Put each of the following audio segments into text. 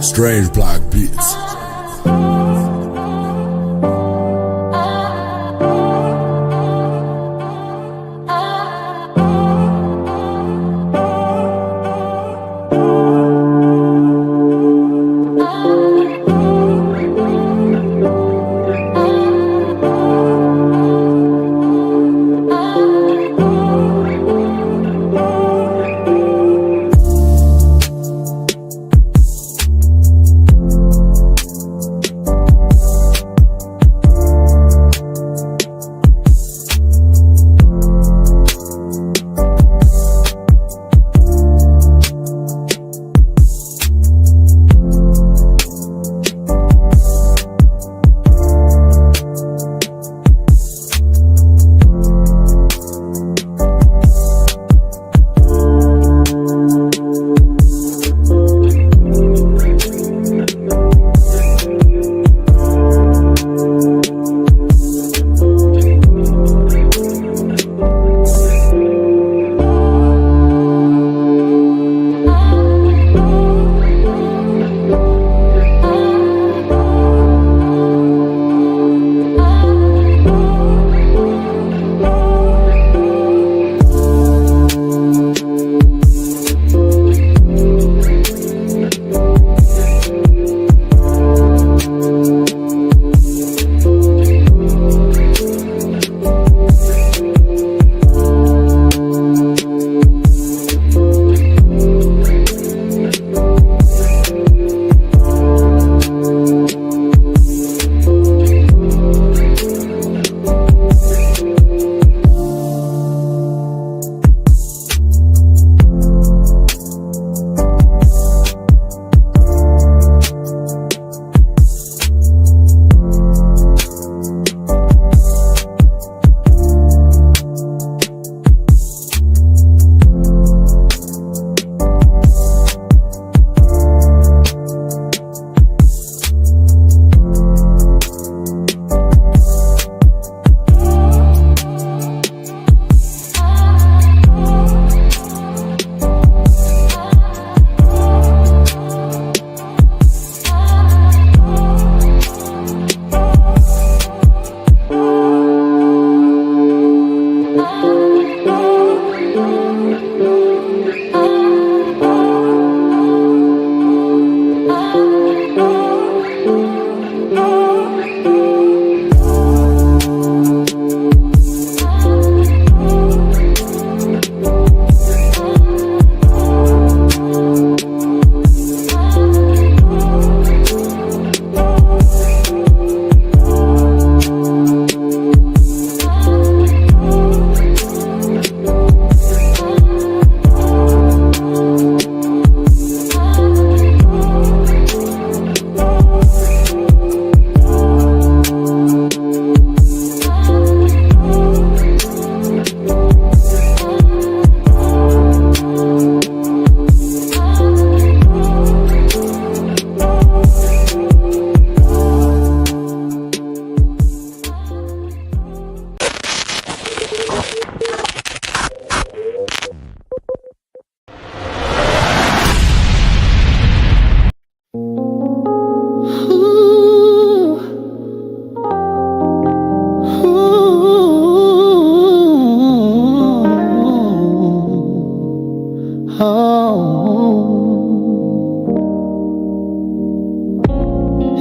Strange Black Beats.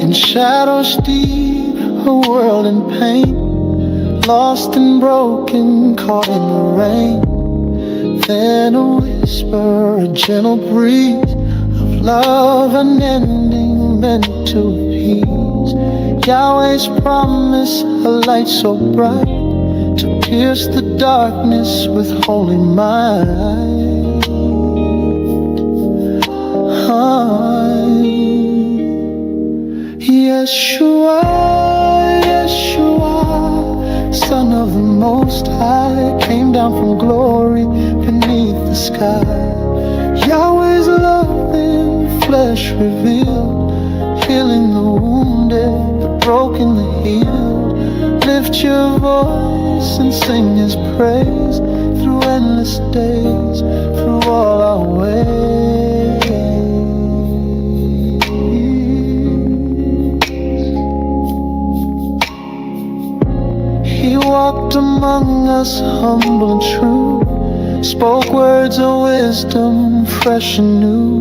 In shadows deep, a world in pain, lost and broken, caught in the rain. Then a whisper, a gentle breeze of love unending, meant to appease. Yahweh's promise, a light so bright, to pierce the darkness with holy might. Yeshua, Yeshua, Son of the Most High, came down from glory beneath the sky. Yahweh's love in flesh revealed, healing the wounded, the broken, the healed. Lift your voice and sing His praise through endless days, through all our ways. He walked among us humble and true, spoke words of wisdom fresh and new.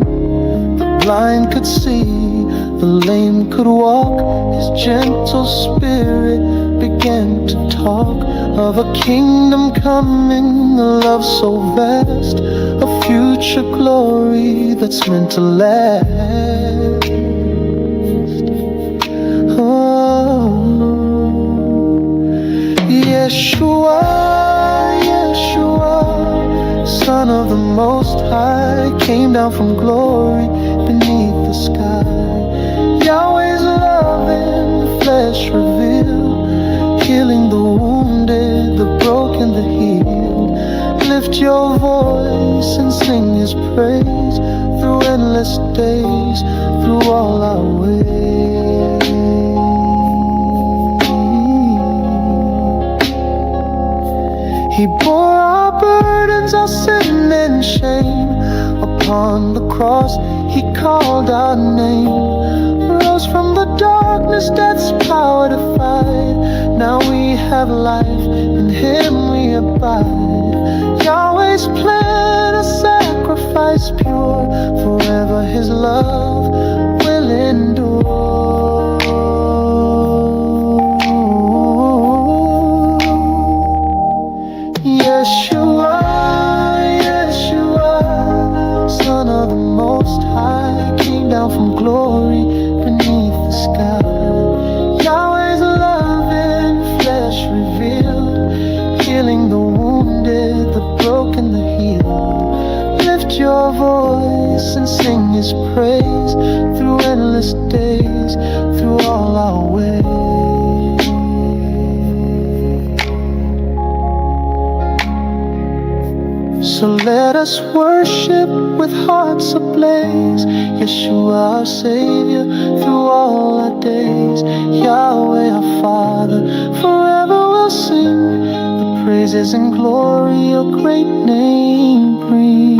The blind could see, the lame could walk. His gentle spirit began to talk of a kingdom coming, a love so vast, a future glory that's meant to last. Oh, Yeshua, Yeshua, Son of the Most High, came down from glory beneath the sky. Yahweh's love in the flesh revealed, healing the wounded, the broken, the healed. Lift your voice and sing His praise through endless days, through all our ways. He bore our burdens, our sin and shame. Upon the cross, He called our name. Rose from the darkness, death's power defied. Now we have life, in Him we abide. Yahweh's plan, a sacrifice pure. Forever His love will endure. Yeshua, Yeshua, Son of the Most High, came down from glory beneath the sky. Yahweh's love in flesh revealed, healing the wounded, the broken, the healed. Lift your voice and sing His praise through endless days, through all our ways. So let us worship with hearts ablaze, Yeshua our Savior through all our days. Yahweh our Father, forever we'll sing the praises and glory Your great name brings.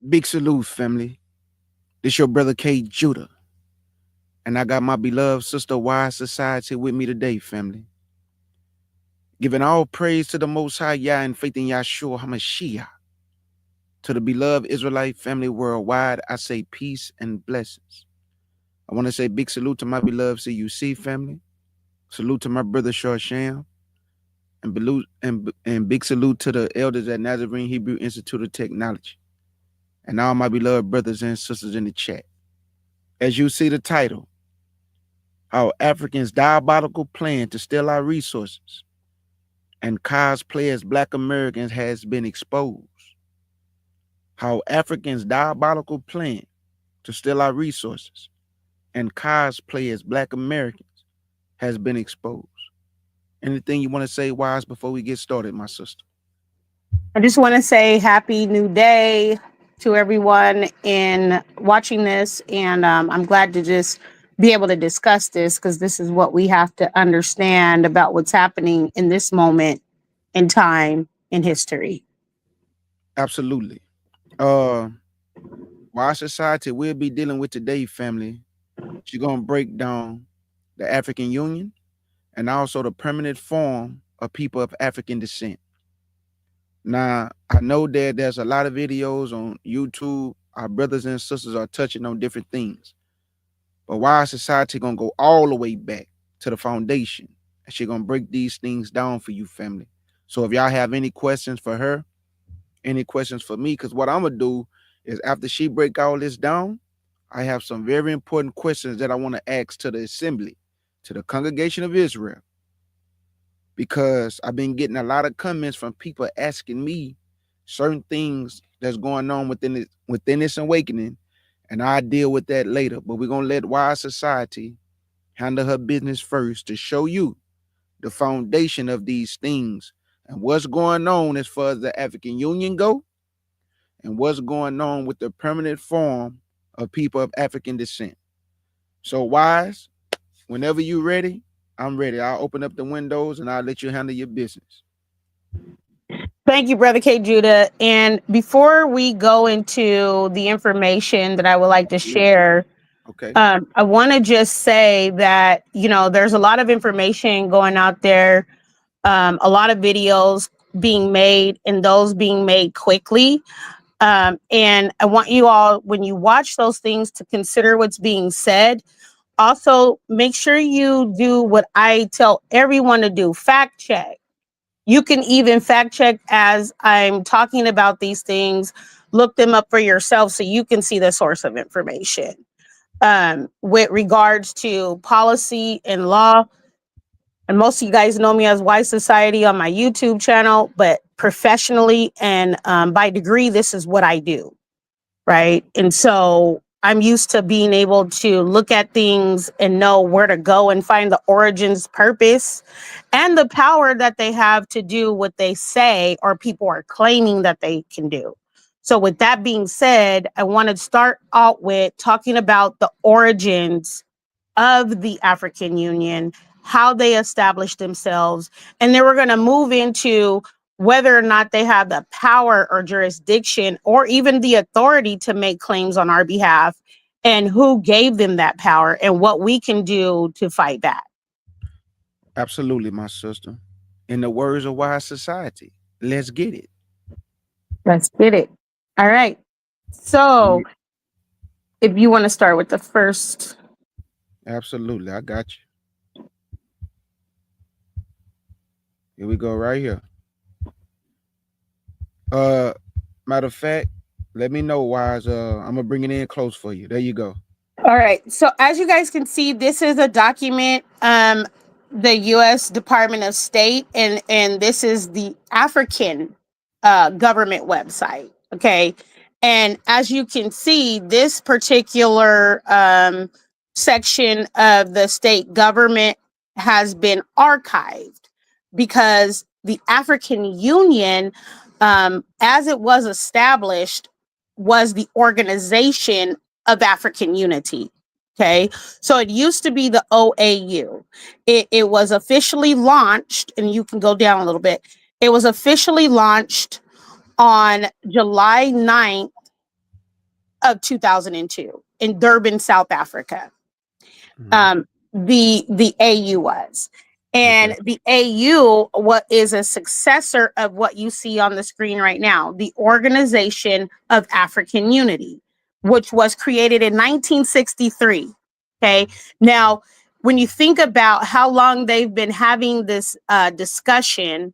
Big salute, family. This your brother K. Judah. And I got my beloved sister Wise Society with me today, family. Giving all praise to the Most High Yah and faith in Yahshua HaMashiach. To the beloved Israelite family worldwide, I say peace and blessings. I want to say big salute to my beloved CUC family. Salute to my brother Sham. And big salute to the elders at Nazarene Hebrew Institute of Technology. And all my beloved brothers and sisters in the chat. As you see the title, How Africans' Diabolical Plan to Steal Our Resources and Cosplay as Black Americans has been exposed. How Africans' diabolical plan to steal our resources and cosplay as Black Americans has been exposed. Anything you want to say, Wise, before we get started, my sister? I just want to say happy new day to everyone in watching this. And I'm glad to just be able to discuss this, because this is what we have to understand about what's happening in this moment in time in history. Absolutely. Wise Society we'll be dealing with today, family. She's going to break down the African Union and also the permanent form of people of African descent. Now, I know that there's a lot of videos on YouTube. Our brothers and sisters are touching on different things. But Wise Society gonna go all the way back to the foundation. And she's gonna break these things down for you, family. So if y'all have any questions for her, any questions for me, because what I'm gonna do is after she break all this down, I have some very important questions that I want to ask to the assembly, to the congregation of Israel. Because I've been getting a lot of comments from people asking me certain things that's going on within this awakening, and I deal with that later. But we're gonna let Wise Society handle her business first to show you the foundation of these things and what's going on as far as the African Union go, and what's going on with the permanent form of people of African descent. So, Wise, whenever you're ready, I'm ready. I'll open up the windows and I'll let you handle your business. Thank you, Brother K. Judah. And before we go into the information that I would like to share, Okay. I want to just say that, there's a lot of information going out there, a lot of videos being made, and those being made quickly. And I want you all, when you watch those things, to consider what's being said. Also, make sure you do what I tell everyone to do: fact check. You can even fact check as I'm talking about these things, look them up for yourself so you can see the source of information. With regards to policy and law, and most of you guys know me as Wise Society on my YouTube channel, but professionally and by degree, this is what I do, right? And so I'm used to being able to look at things and know where to go and find the origins, purpose, and the power that they have to do what they say or people are claiming that they can do. So with that being said, I want to start out with talking about the origins of the African Union, how they established themselves, and then we're going to move into whether or not they have the power or jurisdiction or even the authority to make claims on our behalf, and who gave them that power and what we can do to fight back. Absolutely, my sister. In the words of Wise Society, let's get it. Let's get it. All right. So if you want to start with the first. Absolutely, I got you. Here we go, right here. Matter of fact, let me know, Wise. I'm gonna bring it in close for you. There you go. All right. So as you guys can see, this is a document, the U.S. Department of State, and this is the African government website. Okay. And as you can see, this particular section of the state government has been archived because the African Union, as it was established, was the organization of African unity. Okay. So it used to be the OAU. It was officially launched, and you can go down a little bit. It was officially launched on July 9th of 2002 in Durban, South Africa. The AU was. And Okay. the AU, what is a successor of what you see on the screen right now, the Organization of African Unity, which was created in 1963. Okay. Now, when you think about how long they've been having this discussion,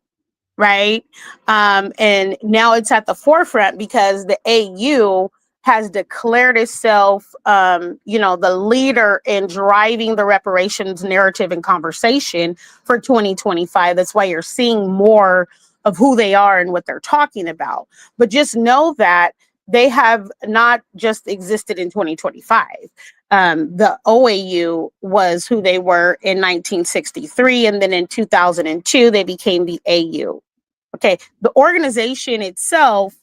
right? And now it's at the forefront because the AU has declared itself, the leader in driving the reparations narrative and conversation for 2025. That's why you're seeing more of who they are and what they're talking about. But just know that they have not just existed in 2025. The OAU was who they were in 1963, and then in 2002, they became the AU. Okay, the organization itself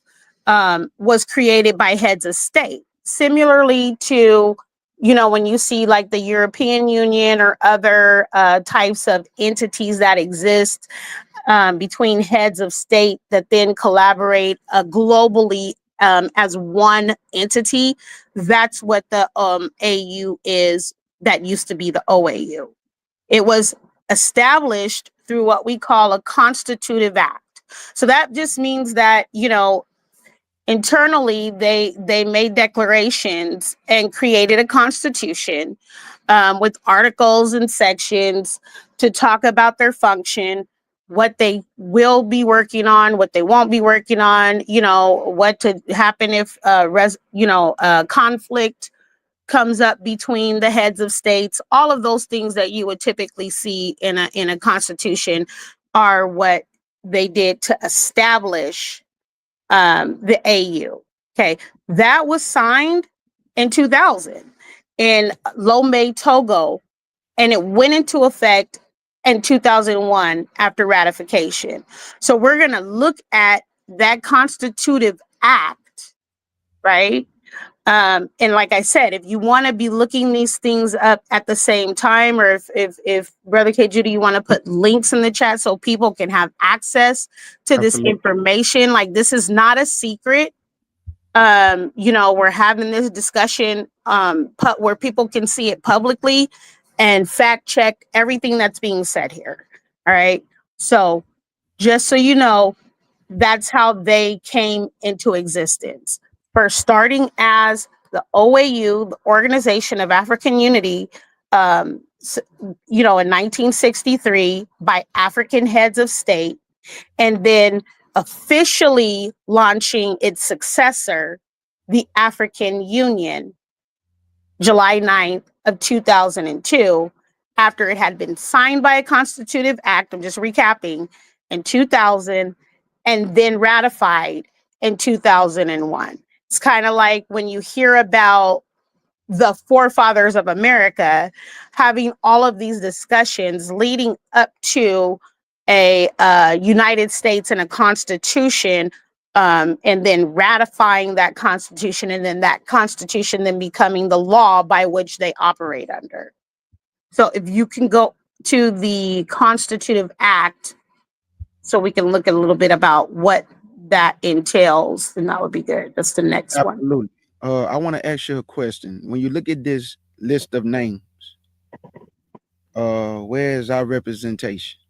was created by heads of state, similarly to, when you see like the European Union or other types of entities that exist between heads of state that then collaborate globally as one entity. That's what the AU is. That used to be the OAU. It was established through what we call a Constitutive Act. So that just means that, internally they made declarations and created a constitution with articles and sections to talk about their function, what they will be working on, what they won't be working on, what to happen if conflict comes up between the heads of states. All of those things that you would typically see in a constitution are what they did to establish the AU. Okay, that was signed in 2000 in Lomé, Togo, and it went into effect and 2001 after ratification. So we're going to look at that Constitutive Act, right? And like I said, if you want to be looking these things up at the same time, or if Brother K. Judy, you want to put links in the chat so people can have access to this Absolutely. information, like this is not a secret. You know, we're having this discussion where people can see it publicly and fact check everything that's being said here. All right. So just so you know, that's how they came into existence. First, starting as the OAU, the Organization of African Unity, you know, in 1963 by African heads of state, and then officially launching its successor, the African Union, July 9th of 2002, after it had been signed by a Constitutive Act, I'm just recapping, in 2000, and then ratified in 2001. It's kind of like when you hear about the forefathers of America having all of these discussions leading up to a United States and a constitution, and then ratifying that constitution, and then that constitution then becoming the law by which they operate under. So if you can go to the Constitutive Act so we can look a little bit about what that entails, then that would be good. That's the next one. Absolutely. I want to ask you a question. When you look at this list of names, where is our representation?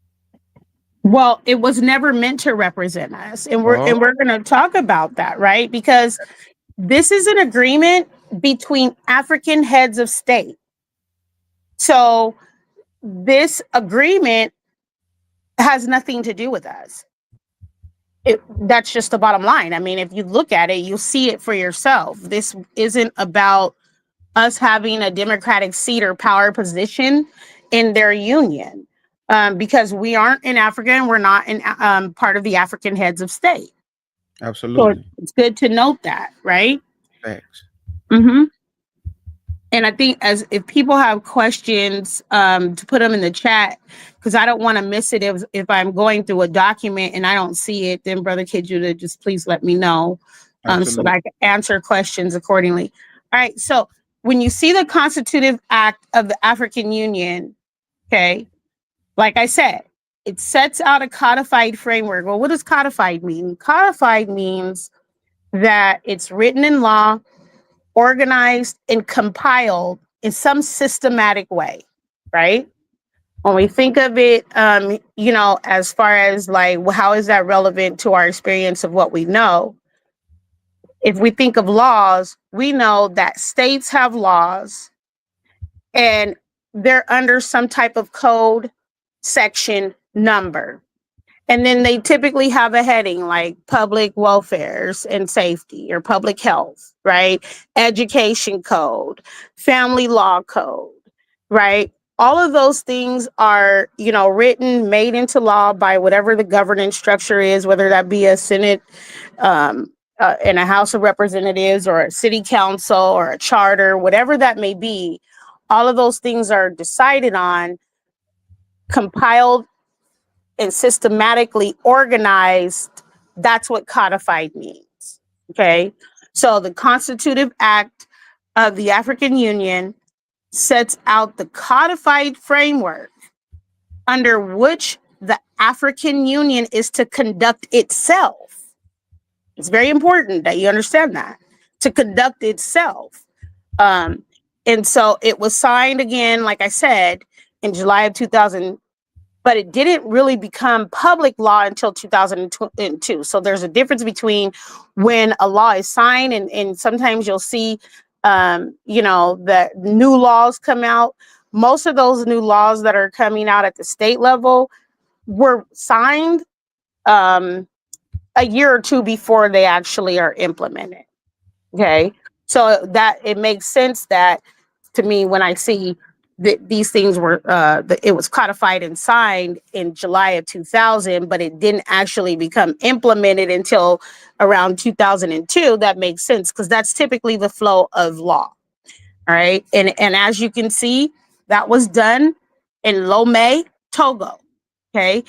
Well, it was never meant to represent us, and we're going to talk about that, right? Because this is an agreement between African heads of state. So this agreement has nothing to do with us. That's just the bottom line. I mean, if you look at it, you'll see it for yourself. This isn't about us having a democratic seat or power position in their union, because we aren't in Africa and we're not in part of the African heads of state. Absolutely. So it's good to note that, right? Facts. Mm-hmm. And I think if people have questions, to put them in the chat, because I don't want to miss it if I'm going through a document and I don't see it, then Brother K. Judah, just please let me know, so that I can answer questions accordingly. All right. So when you see the Constitutive Act of the African Union, okay, like I said, it sets out a codified framework. Well, what does codified mean? Codified means that it's written in law, organized and compiled in some systematic way, right? When we think of it, you know, as far as like, well, how is that relevant to our experience of what we know? If we think of laws, we know that states have laws and they're under some type of code, section, number. And then they typically have a heading like public welfare and safety or public health, right? Education code, family law code, right? All of those things are, you know, written, made into law by whatever the governance structure is, whether that be a Senate and a House of Representatives or a city council or a charter, whatever that may be. All of those things are decided on, compiled, and systematically organized. That's what codified means. Okay. So the Constitutive Act of the African Union sets out the codified framework under which the African Union is to conduct itself. It's very important that you understand that, to conduct itself. And so it was signed again, like I said, in July of 2000, but it didn't really become public law until 2002. So there's a difference between when a law is signed and sometimes you'll see, you know, that new laws come out. Most of those new laws that are coming out at the state level were signed a year or two before they actually are implemented. Okay. So that it makes sense that to me, when I see that these things were, it was codified and signed in July of 2000, but it didn't actually become implemented until around 2002. That makes sense because that's typically the flow of law. All right. And as you can see, that was done in Lomé Togo. Okay.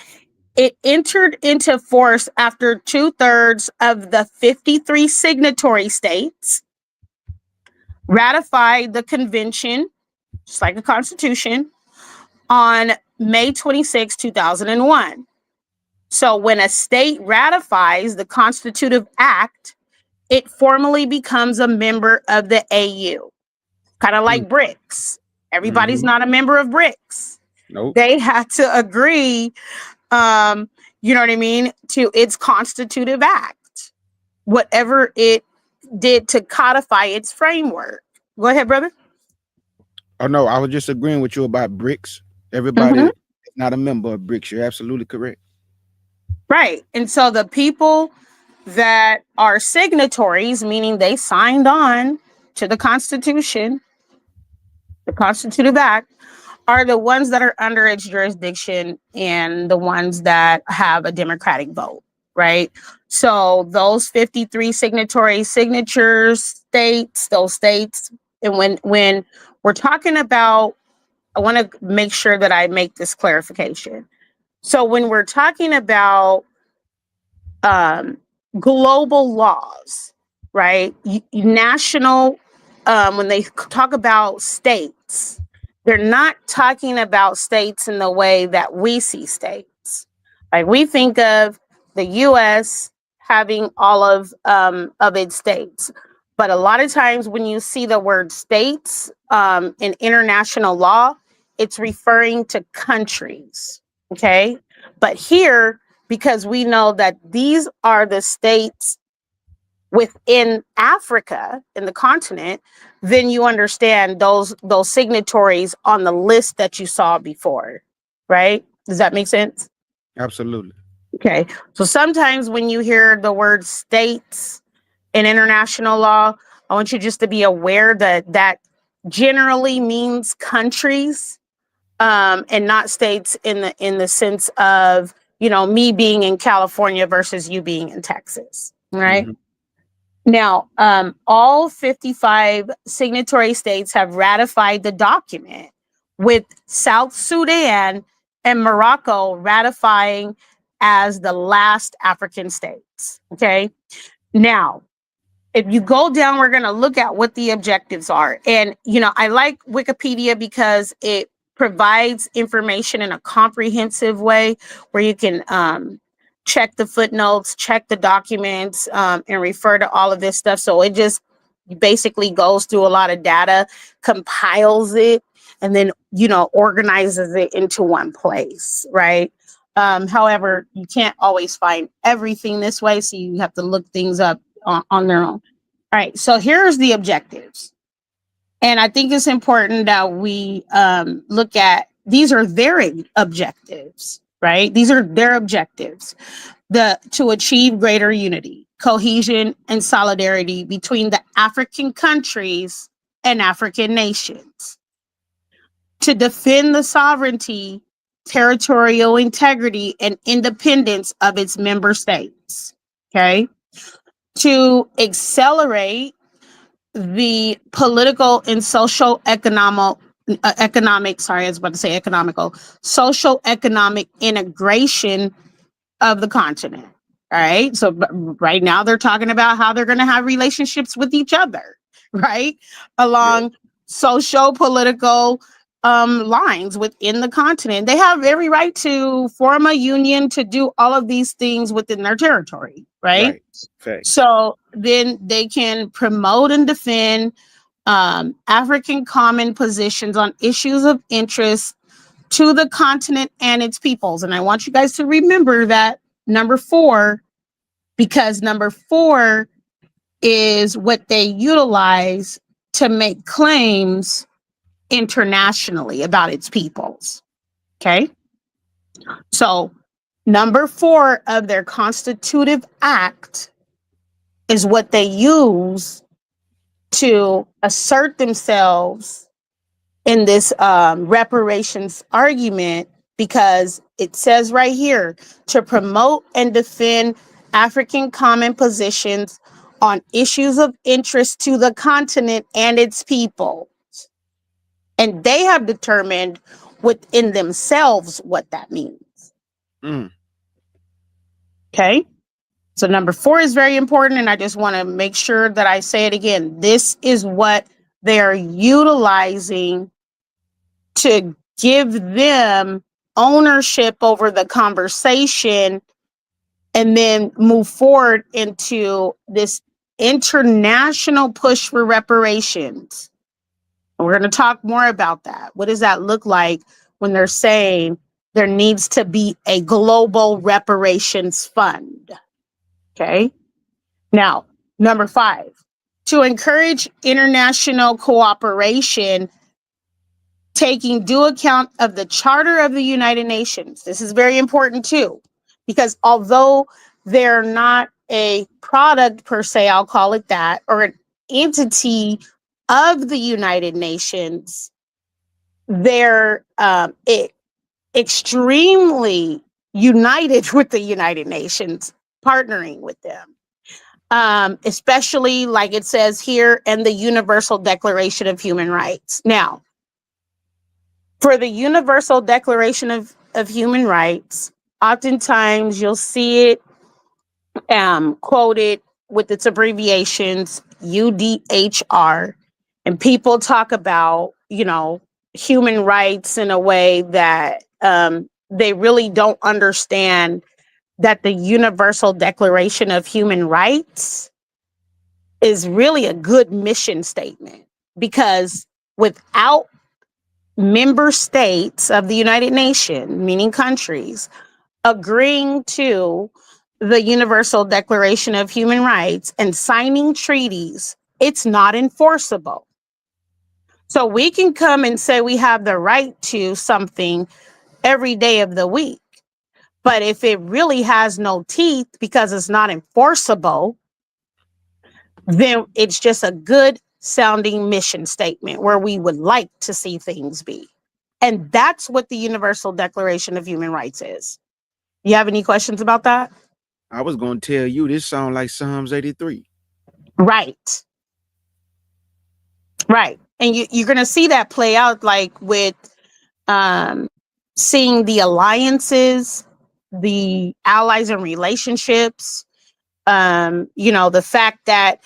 It entered into force after 2/3 of the 53 signatory states ratified the convention, just like a constitution, on May 26, 2001. So when a state ratifies the Constitutive Act, it formally becomes a member of the AU, kind of like BRICS. Everybody's not a member of BRICS. Nope. They had to agree, you know what I mean, to its Constitutive Act, whatever it did to codify its framework. Go ahead, brother. Oh no, I was just agreeing with you about BRICS. Everybody is not a member of BRICS. You're absolutely correct. Right. And so the people that are signatories, meaning they signed on to the Constitution, the Constitutive Act, are the ones that are under its jurisdiction and the ones that have a democratic vote, right? So those 53 signatory signatures states, those states, and when we're talking about, I want to make sure that I make this clarification. So when we're talking about global laws, right? National, when they talk about states, they're not talking about states in the way that we see states. Like we think of the U.S. having all of its states, but a lot of times when you see the word states in international law, it's referring to countries. Okay, but here, because we know that these are the states within Africa, in the continent, then you understand those signatories on the list that you saw before, right? Does that make sense? Absolutely. Okay. So sometimes when you hear the word states in international law, I want you just to be aware that that generally means countries, and not states in the sense of, you know, me being in California versus you being in Texas, right? Now, all 55 signatory states have ratified the document, with South Sudan and Morocco ratifying as the last African states. Okay. Now, if you go down, we're going to look at what the objectives are. And, you know, I like Wikipedia because it provides information in a comprehensive way where you can check the footnotes, check the documents, and refer to all of this stuff. So it just basically goes through a lot of data, compiles it, and then, you know, organizes it into one place, right? However, you can't always find everything this way, so you have to look things up on their own. All right, so here's the objectives. And I think it's important that we look at, these are their objectives, right? These are their objectives. To achieve greater unity, cohesion, and solidarity between the African countries and African nations. To defend the sovereignty, territorial integrity, and independence of its member states. Okay. To accelerate the political and social economic, sorry, I was about to say economical, social economic integration of the continent. All right. So right now they're talking about how they're going to have relationships with each other, right? Along social political lines within the continent. They have every right to form a union to do all of these things within their territory, right? Right. So then they can promote and defend African common positions on issues of interest to the continent and its peoples. And I want you guys to remember that number 4, because number 4 is what they utilize to make claims internationally about its peoples. Okay. So number 4 of their Constitutive Act is what they use to assert themselves in this reparations argument, because it says right here, to promote and defend African common positions on issues of interest to the continent and its people. And they have determined within themselves what that means. Mm. Okay. So number 4 is very important. And I just want to make sure that I say it again. This is what they're utilizing to give them ownership over the conversation and then move forward into this international push for reparations. And we're going to talk more about that. What does that look like when they're saying there needs to be a global reparations fund? Okay. Now, number 5, to encourage international cooperation, taking due account of the Charter of the United Nations. This is very important too, because although they're not a product per se, I'll call it that, or an entity of the United Nations, they're extremely united with the United Nations, partnering with them. Especially like it says here in the Universal Declaration of Human Rights. Now, for the Universal Declaration of Human Rights, oftentimes you'll see it quoted with its abbreviations, UDHR, and people talk about, human rights in a way that they really don't understand that the Universal Declaration of Human Rights is really a good mission statement, because without member states of the United Nations, meaning countries, agreeing to the Universal Declaration of Human Rights and signing treaties, it's not enforceable. So we can come and say we have the right to something every day of the week. But if it really has no teeth because it's not enforceable, then it's just a good sounding mission statement where we would like to see things be. And that's what the Universal Declaration of Human Rights is. You have any questions about that? I was going to tell you, this sounds like Psalms 83. Right. Right. And you're going to see that play out like with seeing the alliances, the allies and relationships, the fact that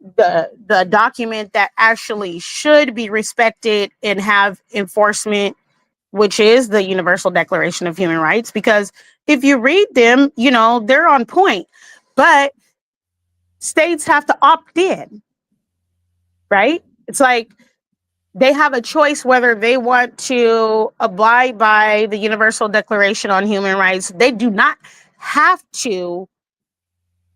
the document that actually should be respected and have enforcement, which is the Universal Declaration of Human Rights, because if you read them, they're on point, but states have to opt in, right? It's like they have a choice whether they want to abide by the Universal Declaration on Human Rights. They do not have to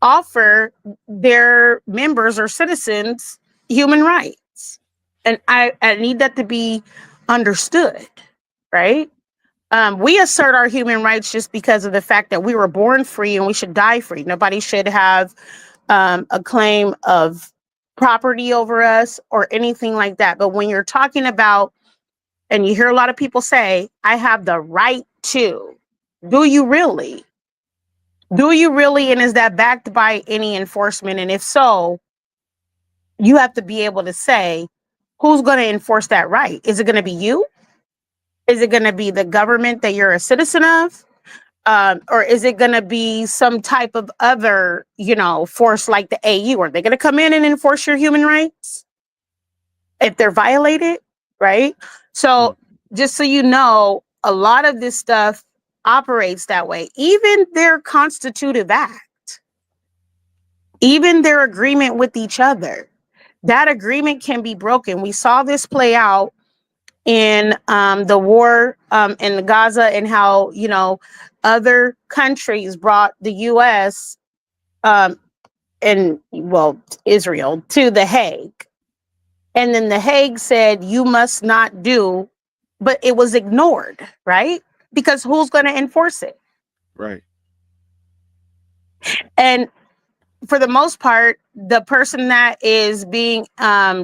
offer their members or citizens human rights. And I need that to be understood, right? We assert our human rights just because of the fact that we were born free and we should die free. Nobody should have a claim of property over us or anything like that. But when you're talking about, and you hear a lot of people say, I have the right to, do you really? Do you really? And is that backed by any enforcement? And if so, you have to be able to say, who's going to enforce that right? Is it going to be you? Is it going to be the government that you're a citizen of? Or is it going to be some type of other, force like the AU? Are they going to come in and enforce your human rights if they're violated? Right. So just so you know, a lot of this stuff operates that way. Even their Constitutive Act, even their agreement with each other, that agreement can be broken. We saw this play out in the war in Gaza, and how, other countries brought the U.S. Israel to The Hague. And then The Hague said, you must not do, but it was ignored, right? Because who's going to enforce it? Right. And for the most part, the person that is being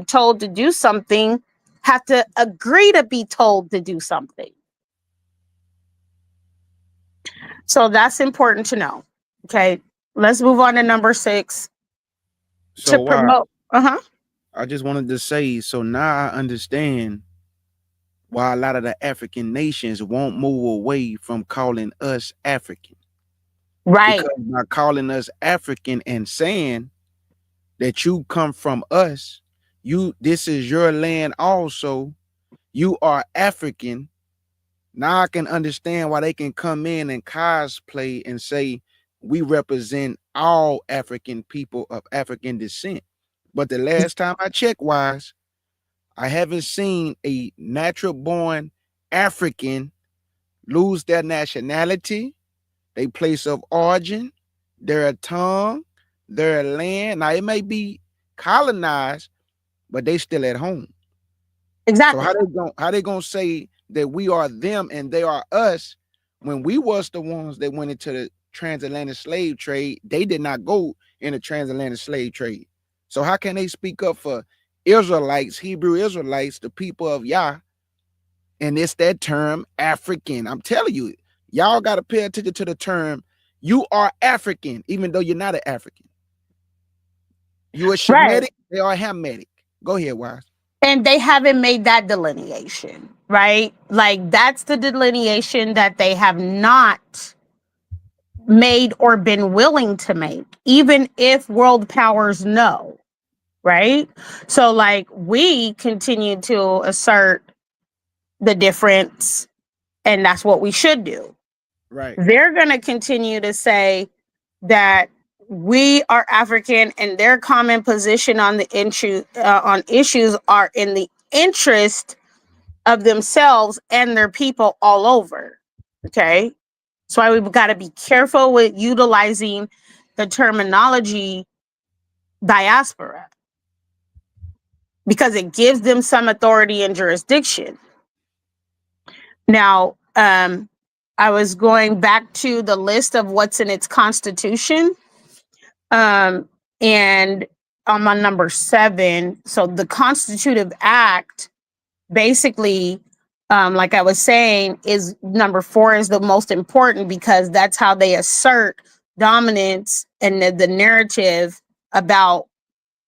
told to do something have to agree to be told to do something. So that's important to know. Okay, let's move on to number 6. So to promote. I just wanted to say, so now I understand why a lot of the African nations won't move away from calling us African. Right. Because by calling us African and saying that you come from us, this is your land also, you are African. Now I can understand why they can come in and cosplay and say we represent all African people of African descent. But the last time I checked, wise, I haven't seen a natural born African lose their nationality, their place of origin, their tongue, their land. Now it may be colonized, but they still at home. So Exactly. how they gonna say that we are them and they are us when we was the ones that went into the transatlantic slave trade? They did not go in the transatlantic slave trade. So how can they speak up for Israelites, Hebrew Israelites, the people of Yah, and it's that term African? I'm telling you, y'all got to pay attention to the term. You are African, even though you're not an African. You are Right. Shemitic, they are Hamitic. Go ahead, Wise. And they haven't made that delineation, right? Like that's the delineation that they have not made or been willing to make, even if world powers know, right? So, like, we continue to assert the difference, and that's what we should do. Right. They're going to continue to say that we are African, and their common position on the on issues are in the interest of themselves and their people all over. Okay, so we've got to be careful with utilizing the terminology diaspora because it gives them some authority and jurisdiction. Now, I was going back to the list of what's in its constitution, and I'm on number 7. So the Constitutive Act, basically, like I was saying, is number 4 is the most important because that's how they assert dominance and the narrative about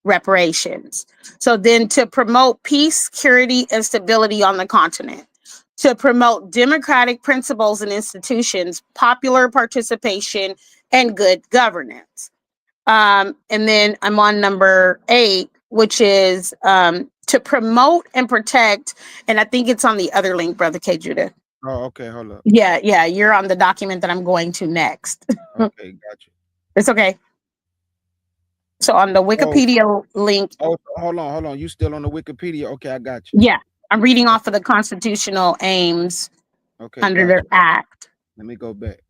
reparations. So then to promote peace, security, and stability on the continent, to promote democratic principles and institutions, popular participation, and good governance. And then I'm on number 8, which is to promote and protect, and I think it's on the other link, Brother K. Judah. Oh, okay, hold up. Yeah, you're on the document that I'm going to next. Okay, gotcha. It's okay. So on the Wikipedia link, Hold on. You still on the Wikipedia? Okay, I got you. yeah, I'm reading off of the constitutional aims Okay, under gotcha. their act. Let me go back.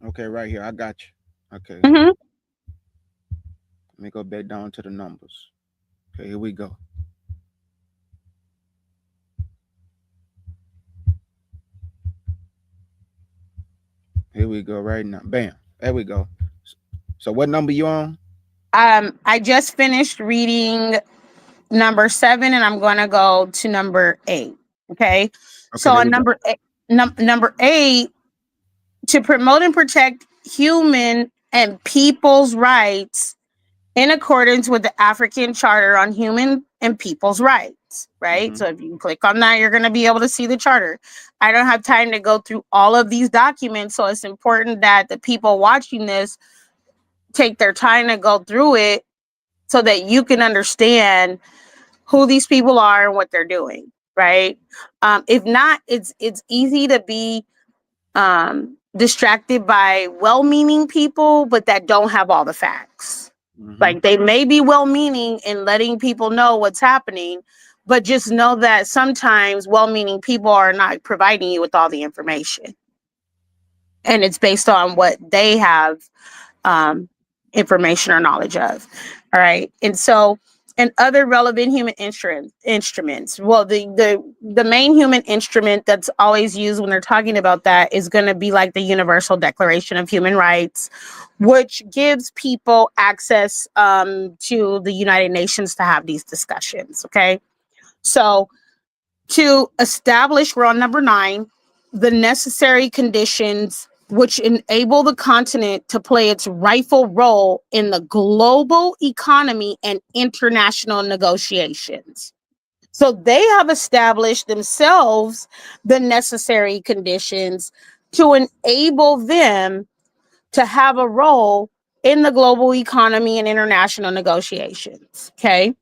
Okay, right here. I got you. Okay. Mm-hmm. Let me go back down to the numbers. Okay, here we go. Here we go right now. Bam. There we go. So what number you on? I just finished reading number 7, and I'm going to go to number 8. Okay. So there on we go. number 8, to promote and protect human and people's rights in accordance with the African Charter on Human and People's Rights, right? Mhm. So if you click on that, you're going to be able to see the charter. I don't have time to go through all of these documents, so it's important that the people watching this take their time to go through it so that you can understand who these people are and what they're doing, right? If not, it's easy to be distracted by well-meaning people, but that don't have all the facts. Like they may be well-meaning in letting people know what's happening, but just know that sometimes well-meaning people are not providing you with all the information, and it's based on what they have information or knowledge of. All right, and so and other relevant human instruments. Well, the main human instrument that's always used when they're talking about that is going to be like the Universal Declaration of Human Rights, which gives people access to the United Nations to have these discussions. Okay, so to establish, we're on number 9, the necessary conditions which enable the continent to play its rightful role in the global economy and international negotiations. So they have established themselves the necessary conditions to enable them to have a role in the global economy and international negotiations. Okay.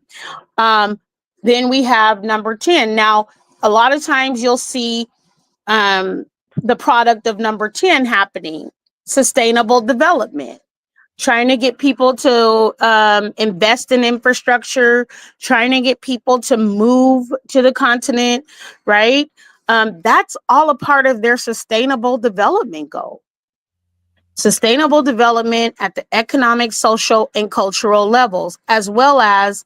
Then we have number 10. Now, a lot of times you'll see the product of number 10 happening, sustainable development, trying to get people to invest in infrastructure, trying to get people to move to the continent, right? That's all a part of their sustainable development goal. Sustainable development at the economic, social, and cultural levels, as well as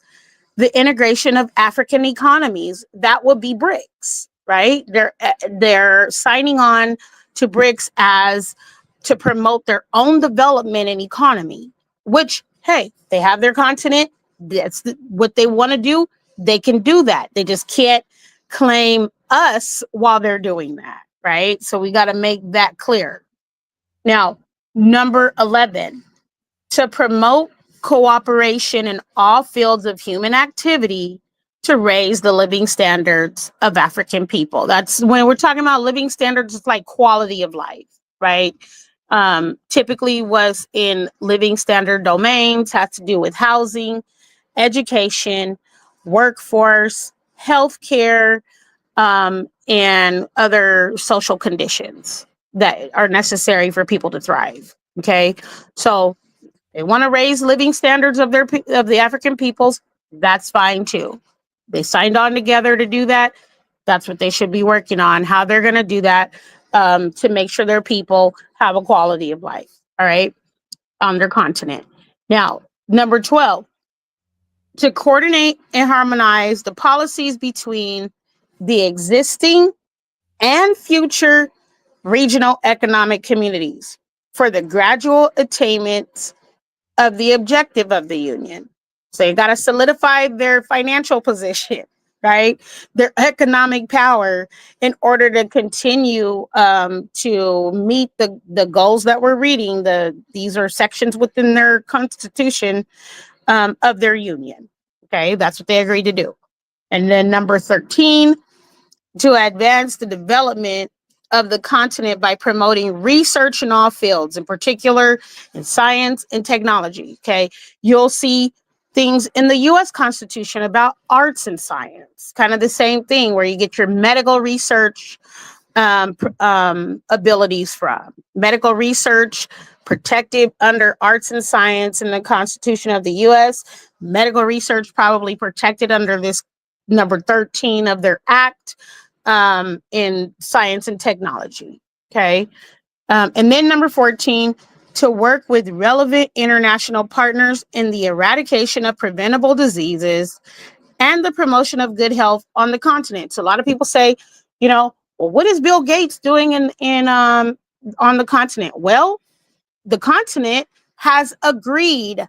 the integration of African economies. That would be BRICS, right? They're signing on to BRICS as to promote their own development and economy, which, hey, they have their continent. That's what they want to do. They can do that. They just can't claim us while they're doing that, right? So we got to make that clear. Now, number 11, to promote cooperation in all fields of human activity to raise the living standards of African people. That's when we're talking about living standards, it's like quality of life, right? Typically was in living standard domains, has to do with housing, education, workforce, healthcare, and other social conditions that are necessary for people to thrive. Okay. So they want to raise living standards of the African peoples. That's fine too. They signed on together to do that. That's what they should be working on, how they're going to do that to make sure their people have a quality of life, all right, on their continent. Now, number 12, to coordinate and harmonize the policies between the existing and future regional economic communities for the gradual attainment of the objective of the union. So you got to solidify their financial position, right? Their economic power in order to continue to meet the goals that we're reading. These are sections within their constitution of their union. Okay, that's what they agreed to do. And then number 13, to advance the development of the continent by promoting research in all fields, in particular in science and technology. Okay, you'll see things in the US Constitution about arts and science, kind of the same thing where you get your medical research abilities from. Medical research protected under arts and science in the Constitution of the US. Medical research probably protected under this number 13 of their act in science and technology. Okay. And then number 14, to work with relevant international partners in the eradication of preventable diseases and the promotion of good health on the continent. So a lot of people say, well, what is Bill Gates doing in on the continent? Well, the continent has agreed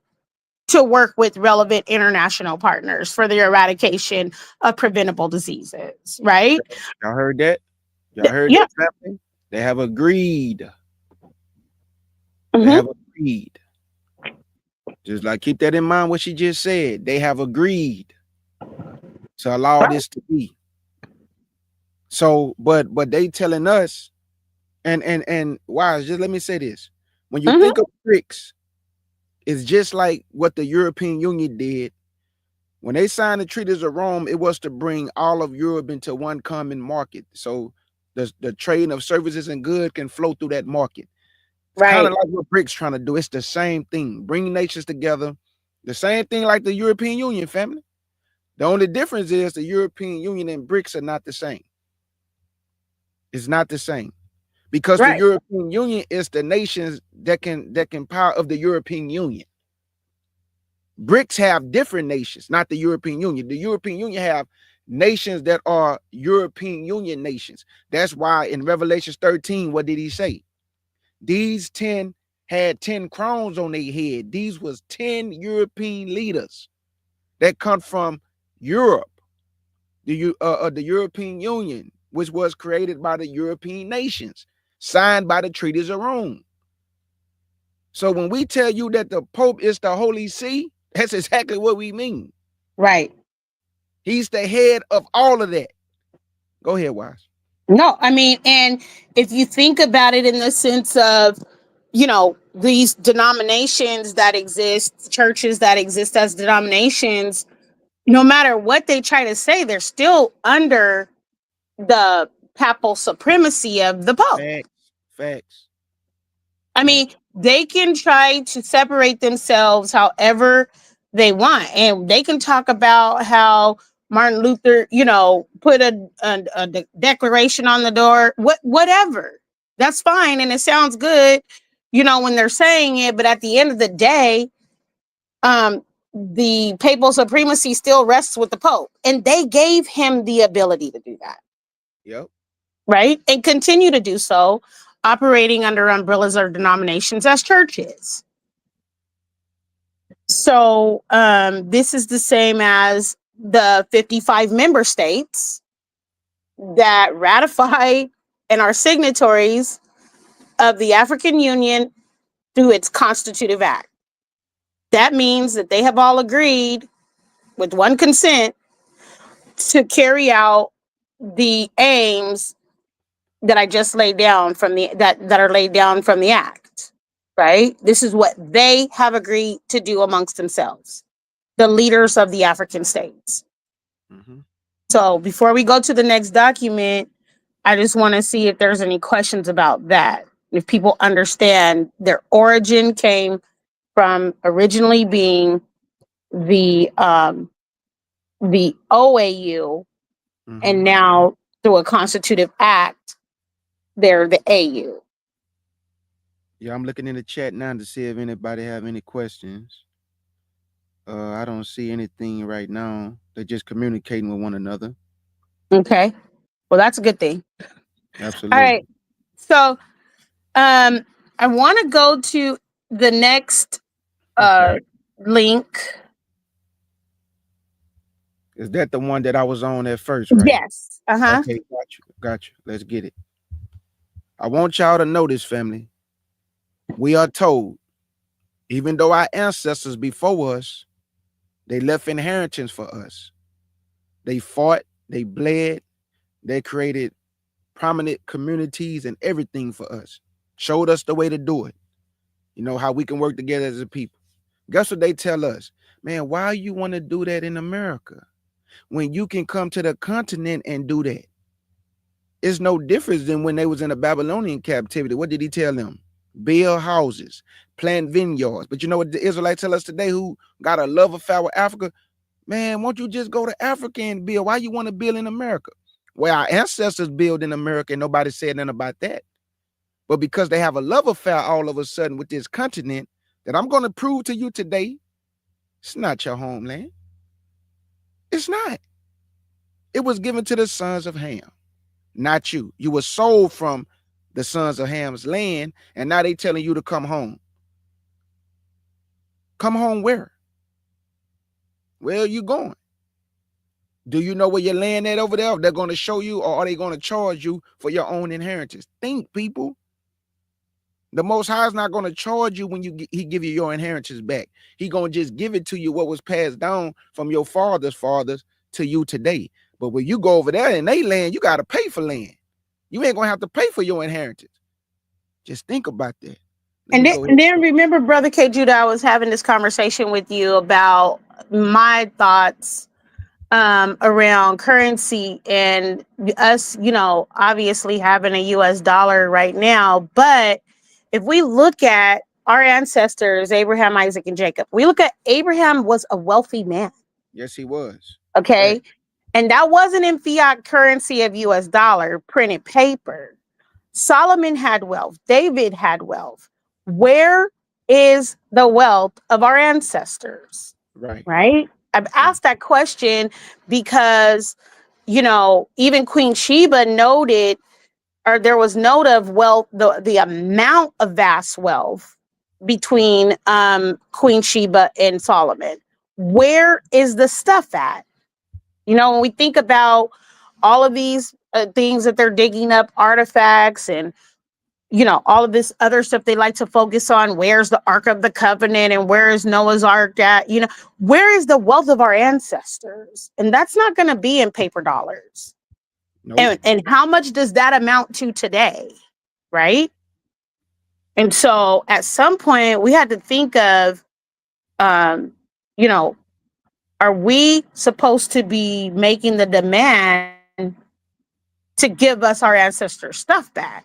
to work with relevant international partners for the eradication of preventable diseases, right? Y'all heard that? Y'all heard Yeah. that, family? They have agreed. Mhm. They have agreed. Just like keep that in mind what she just said. They have agreed to allow this to be. So, but they telling us, and wise, just let me say this. When you think of BRICS, it's just like what the European Union did. When they signed the Treaties of Rome, it was to bring all of Europe into one common market. So the trade of services and goods can flow through that market. It's kind of like what BRICS trying to do. It's the same thing, bringing nations together. The same thing like the European Union, family. The only difference is the European Union and BRICS are not the same. It's not the same. Because the European Union is the nations that can power of the European Union. BRICS have different nations, not the European Union. The European Union have nations that are European Union nations. That's why in Revelation 13, what did he say? These 10 had 10 crowns on their head. These was 10 European leaders that come from Europe, the European Union, which was created by the European nations. signed by the treaties of Rome. So when we tell you that the Pope is the Holy See, that's exactly what we mean. Right. He's the head of all of that. Go ahead, Wise. No, I mean, and if you think about it in the sense of, you know, these denominations that exist, churches that exist as denominations, no matter what they try to say, they're still under the papal supremacy of the Pope. Facts. I mean, they can try to separate themselves however they want, and they can talk about how Martin Luther, you know, put a declaration on the door, whatever. That's fine, and it sounds good, you know, when they're saying it. But at the end of the day, the papal supremacy still rests with the Pope, and they gave him the ability to do that. Yep. Right, and continue to do so, operating under umbrellas or denominations as churches. So this is the same as the 55 member states that ratify and are signatories of the African Union through its Constitutive Act. That means that they have all agreed with one consent to carry out the aims that I just laid down from the that are laid down from the act, right? This is what they have agreed to do amongst themselves, the leaders of the African states. Mm-hmm. So before we go to the next document, I just want to see if there's any questions about that. If people understand their origin came from originally being the OAU, Mm-hmm. and now through a constitutive act, they're the AU. Yeah, I'm looking in the chat now to see if anybody have any questions. I don't see anything right now. They're just communicating with one another. Okay. Well, that's a good thing. Absolutely. All right. So I want to go to the next link. Is that the one that I was on at first, right? Yes. Uh-huh. Okay, got you. Let's get it. I want y'all to know this, family. We are told, even though our ancestors before us, they left inheritance for us. They fought, they bled, they created prominent communities and everything for us. Showed us the way to do it. You know, how we can work together as a people. Guess what they tell us? Man, why you want to do that in America when you can come to the continent and do that? It's no difference than when they was in a Babylonian captivity. What did he tell them? Build houses, plant vineyards. But you know what the Israelites tell us today, who got a love affair with Africa? Man, won't you just go to Africa and build? Why you want to build in America? Well, our ancestors built in America and nobody said nothing about that. But because they have a love affair all of a sudden with this continent, that I'm going to prove to you today, it's not your homeland. It's not. It was given to the sons of Ham, not you. You were sold from the sons of Ham's land, and now they telling you to come home. Come home where? Where are you going? Do you know where your land at over there? They're going to show you, or are they going to charge you for your own inheritance? Think, people. The Most High is not going to charge you when he give you your inheritance back. He going to just give it to you what was passed down from your father's fathers to you today. But when you go over there in they land, you got to pay for land. You ain't going to have to pay for your inheritance. Just think about that. And then remember, Brother K. Judah, I was having this conversation with you about my thoughts around currency and us, you know, obviously having a US dollar right now. But if we look at our ancestors, Abraham, Isaac, and Jacob, we look at Abraham was a wealthy man. Yes, he was. Okay. Right. And that wasn't in fiat currency of US dollar, printed paper. Solomon had wealth. David had wealth. Where is the wealth of our ancestors? Right. I've asked that question because, you know, even Queen Sheba noted, or there was note of wealth, the amount of vast wealth between Queen Sheba and Solomon. Where is the stuff at? You know, when we think about all of these things that they're digging up, artifacts and all of this other stuff they like to focus on. Where's the Ark of the Covenant and where is Noah's Ark at? Where is the wealth of our ancestors? And that's not going to be in paper dollars. Nope. And how much does that amount to today? Right. And so at some point we had to think of, are we supposed to be making the demand to give us our ancestors' stuff back?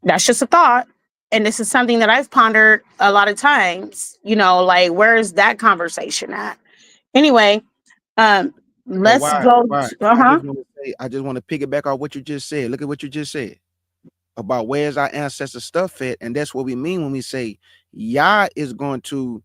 That's just a thought. And this is something that I've pondered a lot of times, like, where is that conversation at? Anyway, let's go. Why? I just want to piggyback off what you just said. Look at what you just said about where's our ancestors' stuff at. And that's what we mean when we say Yah is going to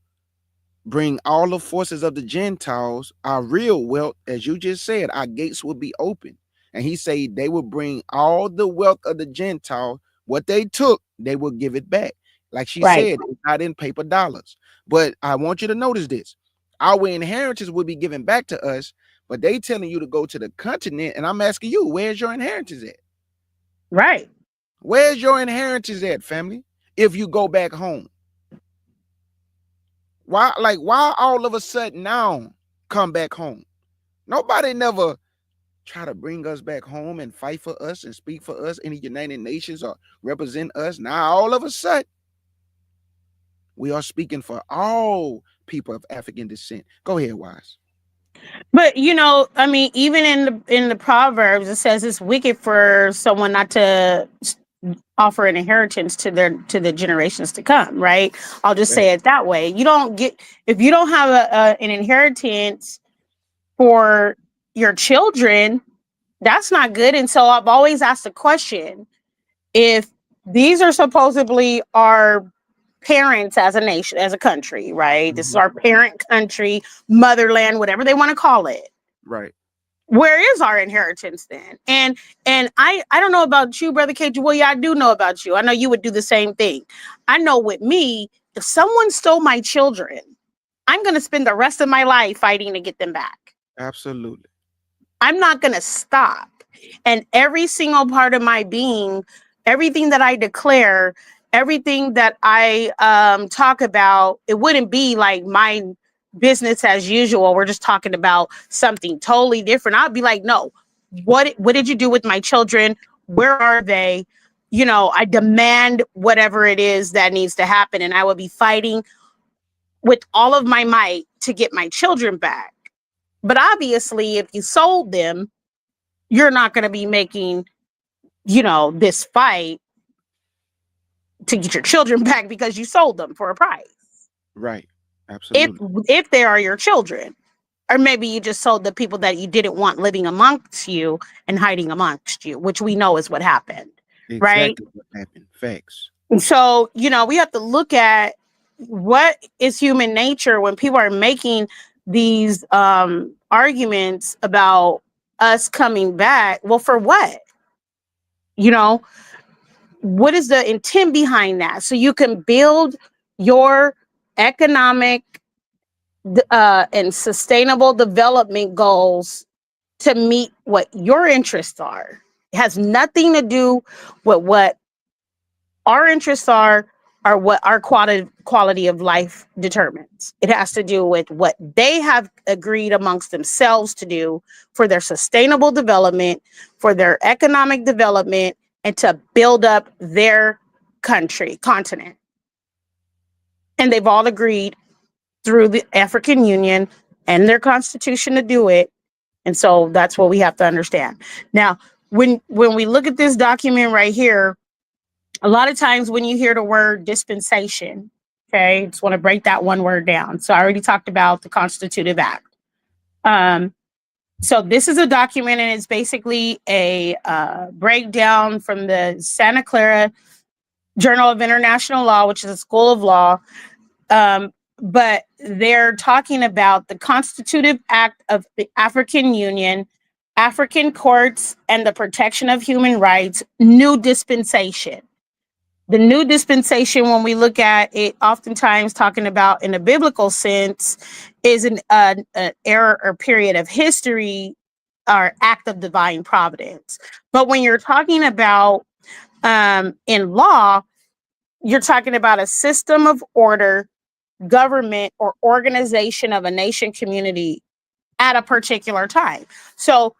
bring all the forces of the Gentiles, our real wealth, as you just said, our gates will be open. And he said they will bring all the wealth of the Gentiles. What they took, they will give it back. Like she said, it's not in paper dollars. But I want you to notice this. Our inheritance will be given back to us, but they telling you to go to the continent. And I'm asking you, where's your inheritance at? Right. Where's your inheritance at, family? If you go back home. Why all of a sudden now come back home? Nobody never try to bring us back home and fight for us and speak for us in the United Nations or represent us. Now all of a sudden we are speaking for all people of African descent. Go ahead, Wise. But even in the Proverbs, it says it's wicked for someone not to offer an inheritance to the generations to come, right? I'll just say it that way. If you don't have an inheritance for your children, that's not good. And so I've always asked the question, if these are supposedly our parents as a nation, as a country, right? Mm-hmm. This is our parent country, motherland, whatever they want to call it. Right. Where is our inheritance then? And I don't know about you, Brother KG. Well, yeah, I do know about you. I know you would do the same thing. I know with me, if someone stole my children, I'm going to spend the rest of my life fighting to get them back. Absolutely. I'm not going to stop. And every single part of my being, everything that I declare, everything that I talk about, it wouldn't be like my business as usual. We're just talking about something totally different. I'd be like, no, what did you do with my children? Where are they? I demand whatever it is that needs to happen. And I will be fighting with all of my might to get my children back. But obviously, if you sold them, you're not going to be making, this fight to get your children back because you sold them for a price. Right. Absolutely. If they are your children, or maybe you just sold the people that you didn't want living amongst you and hiding amongst you, which we know is what happened. Exactly right? What happened. Facts. And so, we have to look at what is human nature when people are making these arguments about us coming back. Well, for what? What is the intent behind that? So you can build your economic and sustainable development goals to meet what your interests are. It has nothing to do with what our interests are or what our quality of life determines. It has to do with what they have agreed amongst themselves to do for their sustainable development, for their economic development, and to build up their continent. And they've all agreed through the African Union and their constitution to do it. And so that's what we have to understand. Now, when we look at this document right here, a lot of times when you hear the word dispensation, okay, just want to break that one word down. So I already talked about the Constitutive Act. So this is a document, and it's basically a breakdown from the Santa Clara Journal of International Law, which is a school of law. But they're talking about the Constitutive Act of the African Union, African courts, and the protection of human rights, new dispensation. The new dispensation, when we look at it, oftentimes talking about in a biblical sense, is an era or period of history or act of divine providence. But when you're talking about In law, you're talking about a system of order, government, or organization of a nation community at a particular time. So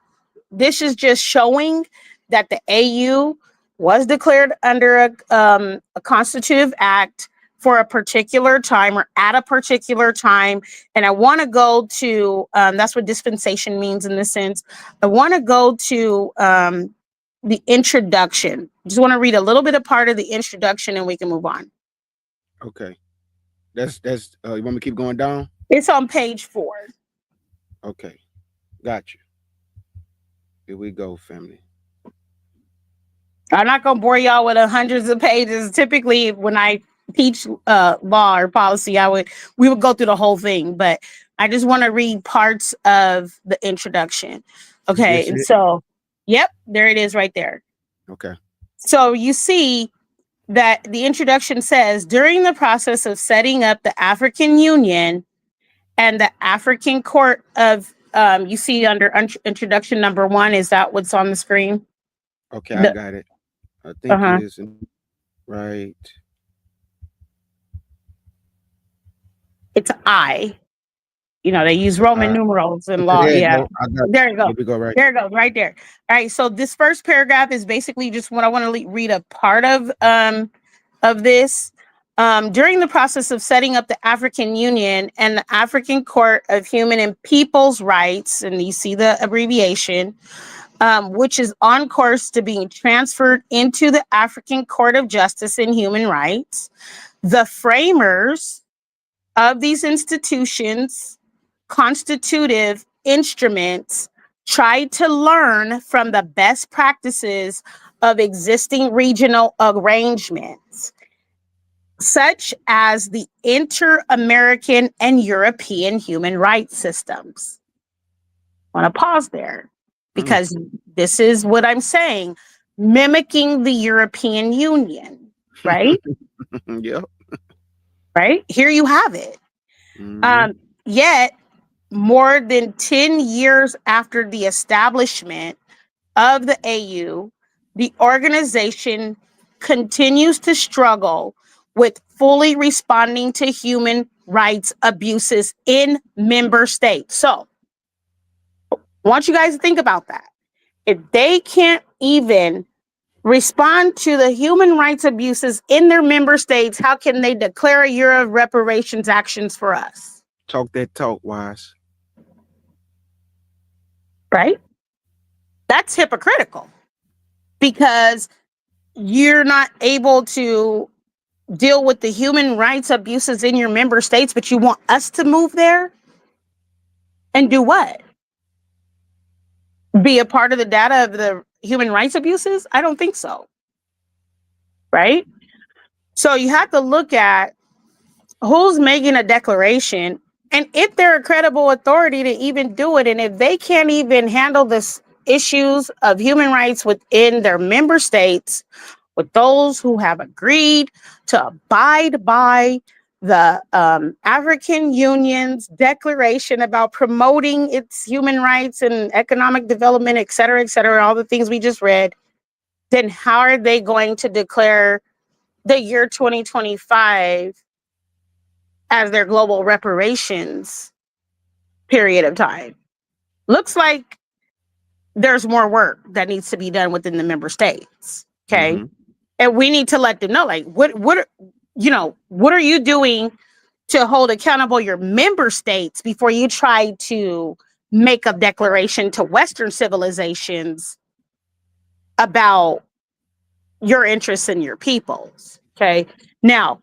this is just showing that the AU was declared under a constitutive act for a particular time or at a particular time. And I want to go to, that's what dispensation means in this sense. I want to go to the introduction. Just want to read a little bit of part of the introduction and we can move on. Okay. That's you want me to keep going down? It's on page 4. Okay. Got you. Here we go, family. I'm not going to bore y'all with hundreds of pages. Typically, when I teach law or policy, we would go through the whole thing, but I just want to read parts of the introduction. Okay, and so, yep, there it is right there. Okay. So you see that the introduction says, during the process of setting up the African Union and the African Court of, you see under introduction number 1, is that what's on the screen? Okay, I got it. I think it is right. It's I. You know, they use Roman numerals in law. Yeah. There you go. Right. There it goes, right there. All right. So this first paragraph is basically just what I want to read a part of this. During the process of setting up the African Union and the African Court of Human and People's Rights, and you see the abbreviation, which is on course to being transferred into the African Court of Justice and Human Rights, the framers of these institutions, constitutive instruments, tried to learn from the best practices of existing regional arrangements, such as the inter-American and European human rights systems. I want to pause there because this is what I'm saying, mimicking the European Union, right? Yep. Right? Here you have it. Yet, more than 10 years after the establishment of the AU, the organization continues to struggle with fully responding to human rights abuses in member states. So, I want you guys to think about that. If they can't even respond to the human rights abuses in their member states, how can they declare a year of reparations actions for us? Talk that talk, Wise. Right? That's hypocritical because you're not able to deal with the human rights abuses in your member states, but you want us to move there and do what? Be a part of the data of the human rights abuses? I don't think so. Right? So you have to look at who's making a declaration and if they're a credible authority to even do it. And if they can't even handle this issues of human rights within their member states, with those who have agreed to abide by the African Union's declaration about promoting its human rights and economic development, et cetera, all the things we just read, then how are they going to declare the year 2025 as their global reparations period of time? Looks like there's more work that needs to be done within the member states. Okay. And we need to let them know, like, what are you doing to hold accountable your member states before you try to make a declaration to Western civilizations about your interests and your peoples. Okay. Now,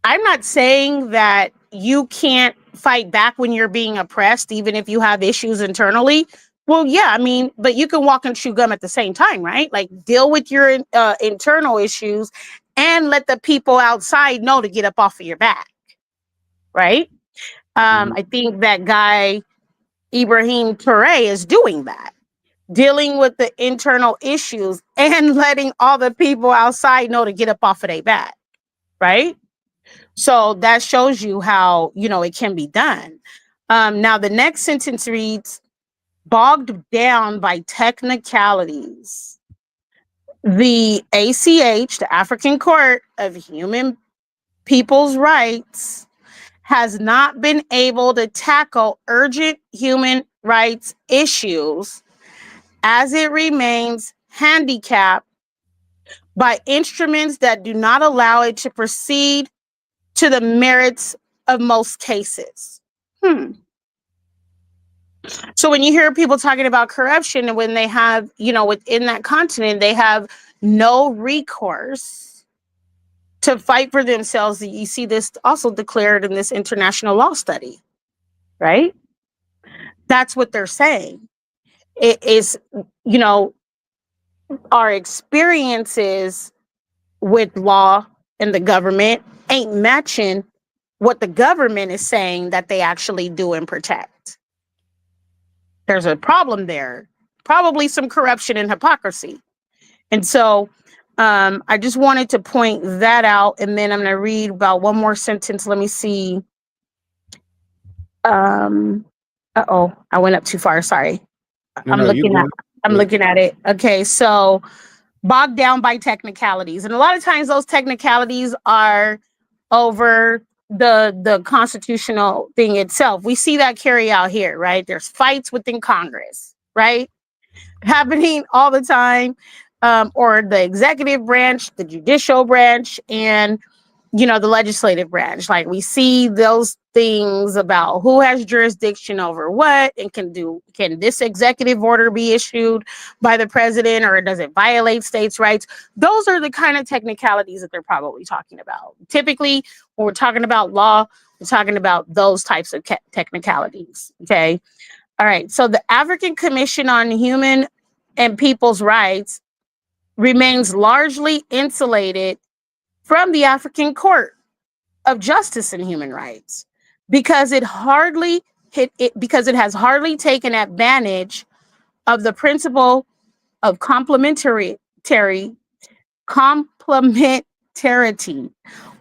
I'm not saying that you can't fight back when you're being oppressed, even if you have issues internally. Well, yeah, I mean, but you can walk and chew gum at the same time, right? Like, deal with your internal issues and let the people outside know to get up off of your back, right? I think that guy, Ibrahim Touré, is doing that, dealing with the internal issues and letting all the people outside know to get up off of their back, right? So that shows you how, it can be done. Now, the next sentence reads, bogged down by technicalities. the ACH, the African Court of Human People's Rights, has not been able to tackle urgent human rights issues as it remains handicapped by instruments that do not allow it to proceed to the merits of most cases. So when you hear people talking about corruption, and when they have, within that continent, they have no recourse to fight for themselves, you see this also declared in this international law study, right? That's what they're saying. It is, our experiences with law and the government ain't matching what the government is saying that they actually do and protect. There's a problem there, probably some corruption and hypocrisy. And so I just wanted to point that out. And then I'm going to read about one more sentence. Let me see. Uh-oh, I went up too far. Sorry. I'm looking at it. Okay, so bogged down by technicalities. And a lot of times those technicalities are over the constitutional thing itself. We see that carry out here, right? There's fights within Congress, right? Happening all the time, or the executive branch, the judicial branch, and the legislative branch. Like, we see those things about who has jurisdiction over what, and can this executive order be issued by the president, or does it violate states' rights? Those are the kind of technicalities that they're probably talking about. Typically, when we're talking about law, we're talking about those types of technicalities. Okay. All right. So the African Commission on Human and People's Rights remains largely insulated from the African Court of Justice and Human Rights because it has hardly taken advantage of the principle of complementarity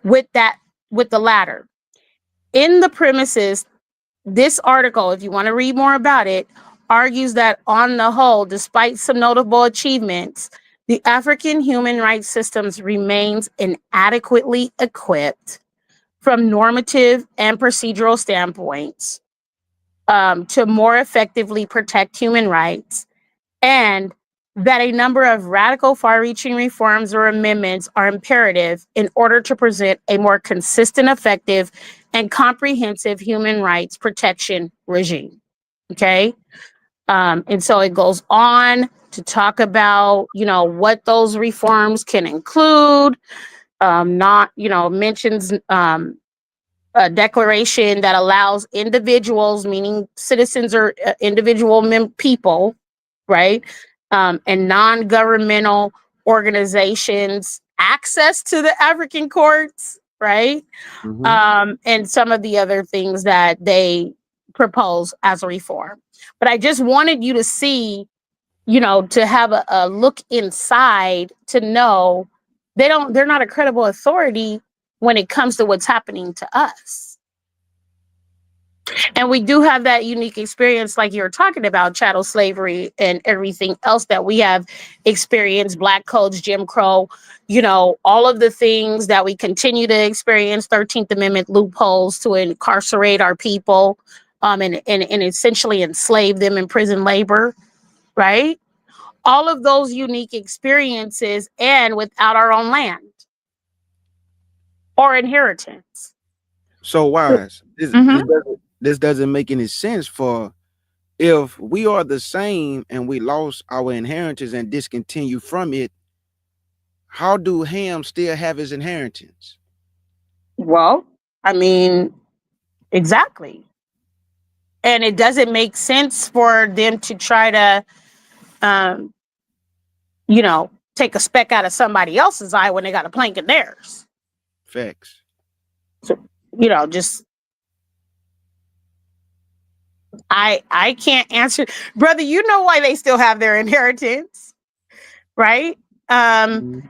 with the latter. In the premises, this article, if you want to read more about it, argues that on the whole, despite some notable achievements, the African human rights systems remains inadequately equipped from normative and procedural standpoints to more effectively protect human rights, and that a number of radical far-reaching reforms or amendments are imperative in order to present a more consistent, effective, and comprehensive human rights protection regime. Okay? And so it goes on to talk about, what those reforms can include, mentions a declaration that allows individuals, meaning citizens or individual people, right, and non-governmental organizations access to the African courts, right, and some of the other things that they propose as a reform. But I just wanted you to see, to have a look inside to know they're not a credible authority when it comes to what's happening to us. And we do have that unique experience, like you were talking about, chattel slavery and everything else that we have experienced, Black codes, Jim Crow, all of the things that we continue to experience, 13th Amendment loopholes to incarcerate our people, and essentially enslave them in prison labor, right? All of those unique experiences, and without our own land or inheritance. So Wise, this doesn't make any sense. For if we are the same and we lost our inheritance and discontinue from it, how do Ham still have his inheritance? Well, I mean, exactly. And it doesn't make sense for them to try to, take a speck out of somebody else's eye when they got a plank in theirs. Facts. So, just I can't answer, brother. You know why they still have their inheritance, right? They're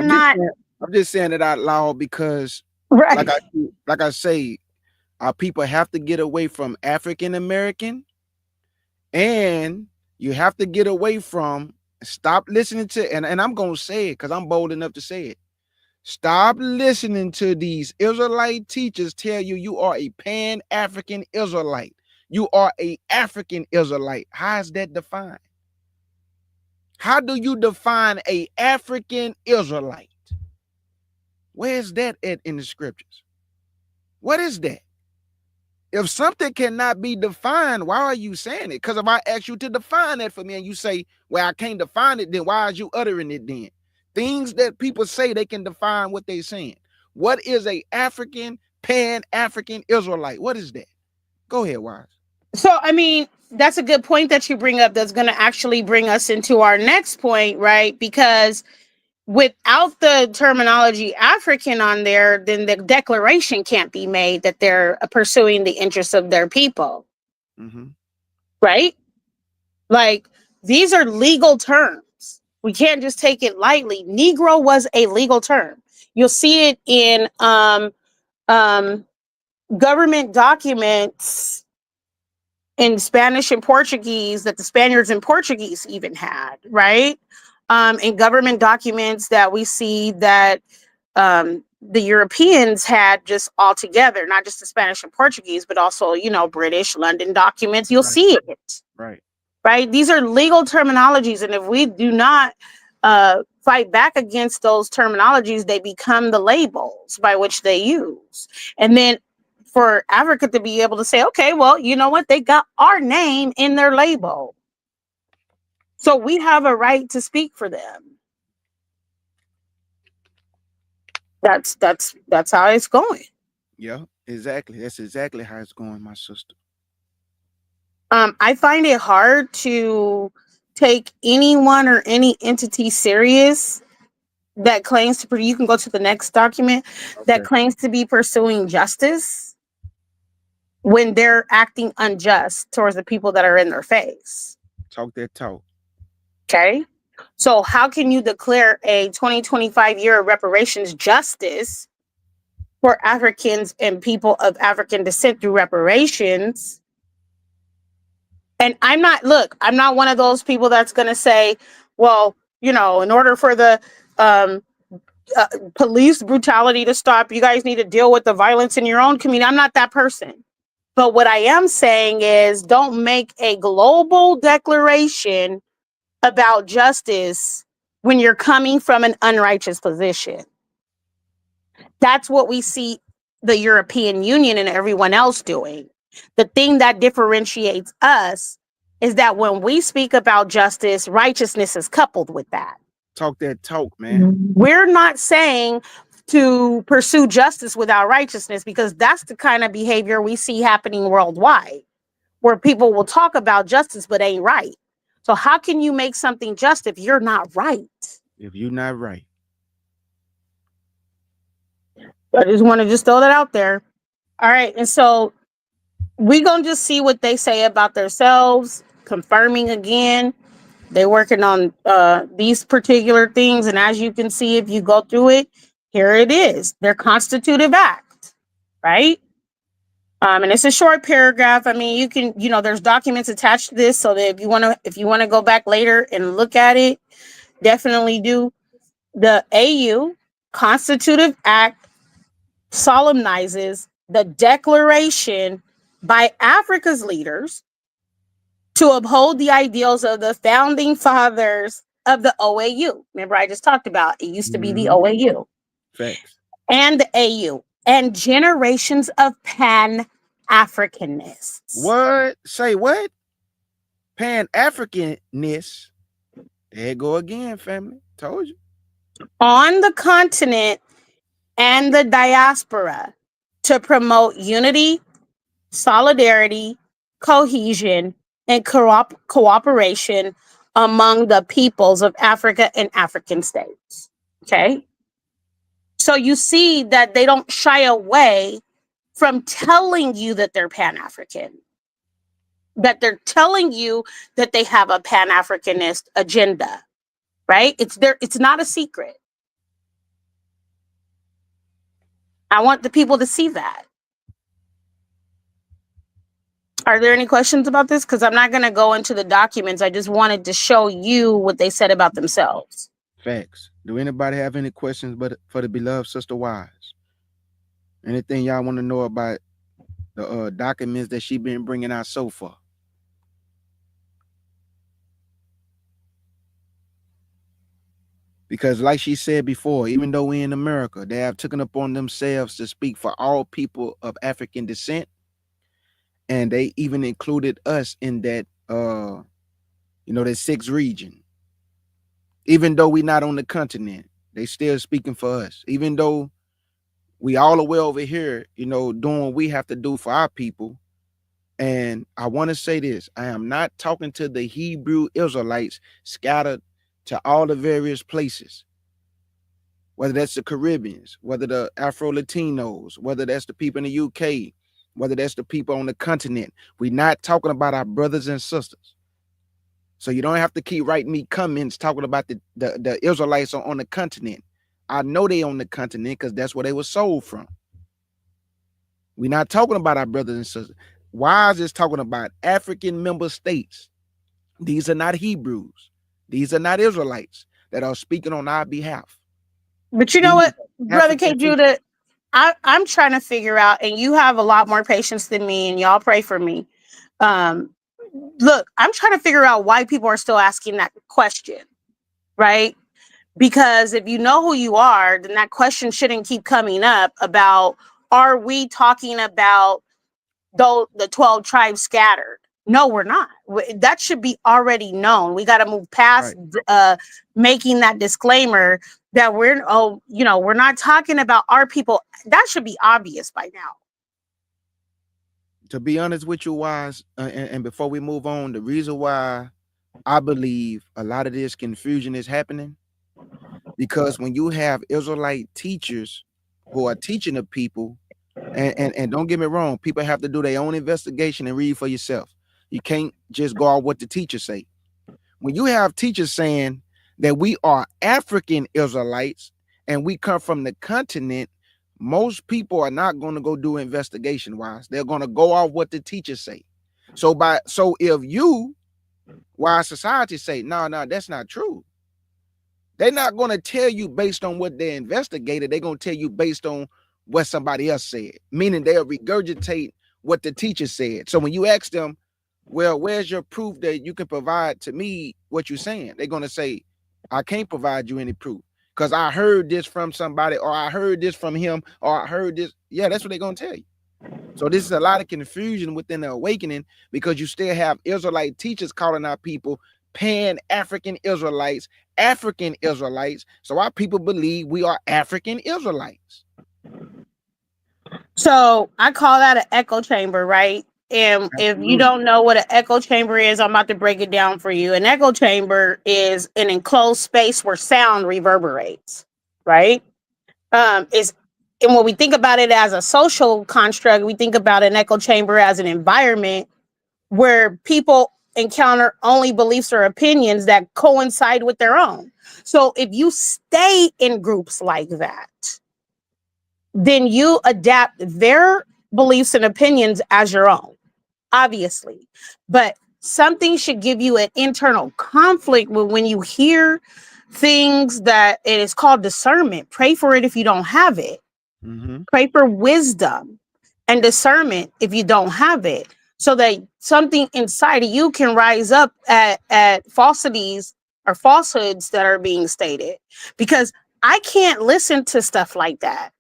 not. I'm just saying it out loud because, right, like I say, our people have to get away from African American, and you have to get away from, Stop listening to, and I'm gonna say it because I'm bold enough to say it. Stop listening to these Israelite teachers tell you you are a Pan-African Israelite. You are a African Israelite. How is that defined? How do you define a African Israelite? Where is that at in the scriptures? What is that? If something cannot be defined, why are you saying it? Because if I ask you to define that for me and you say, well, I can't define it, then why are you uttering it then? Things that people say they can define what they're saying. What is a African, Pan-African Israelite? What is that? Go ahead, Wise. So, I mean, that's a good point that you bring up. That's going to actually bring us into our next point, right? Because without the terminology African on there, then the declaration can't be made that they're pursuing the interests of their people, right? Like, these are legal terms. We can't just take it lightly. Negro was a legal term. You'll see it in government documents in Spanish and Portuguese that the Spaniards and Portuguese even had, right? In government documents that we see that the Europeans had just all together, not just the Spanish and Portuguese, but also, you know, British, London documents. You'll see it. Right? These are legal terminologies. And if we do not fight back against those terminologies, they become the labels by which they use. And then for Africa to be able to say, okay, well, you know what? They got our name in their label. So we have a right to speak for them. That's how it's going. Yeah, exactly. That's exactly how it's going, my sister. I find it hard to take anyone or any entity serious that claims to, you can go to the next document, that claims to be pursuing justice when they're acting unjust towards the people that are in their face. Talk that talk. Okay. So how can you declare a 2025 year of reparations justice for Africans and people of African descent through reparations? And I'm not one of those people that's going to say, well, you know, in order for the police brutality to stop, you guys need to deal with the violence in your own community. I'm not that person. But what I am saying is, don't make a global declaration about justice when you're coming from an unrighteous position. That's what we see the European Union and everyone else doing. The thing that differentiates us is that when we speak about justice, righteousness is coupled with that. Talk that talk, man. We're not saying to pursue justice without righteousness, because that's the kind of behavior we see happening worldwide, where people will talk about justice but ain't right. So how can you make something just if you're not right? If you're not right. I just want to just throw that out there. All right. And so we're going to just see what they say about themselves, confirming again. They're working on these particular things. And as you can see, if you go through it, here it is, their Constitutive Act, right? And it's a short paragraph. I mean, you can, you know, there's documents attached to this, so that if you want to go back later and look at it, definitely do. The AU Constitutive Act solemnizes the declaration by Africa's leaders to uphold the ideals of the founding fathers of the OAU. Remember, I just talked about it used to be the OAU. Facts. And the AU, and generations of Pan-Africanists. What? Say what? Pan-Africanness. There you go again, family. Told you. On the continent and the diaspora to promote unity, solidarity, cohesion, and cooperation among the peoples of Africa and African states. Okay? So you see that they don't shy away from telling you that they're Pan-African, that they're telling you that they have a Pan-Africanist agenda, right? It's not a secret. I want the people to see that. Are there any questions about this? Because I'm not going to go into the documents. I just wanted to show you what they said about themselves. Facts. Do anybody have any questions but for the beloved Sister Wise? Anything y'all want to know about the documents that she been bringing out so far? Because like she said before, even though we in America, they have taken upon themselves to speak for all people of African descent. And they even included us in that, that sixth region. Even though we not on the continent, they still speaking for us. Even though we all the way over here, doing what we have to do for our people. And I want to say this, I am not talking to the Hebrew Israelites scattered to all the various places, whether that's the Caribbeans, whether the Afro-Latinos, whether that's the people in the UK, whether that's the people on the continent. We're not talking about our brothers and sisters. So you don't have to keep writing me comments talking about the Israelites on the continent. I know they on the continent because that's where they were sold from. We're not talking about our brothers and sisters. Wise is talking about African member states. These are not Hebrews. These are not Israelites that are speaking on our behalf. But you know what, Brother K. Judah, I'm trying to figure out, and you have a lot more patience than me, and y'all pray for me. Look, I'm trying to figure out why people are still asking that question, right? Because if you know who you are, then that question shouldn't keep coming up about, are we talking about the 12 tribes scattered? No, we're not. That should be already known. We got to move past making that disclaimer that we're not talking about our people. That should be obvious by now. To be honest with you, Wise, and before we move on, the reason why I believe a lot of this confusion is happening, because when you have Israelite teachers who are teaching the people, and don't get me wrong, people have to do their own investigation and read for yourself. You can't just go out what the teachers say. When you have teachers saying that we are African Israelites and we come from the continent, most people are not going to go do investigation wise. They're going to go off what the teachers say. So if you, Wise Society, say, no, that's not true, they're not going to tell you based on what they investigated. They're going to tell you based on what somebody else said, meaning they'll regurgitate what the teacher said. So when you ask them, well, where's your proof that you can provide to me what you're saying? They're going to say, I can't provide you any proof because I heard this from somebody, or I heard this from him, or I heard this. Yeah, that's what they're going to tell you. So this is a lot of confusion within the awakening, because you still have Israelite teachers calling our people Pan-African Israelites, African Israelites. So our people believe we are African Israelites. So I call that an echo chamber, right? And if you don't know what an echo chamber is, I'm about to break it down for you. An echo chamber is an enclosed space where sound reverberates, right? And when we think about it as a social construct, we think about an echo chamber as an environment where people encounter only beliefs or opinions that coincide with their own. So if you stay in groups like that, then you adapt their beliefs and opinions as your own, obviously. But something should give you an internal conflict when you hear things that it is called discernment. Pray for it if you don't have it. Mm-hmm. Pray for wisdom and discernment if you don't have it, so that something inside of you can rise up at falsities or falsehoods that are being stated. Because I can't listen to stuff like that.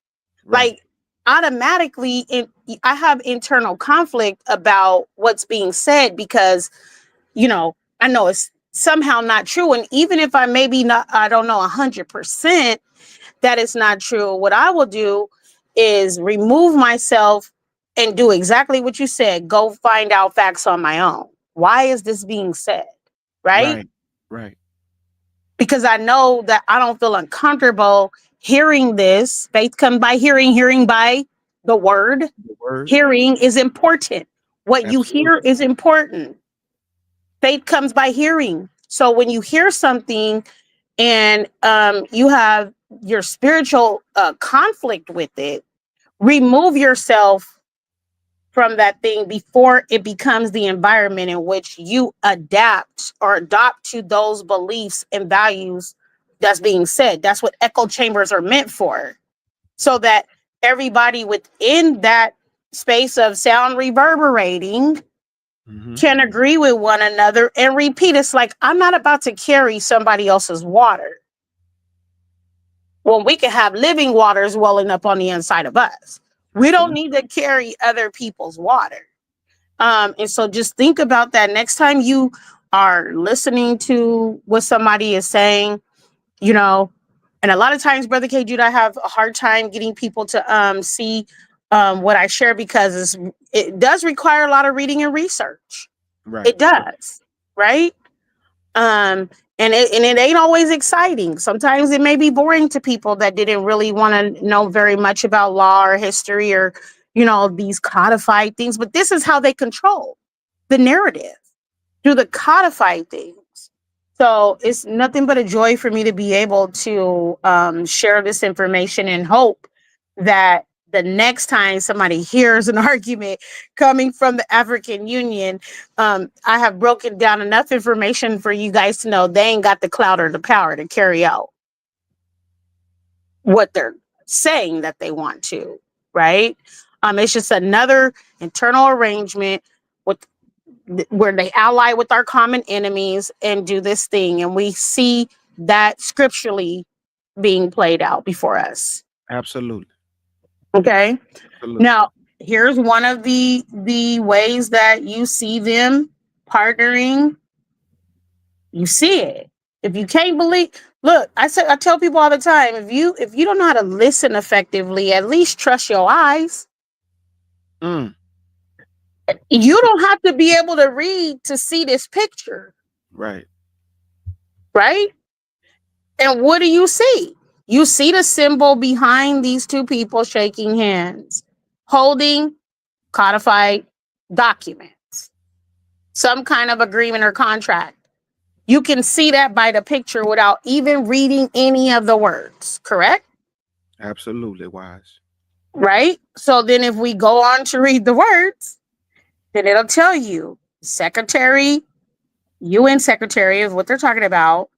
Right. Like automatically, I have internal conflict about what's being said, because, I know it's somehow not true. And even if I don't know 100% that it's not true, what I will do is remove myself and do exactly what you said. Go find out facts on my own. Why is this being said? Right. Because I know that I don't feel uncomfortable hearing this. Faith comes by hearing, hearing by the word. Hearing is important. What you hear is important. Faith comes by hearing. So when you hear something and you have your spiritual conflict with it, remove yourself from that thing before it becomes the environment in which you adapt or adopt to those beliefs and values that's being said. That's what echo chambers are meant for, so that everybody within that space of sound reverberating can agree with one another and repeat. It's like, I'm not about to carry somebody else's water when we can have living waters welling up on the inside of us. We don't need to carry other people's water. And so just think about that next time you are listening to what somebody is saying, you know. And a lot of times, Brother K. Jude, I have a hard time getting people to see what I share, because it does require a lot of reading and research. Right. It does, right? And it ain't always exciting. Sometimes it may be boring to people that didn't really want to know very much about law or history or, you know, these codified things. But this is how they control the narrative, through the codified things. So it's nothing but a joy for me to be able to share this information, and hope that the next time somebody hears an argument coming from the African Union, I have broken down enough information for you guys to know they ain't got the clout or the power to carry out what they're saying that they want to, right? It's just another internal arrangement with where they ally with our common enemies and do this thing. And we see that scripturally being played out before us. Absolutely. Okay. Absolutely. Now, here's one of the ways that you see them partnering. You see it. If you can't believe, look, I tell people all the time, if you don't know how to listen effectively, at least trust your eyes. You don't have to be able to read to see this picture. Right. Right? And what do you see? You see the symbol behind these two people shaking hands, holding codified documents, some kind of agreement or contract. You can see that by the picture without even reading any of the words, correct? Absolutely, wise. Right? So then if we go on to read the words, then it'll tell you secretary, UN secretary is what they're talking about,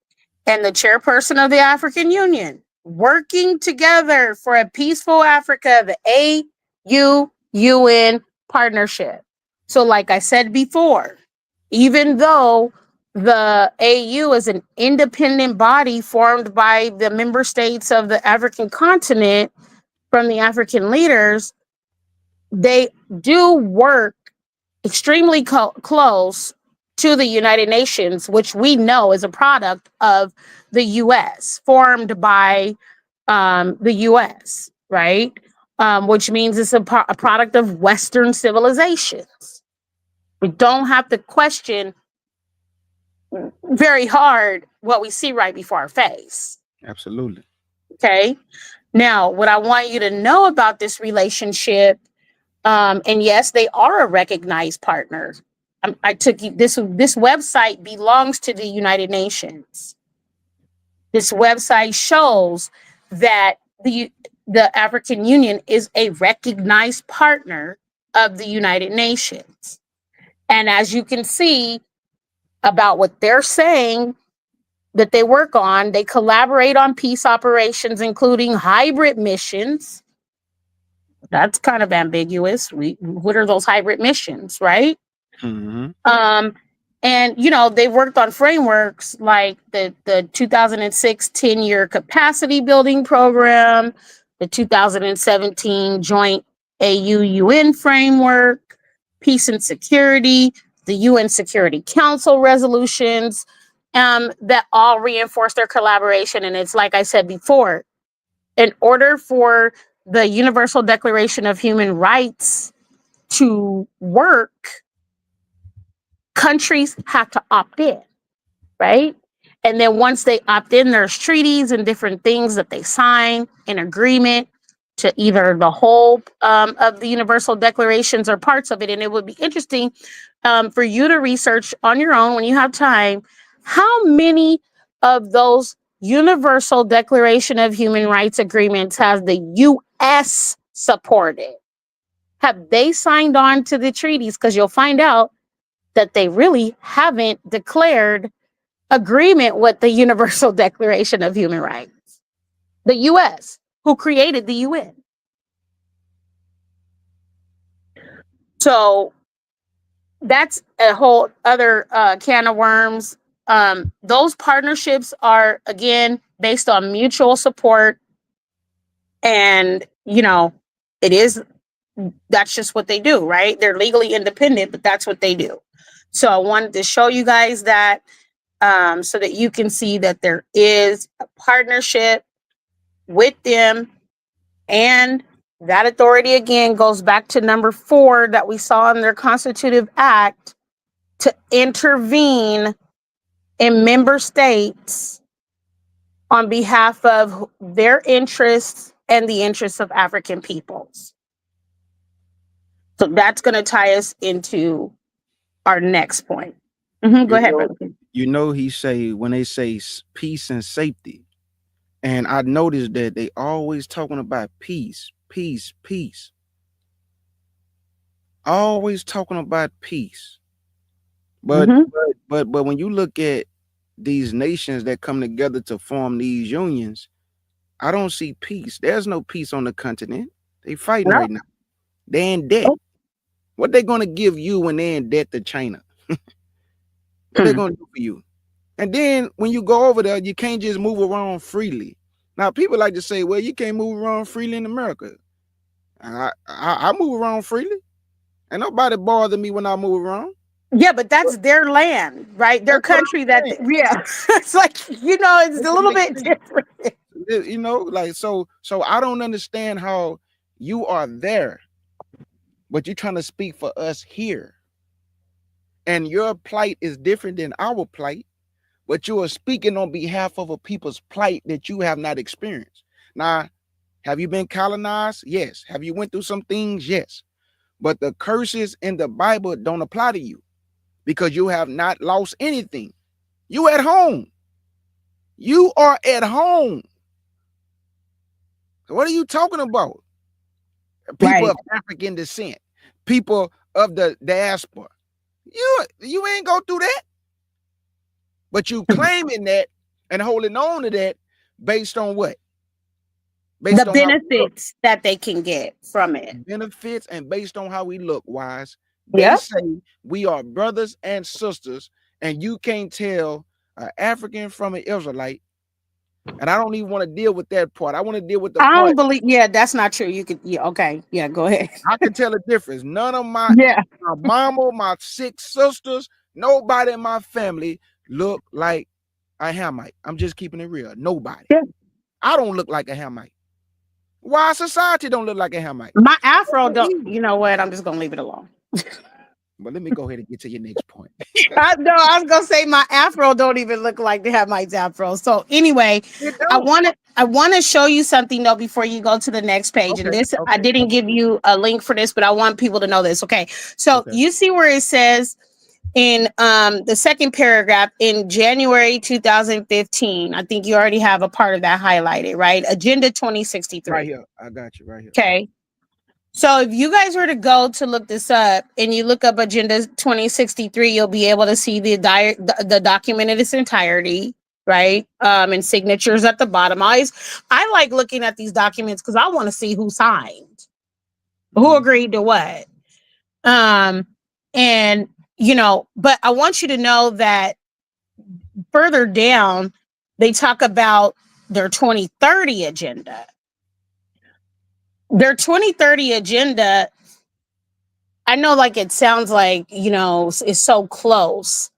and the chairperson of the African Union working together for a peaceful Africa, the AU-UN partnership. So like I said before, even though the AU is an independent body formed by the member states of the African continent from the African leaders, they do work extremely close to the United Nations, which we know is a product of the US, formed by the US, right? Which means it's a product of Western civilizations. We don't have to question very hard what we see right before our face. Absolutely. Okay. Now, what I want you to know about this relationship, and yes, they are a recognized partner. I took you, this website belongs to the United Nations. This website shows that the African Union is a recognized partner of the United Nations. And as you can see about what they're saying that they work on, they collaborate on peace operations, including hybrid missions. That's kind of ambiguous. What are those hybrid missions, right? And you know, they worked on frameworks like the 2006 10-year capacity building program, the 2017 joint AU-UN framework, peace and security, the UN Security Council resolutions, that all reinforce their collaboration. And it's like I said before, in order for the Universal Declaration of Human Rights to work, countries have to opt in, right? And then once they opt in, there's treaties and different things that they sign in agreement to either the whole of the Universal Declarations or parts of it. And it would be interesting for you to research on your own when you have time, how many of those Universal Declaration of Human Rights agreements has the U.S. supported? Have they signed on to the treaties? Because you'll find out that they really haven't declared agreement with the Universal Declaration of Human Rights. The US, who created the UN. So that's a whole other can of worms. Those partnerships are, again, based on mutual support. And, you know, that's just what they do, right? They're legally independent, but that's what they do. So I wanted to show you guys that so that you can see that there is a partnership with them. And that authority, again, goes back to number 4 that we saw in their Constitutive Act, to intervene in member states on behalf of their interests and the interests of African peoples. So that's going to tie us into our next point. Go ahead, brother. You know, he say, when they say peace and safety, and I noticed that they always talking about peace, peace, peace. Always talking about peace. But but when you look at these nations that come together to form these unions, I don't see peace. There's no peace on the continent. They fighting right now. They're in debt. What they gonna give you when they're in debt to China? What they gonna do for you? And then when you go over there, you can't just move around freely. Now, people like to say, well, you can't move around freely in America. I move around freely. And nobody bother me when I move around. Yeah, but that's their land, right? Their country that, yeah. It's like, you know, it's a little bit different. You know, like, so I don't understand how you are there, but you're trying to speak for us here. And your plight is different than our plight, but you are speaking on behalf of a people's plight that you have not experienced. Now, have you been colonized? Yes. Have you went through some things? Yes. But the curses in the Bible don't apply to you because you have not lost anything. You at home. You are at home. What are you talking about? People of African descent, people of the diaspora. You ain't go through that. But you claiming that and holding on to that based on what? Based the on benefits that they can get from it. Benefits, and based on how we look, wise. They say we are brothers and sisters, and you can't tell an African from an Israelite. And I don't even want to deal with that part. I want to deal with the part. I don't believe, that's not true. You could, okay. Yeah, go ahead. I can tell the difference. None of my mama, my 6 sisters, nobody in my family look like a Hamite. I'm just keeping it real. Nobody. Yeah. I don't look like a Hamite. Why society don't look like a Hamite? My afro don't. You know what? I'm just gonna leave it alone. But let me go ahead and get to your next point. I was gonna say my afro don't even look like the Hamite's afro. So anyway, I want to show you something though before you go to the next page. And this, I didn't give you a link for this, but I want people to know this. Okay, so you see where it says in the second paragraph, in January 2015, I think you already have a part of that highlighted, right? Agenda 2063. Right here. I got you right here. Okay. So if you guys were to go to look this up and you look up Agenda 2063, you'll be able to see the document in its entirety, right? And signatures at the bottom. I like looking at these documents because I want to see who signed, who agreed to what. And you know, but I want you to know that further down, they talk about their 2030 agenda. Their 2030 agenda, I know like it sounds like, you know, it's so close,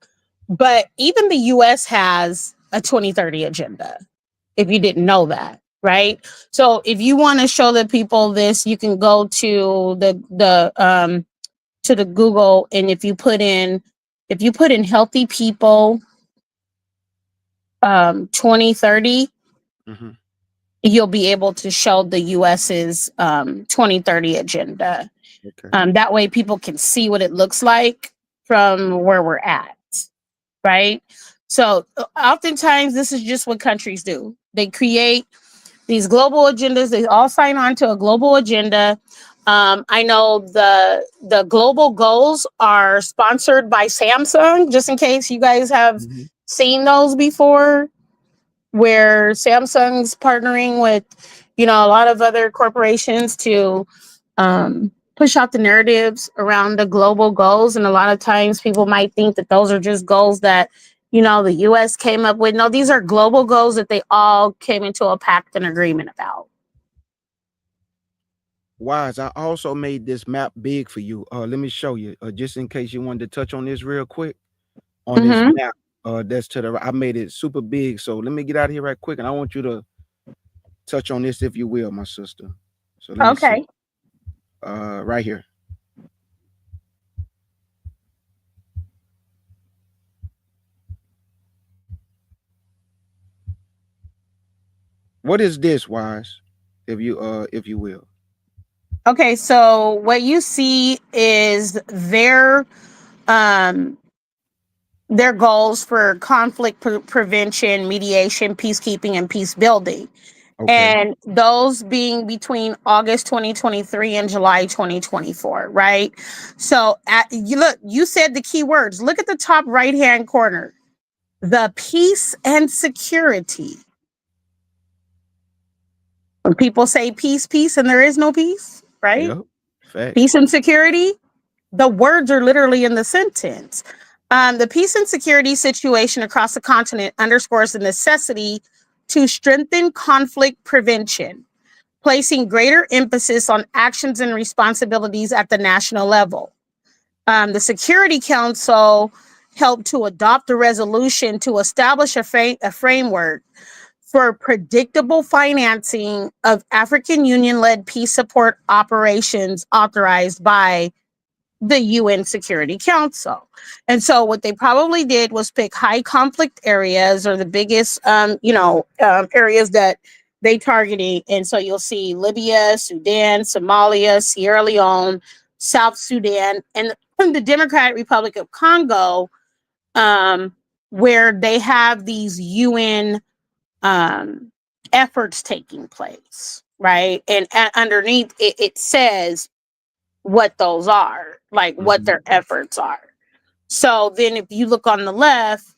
but even the US has a 2030 agenda, if you didn't know that, right? So if you want to show the people this, you can go to the Google, and if you put in healthy people 2030, you'll be able to show the US's 2030 agenda. That way people can see what it looks like from where we're at, right? So oftentimes this is just what countries do. They create these global agendas. They all sign on to a global agenda. I know the global goals are sponsored by Samsung, just in case you guys have seen those before, where Samsung's partnering with, a lot of other corporations to push out the narratives around the global goals. And a lot of times people might think that those are just goals that, the US came up with. No, these are global goals that they all came into a pact and agreement about. Wise, I also made this map big for you. Let me show you, just in case you wanted to touch on this real quick. On this map, that's to the right. I made it super big. So let me get out of here right quick, and I want you to touch on this, if you will, my sister. So let me see. Right here. What is this, Wise? If you will. Okay, so what you see is their goals for conflict prevention, mediation, peacekeeping, and peace building. Okay. And those being between August 2023 and July 2024, right? So you said the key words. Look at the top right-hand corner. The peace and security. When people say peace, peace, and there is no peace, right? Yep. Peace and security, the words are literally in the sentence. The peace and security situation across the continent underscores the necessity to strengthen conflict prevention, placing greater emphasis on actions and responsibilities at the national level. The Security Council helped to adopt a resolution to establish a framework for predictable financing of African Union-led peace support operations authorized by the UN Security Council. And so what they probably did was pick high conflict areas, or the biggest, areas that they targeted. And so you'll see Libya, Sudan, Somalia, Sierra Leone, South Sudan, and the Democratic Republic of Congo, where they have these UN efforts taking place, right? And underneath it says what those are, like what their efforts are. So then if you look on the left,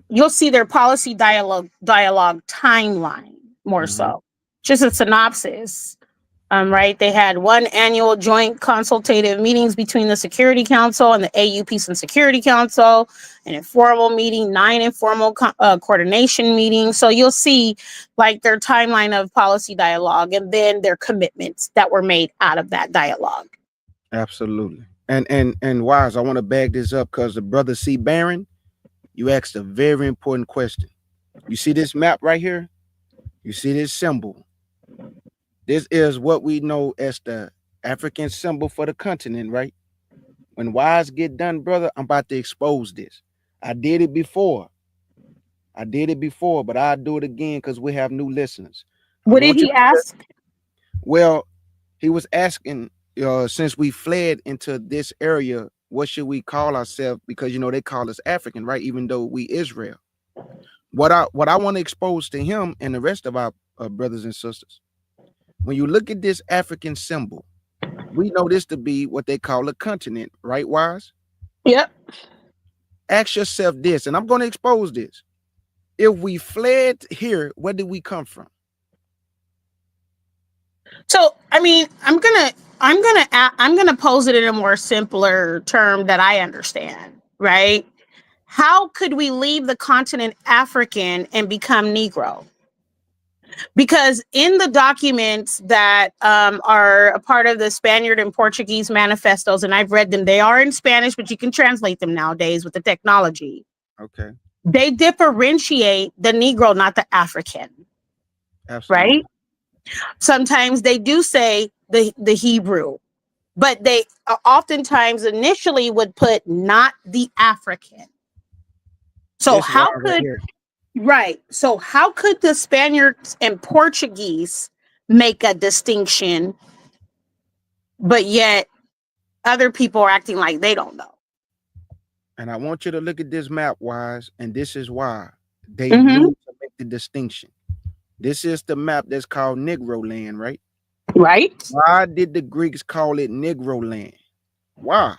you'll see their policy dialogue timeline more so. Just a synopsis. Right. They had one annual joint consultative meetings between the Security Council and the AU Peace and Security Council, an informal meeting, 9 informal coordination meetings. So you'll see like their timeline of policy dialogue, and then their commitments that were made out of that dialogue. Absolutely. And Wise, I want to bag this up because the brother C. Barron, you asked a very important question. You see this map right here? You see this symbol? This is what we know as the African symbol for the continent, right? When Wise get done, brother, I'm about to expose this. I did it before, but I'll do it again because we have new listeners. What did he ask? Well, he was asking, since we fled into this area, what should we call ourselves? Because, they call us African, right? Even though we Israel. What I want to expose to him and the rest of our brothers and sisters, when you look at this African symbol, we know this to be what they call a continent, right, Wise? Yep. Ask yourself this, and I'm going to expose this. If we fled here, where did we come from? So, I mean, I'm gonna pose it in a more simpler term that I understand, right? How could we leave the continent African and become Negro? Because in the documents that are a part of the Spaniard and Portuguese manifestos, and I've read them, they are in Spanish, but you can translate them nowadays with the technology. Okay. They differentiate the Negro, not the African. Absolutely. Right? Sometimes they do say the Hebrew, but they oftentimes initially would put not the African. So how could... Right. So how could the Spaniards and Portuguese make a distinction, but yet other people are acting like they don't know? And I want you to look at this map, Wise, and this is why they use to make the distinction. This is the map that's called Negro land, right? Right. Why did the Greeks call it Negro land? Why?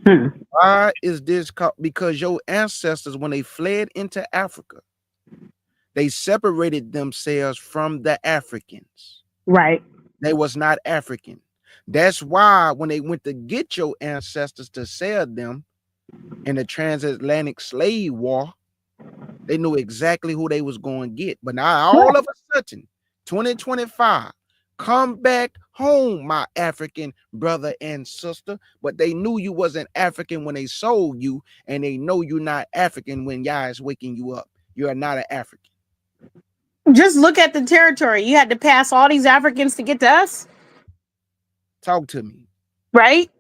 Hmm. Why is this called? Because your ancestors, when they fled into Africa, they separated themselves from the Africans. Right. They was not African. That's why when they went to get your ancestors to sell them in the transatlantic slave war, they knew exactly who they was going to get. But now all of a sudden, 2025, come back home, my African brother and sister. But they knew you wasn't African when they sold you, and they know you're not African when y'all is waking you up. You are not an African. Just look at the territory. You had to pass all these Africans to get to us, Talk to me. right?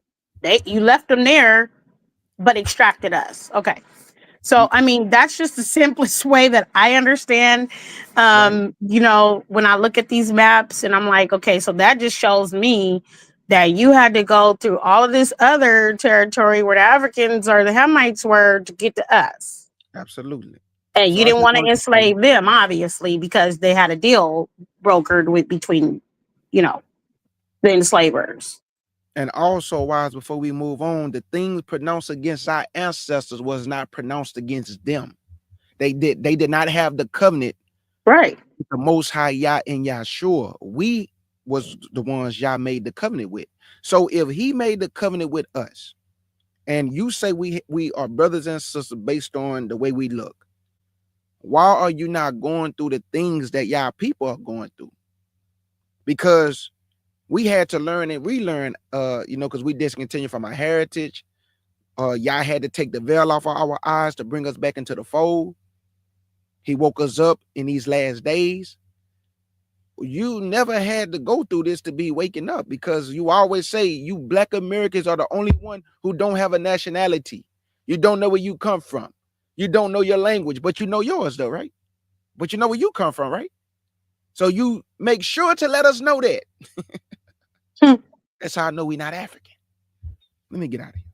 You left them there, but extracted us. Okay. So, I mean, that's just the simplest way that I understand. Right. When I look at these maps and I'm like, okay, so that just shows me that you had to go through all of this other territory where the Africans or the Hamites were to get to us. Absolutely. And So you I didn't just want to wanted to say, enslave them, obviously, because they had a deal brokered between, you know, the enslavers. and also, wise, before we move on, the things pronounced against our ancestors was not pronounced against them. They did not have the covenant Right. with the Most High Yah and Yahshua. We was the ones Yah made the covenant with. So if he made the covenant with us, and you say we are brothers and sisters based on the way we look, why are you not going through the things that Yah people are going through? Because we had to learn and relearn, because we discontinued from our heritage. Yah had to take the veil off of our eyes to bring us back into the fold. He woke us up in these last days. You never had to go through this to be waking up, because you always say you Black Americans are the only one who don't have a nationality. You don't know where you come from. You don't know your language, but you know yours though, right? But you know where you come from, right? So you make sure to let us know that. That's how I know we're not African. Let me get out of here.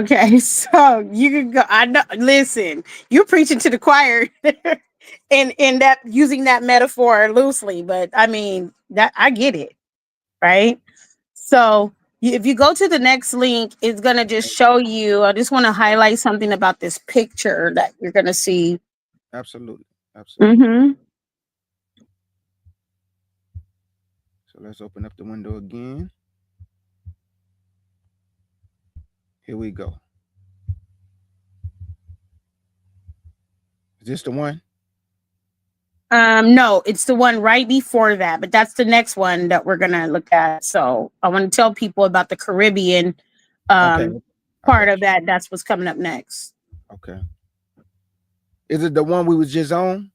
Okay, so you can go. I know. Listen, you're preaching to the choir, in that using that metaphor loosely, but I mean that I get it, right? So if you go to the next link, it's gonna just show you. I just want to highlight something about this picture that you're gonna see. Absolutely. Absolutely. Mm-hmm. So let's open up the window again. Here we go. Is this the one? No, it's the one right before that, but that's the next one that we're gonna look at. So I want to tell people about the Caribbean Okay. I part got of you. that. That's what's coming up next. Okay. Is it the one we was just on?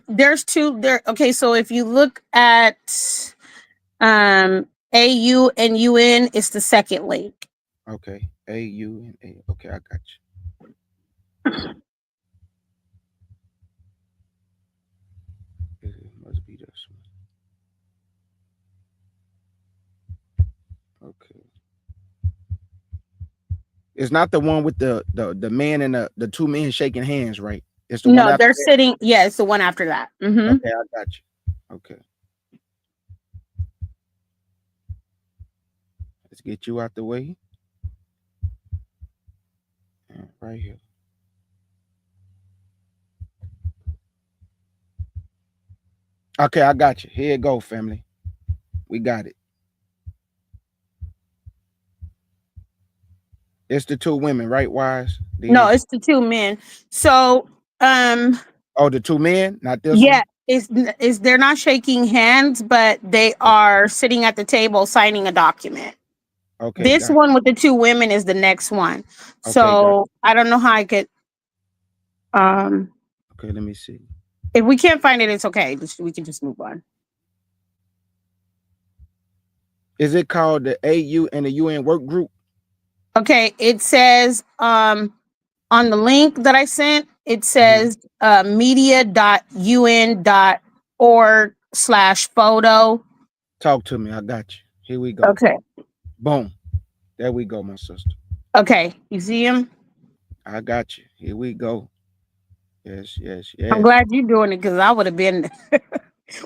There's two there. Okay, so if you look at AU and UN, it's the second link. Okay. AUNA. Okay, I got you. It must be this one. Okay. It's not the one with the man and the two men shaking hands, right? It's the one No, after they're that. sitting. Yeah, it's the one after that. Mm-hmm. Okay, I got you. Okay. Let's get you out the way. And right here. Okay, I got you. Here you go, family. We got it. It's the two women, right? Wise. No, These. it's the two men. So, Oh, the two men, not this yeah, one. is they're not shaking hands, but they are sitting at the table signing a document. Okay, This got one with the two women is the next one. you. Okay, got So I don't know how I could. Um, you. Okay, let me see. if we can't find it, it's okay. We can just move on. Is it called the AU and the UN work group? Okay, it says on the link that I sent, it Mhm. says media.un.org/photo. Talk to me. I got you. Here we go. Okay. Boom. There we go, my sister. Okay. You see him? I got you. Here we go. Yes, yes, I'm yes. glad you're doing it because I would have been.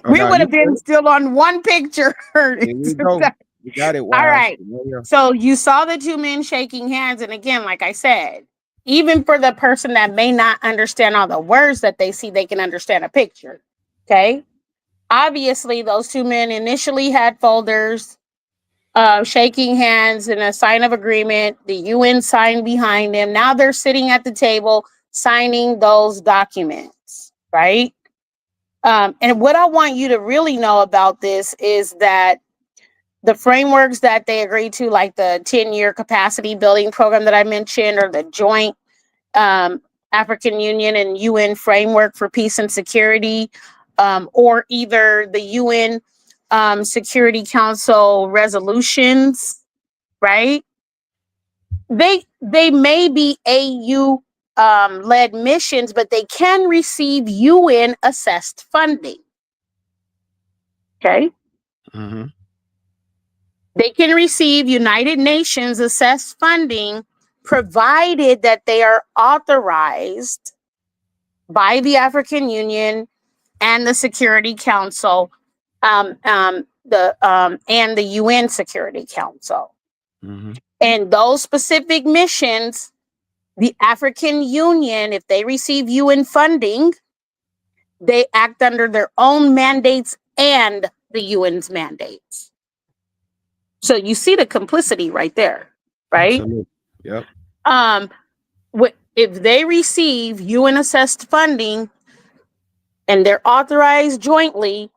Oh, We no, would you have been good. still on one picture. Here we go. You got it, All Wise. right. Yeah, yeah. So you saw the two men shaking hands. And again, like I said, even for the person that may not understand all the words that they see, they can understand a picture. Okay. Obviously, those two men initially had folders, shaking hands in a sign of agreement, the UN sign behind them. Now they're sitting at the table signing those documents, right? And what I want you to really know about this is that the frameworks that they agreed to, like the 10-year capacity building program that I mentioned, or the joint um, African Union and UN framework for peace and security, or either the UN Security Council resolutions, right? They may be AU led missions, but they can receive UN assessed funding. Okay. Mm-hmm. They can receive United Nations assessed funding provided that they are authorized by the African Union and the Security Council, and the UN Security Council. Mm-hmm. And those specific missions, the African Union, if they receive UN funding, they act under their own mandates and the UN's mandates. So you see the complicity right there, right? Absolutely. Yep. Um, if they receive UN assessed funding and they're authorized jointly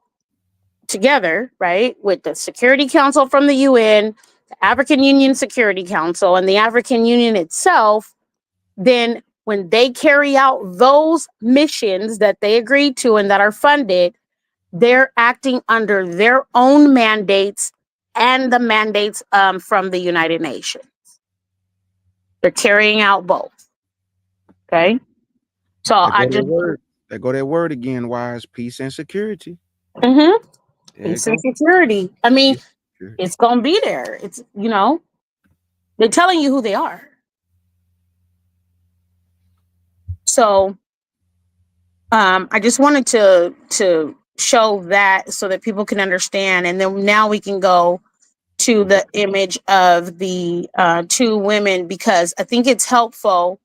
together, right, with the Security Council from the UN, the African Union Security Council, and the African Union itself, then when they carry out those missions that they agreed to and that are funded, they're acting under their own mandates and the mandates from the United Nations. They're carrying out both. Okay. So There I go their just, word. There go their word again, Wise. Peace and security. mm-hmm, There you peace and go. security. I mean, Peace and security. it's going to be there. It's, they're telling you who they are. So I just wanted to show that so that people can understand. And then now we can go to the image of the two women, because I think it's helpful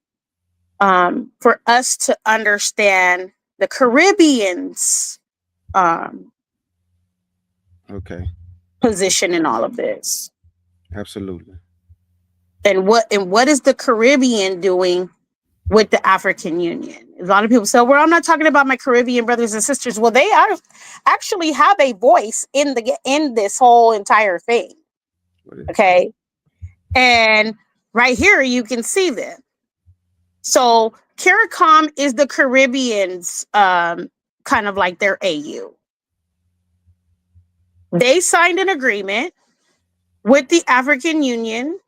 for us to understand the Caribbean's Okay. position in all of this, Absolutely. and what is the Caribbean doing with the African Union. A lot of people say, well, I'm not talking about my Caribbean brothers and sisters. Well, they are actually have a voice in this whole entire thing. Okay. And right here you can see them. So CARICOM is the Caribbean's kind of like their AU. They signed an agreement with the African Union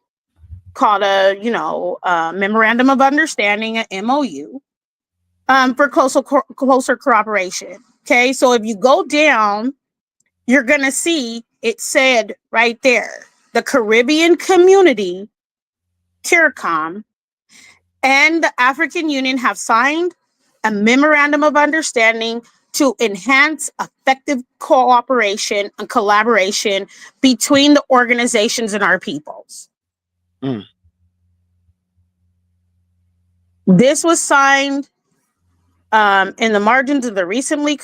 called a memorandum of understanding, a MOU, for closer cooperation. Okay, so if you go down, you're gonna see it said right there, the Caribbean Community, CARICOM, and the African Union have signed a memorandum of understanding to enhance effective cooperation and collaboration between the organizations and our peoples. Mm. This was signed in the margins of the recently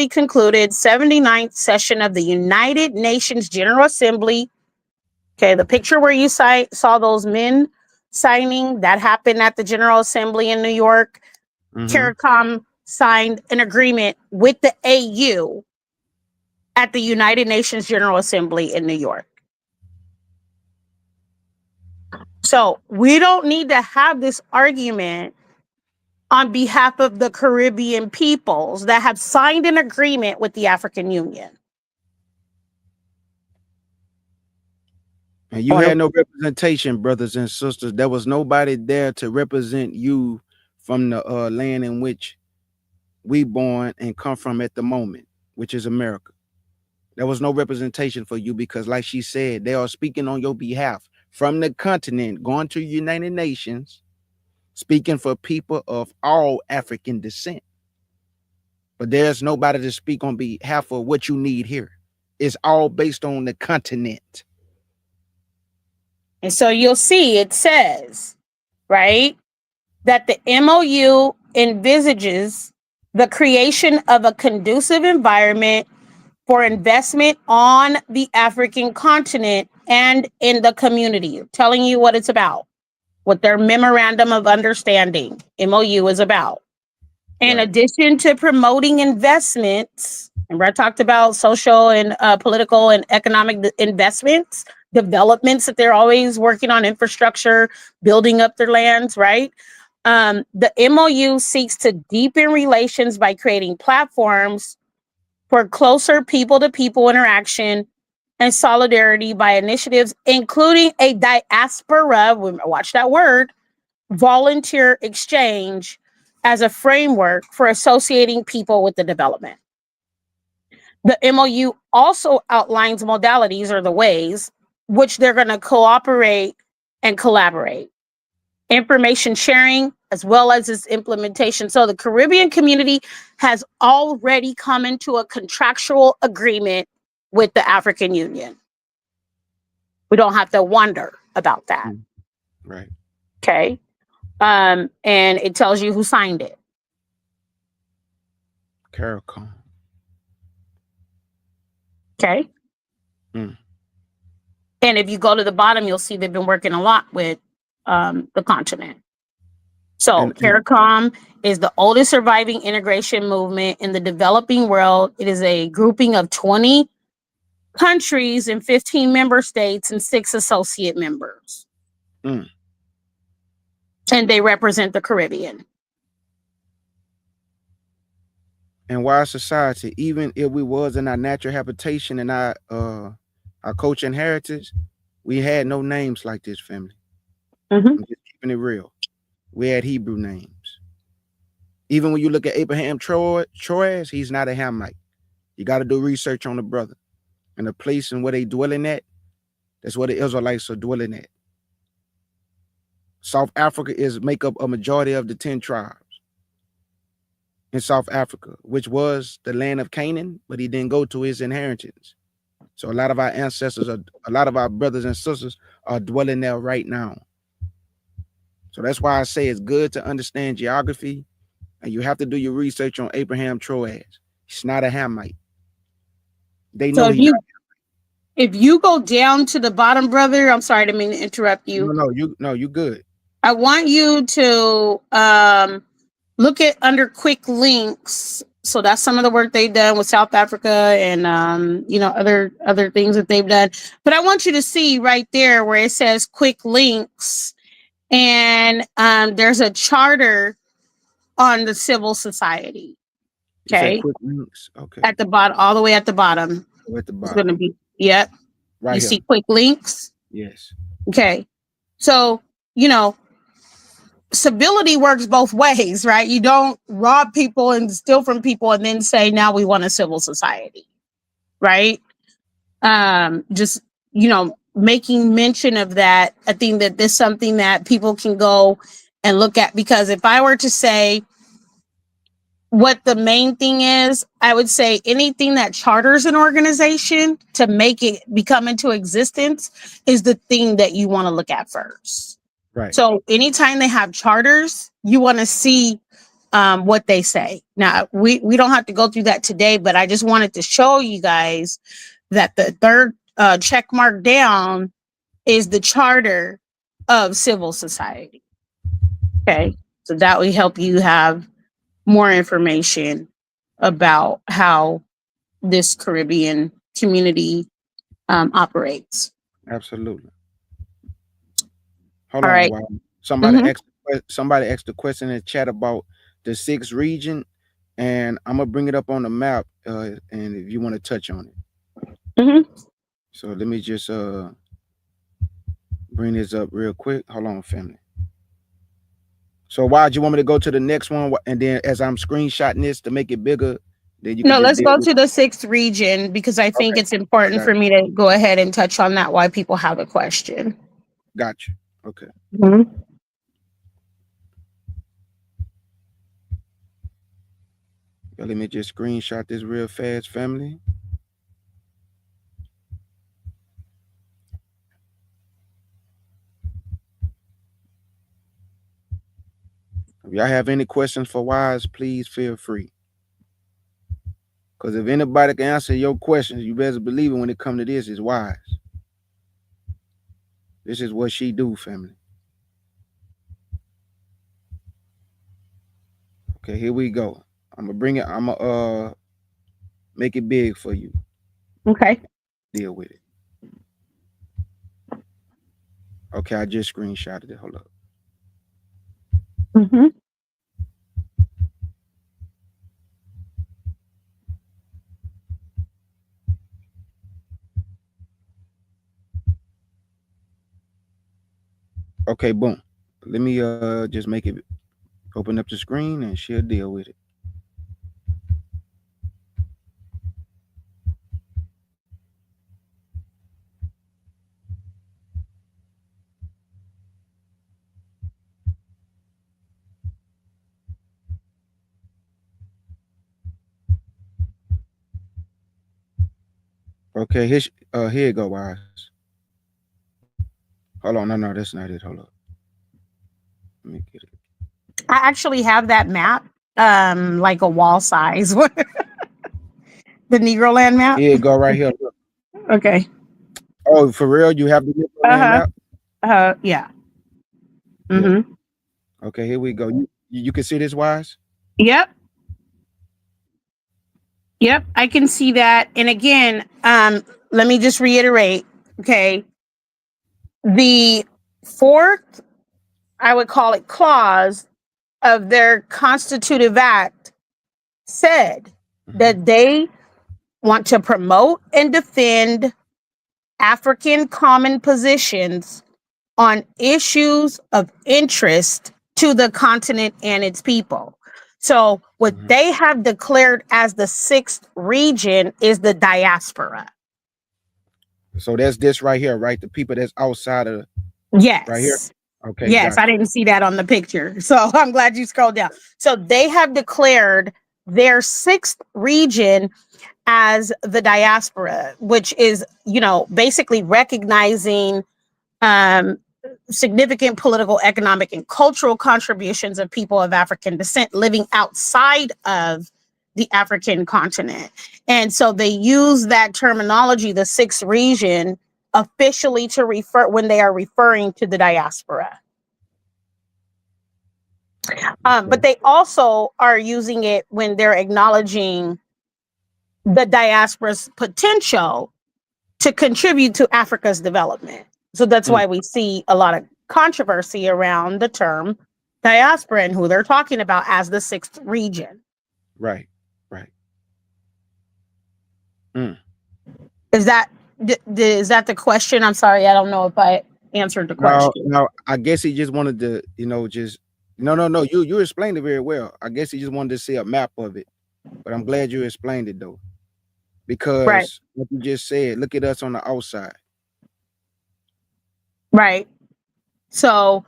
concluded 79th session of the United Nations General Assembly. Okay, the picture where you saw those men signing, that happened at the General Assembly in New York. Mm-hmm. CARICOM signed an agreement with the AU at the United Nations General Assembly in New York. So we don't need to have this argument on behalf of the Caribbean peoples that have signed an agreement with the African Union. And you had no representation, brothers and sisters. There was nobody there to represent you from the land in which we born and come from at the moment, which is America. There was no representation for you because, like she said, they are speaking on your behalf from the continent, going to United Nations, speaking for people of all African descent. but there's nobody to speak on behalf of what you need here. It's all based on the continent. And so you'll see it says, right, that the MOU envisages the creation of a conducive environment for investment on the African continent and in the community, telling you what it's about, what their memorandum of understanding, MOU, is about. In Right. addition to promoting investments, remember I talked about social and political and economic investments, developments that they're always working on, infrastructure, building up their lands, right? The MOU seeks to deepen relations by creating platforms for closer people-to-people interaction and solidarity by initiatives, including a diaspora, watch that word, volunteer exchange as a framework for associating people with the development. The MOU also outlines modalities, or the ways which they're going to cooperate and collaborate, information sharing, as well as its implementation. So the Caribbean community has already come into a contractual agreement with the African Union. We don't have to wonder about that. Right. Okay. And it tells you who signed it. CARICOM. Okay. Mm. And if you go to the bottom, you'll see they've been working a lot with the continent. So CARICOM is the oldest surviving integration movement in the developing world. It is a grouping of 20 countries and 15 member states and 6 associate members. Mm. And they represent the Caribbean. And why society, even if we was in our natural habitation and our culture and heritage, we had no names like this, family. Mm-hmm. I'm just keeping it real. We had Hebrew names. Even when you look at Abraham Troas, he's not a Hamite. You got to do research on the brother and the place and where they dwelling at. That's where the Israelites are dwelling at. South Africa make up a majority of the 10 tribes in South Africa, which was the land of Canaan, but he didn't go to his inheritance. So a lot of our ancestors, a lot of our brothers and sisters are dwelling there right now. So that's why I say it's good to understand geography, and you have to do your research on Abraham Troas. He's not a Hamite. They know So if you go down to the bottom, brother, I'm sorry, I didn't mean to interrupt you. No, you good. I want you to look at under quick links. So that's some of the work they've done with South Africa and other things that they've done. But I want you to see right there where it says quick links, and there's a charter on the civil society. Okay. Quick links. Okay. At the bottom, all the way at the bottom. At the bottom. It's going to be, yep. Right. You here. see quick links? Yes. Okay. So, civility works both ways, right? You don't rob people and steal from people and then say, now we want a civil society, right? Just, making mention of that. I think that this is something that people can go and look at, because if I were to say what the main thing is, I would say anything that charters an organization to make it become into existence is the thing that you want to look at first. Right. So anytime they have charters, you want to see what they say. Now, we don't have to go through that today, but I just wanted to show you guys that the third check mark down is the charter of civil society. Okay. So that will help you have more information about how this Caribbean community operates. Absolutely. Hold All on. right. Wow. Somebody asked the question in the chat about the 6th region, and I'm gonna bring it up on the map, and if you want to touch on it. Mm-hmm. So let me just bring this up real quick. Hold on, family. So why do you want me to go to the next one, and then as I'm screenshotting this to make it bigger, then you can let's go to the 6th region, because I think it's important for me to go ahead and touch on that, why people have a question. Gotcha. Okay. Mm-hmm. Yo, let me just screenshot this real fast, family. If y'all have any questions for Wise, please feel free. Because if anybody can answer your questions, you better believe it when it comes to this, is Wise. This is what she do, family. Okay, here we go. I'm gonna bring it. I'm gonna make it big for you. Okay. Deal with it. Okay, I just screenshotted it. Hold up. Mm-hmm. Okay, boom. Let me just make it open up the screen and she'll deal with it. Okay, here you go, Wise. Hold on, no, that's not it. Hold up. Let me get it. I actually have that map, like a wall size, the Negro Land map. Here you go, right here. Look. Okay. Oh, for real? You have the Negro Land Uh-huh. map? Yeah. Yeah. Mm-hmm. Okay, here we go. You can see this, Wise? Yep. Yep, I can see that. And again, let me just reiterate, okay? The fourth, I would call it clause of their Constitutive Act said that they want to promote and defend African common positions on issues of interest to the continent and its people. So, what they have declared as the sixth region is the diaspora. So that's this right here, right? The people that's outside of Yes. right here. Okay. Yes, Gotcha. I didn't see that on the picture. So I'm glad you scrolled down. So they have declared their sixth region as the diaspora, which is, basically recognizing significant political, economic, and cultural contributions of people of African descent living outside of the African continent. And so they use that terminology, the sixth region, officially to refer when they are referring to the diaspora. But they also are using it when they're acknowledging the diaspora's potential to contribute to Africa's development. So that's why we see a lot of controversy around the term diaspora and who they're talking about as the sixth region. Right. Is that the question? I'm sorry, I don't know if I answered the question. No, I guess he just wanted to, just no. You explained it very well. I guess he just wanted to see a map of it. But I'm glad you explained it though. Because what you just said, look at us on the outside. Right. So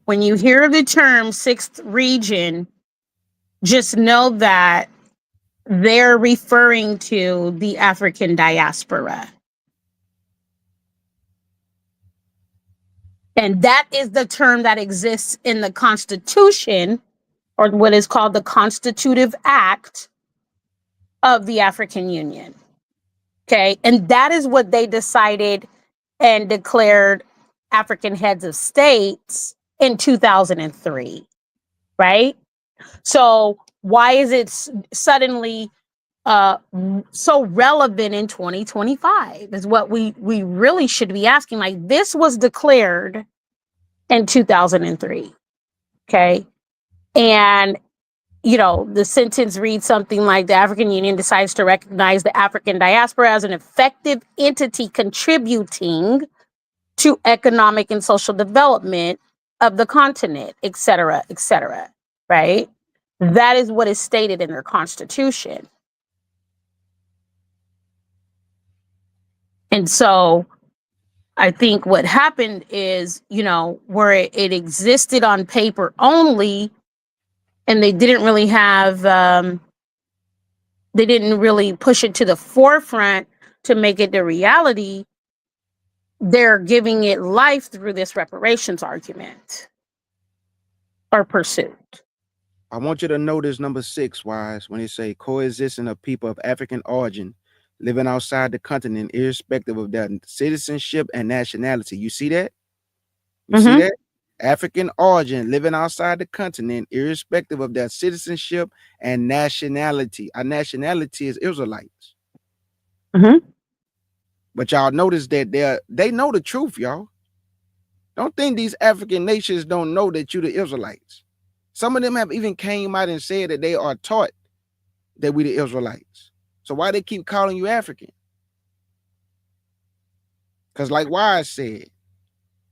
when you hear the term sixth region, just know that they're referring to the African diaspora. And that is the term that exists in the Constitution, or what is called the Constitutive Act of the African Union. Okay. And that is what they decided and declared African heads of states in 2003. Right. So why is it suddenly so relevant in 2025 is what we really should be asking. Like, this was declared in 2003. Okay. And the sentence reads something like, the African Union decides to recognize the African diaspora as an effective entity contributing to economic and social development of the continent, et cetera, right? That is what is stated in their constitution. And so I think what happened is, where it existed on paper only, and they didn't really have they didn't really push it to the forefront to make it the reality. They're giving it life through this reparations argument or pursuit. I want you to notice number 6, Wise, when they say coexisting of people of African origin living outside the continent, irrespective of their citizenship and nationality. You see that? You see that? African origin living outside the continent, irrespective of their citizenship and nationality. Our nationality is Israelites. But y'all notice that they know the truth, y'all. Don't think these African nations don't know that you the Israelites. Some of them have even came out and said that they are taught that we the Israelites. So why they keep calling you African? Because like Wise said,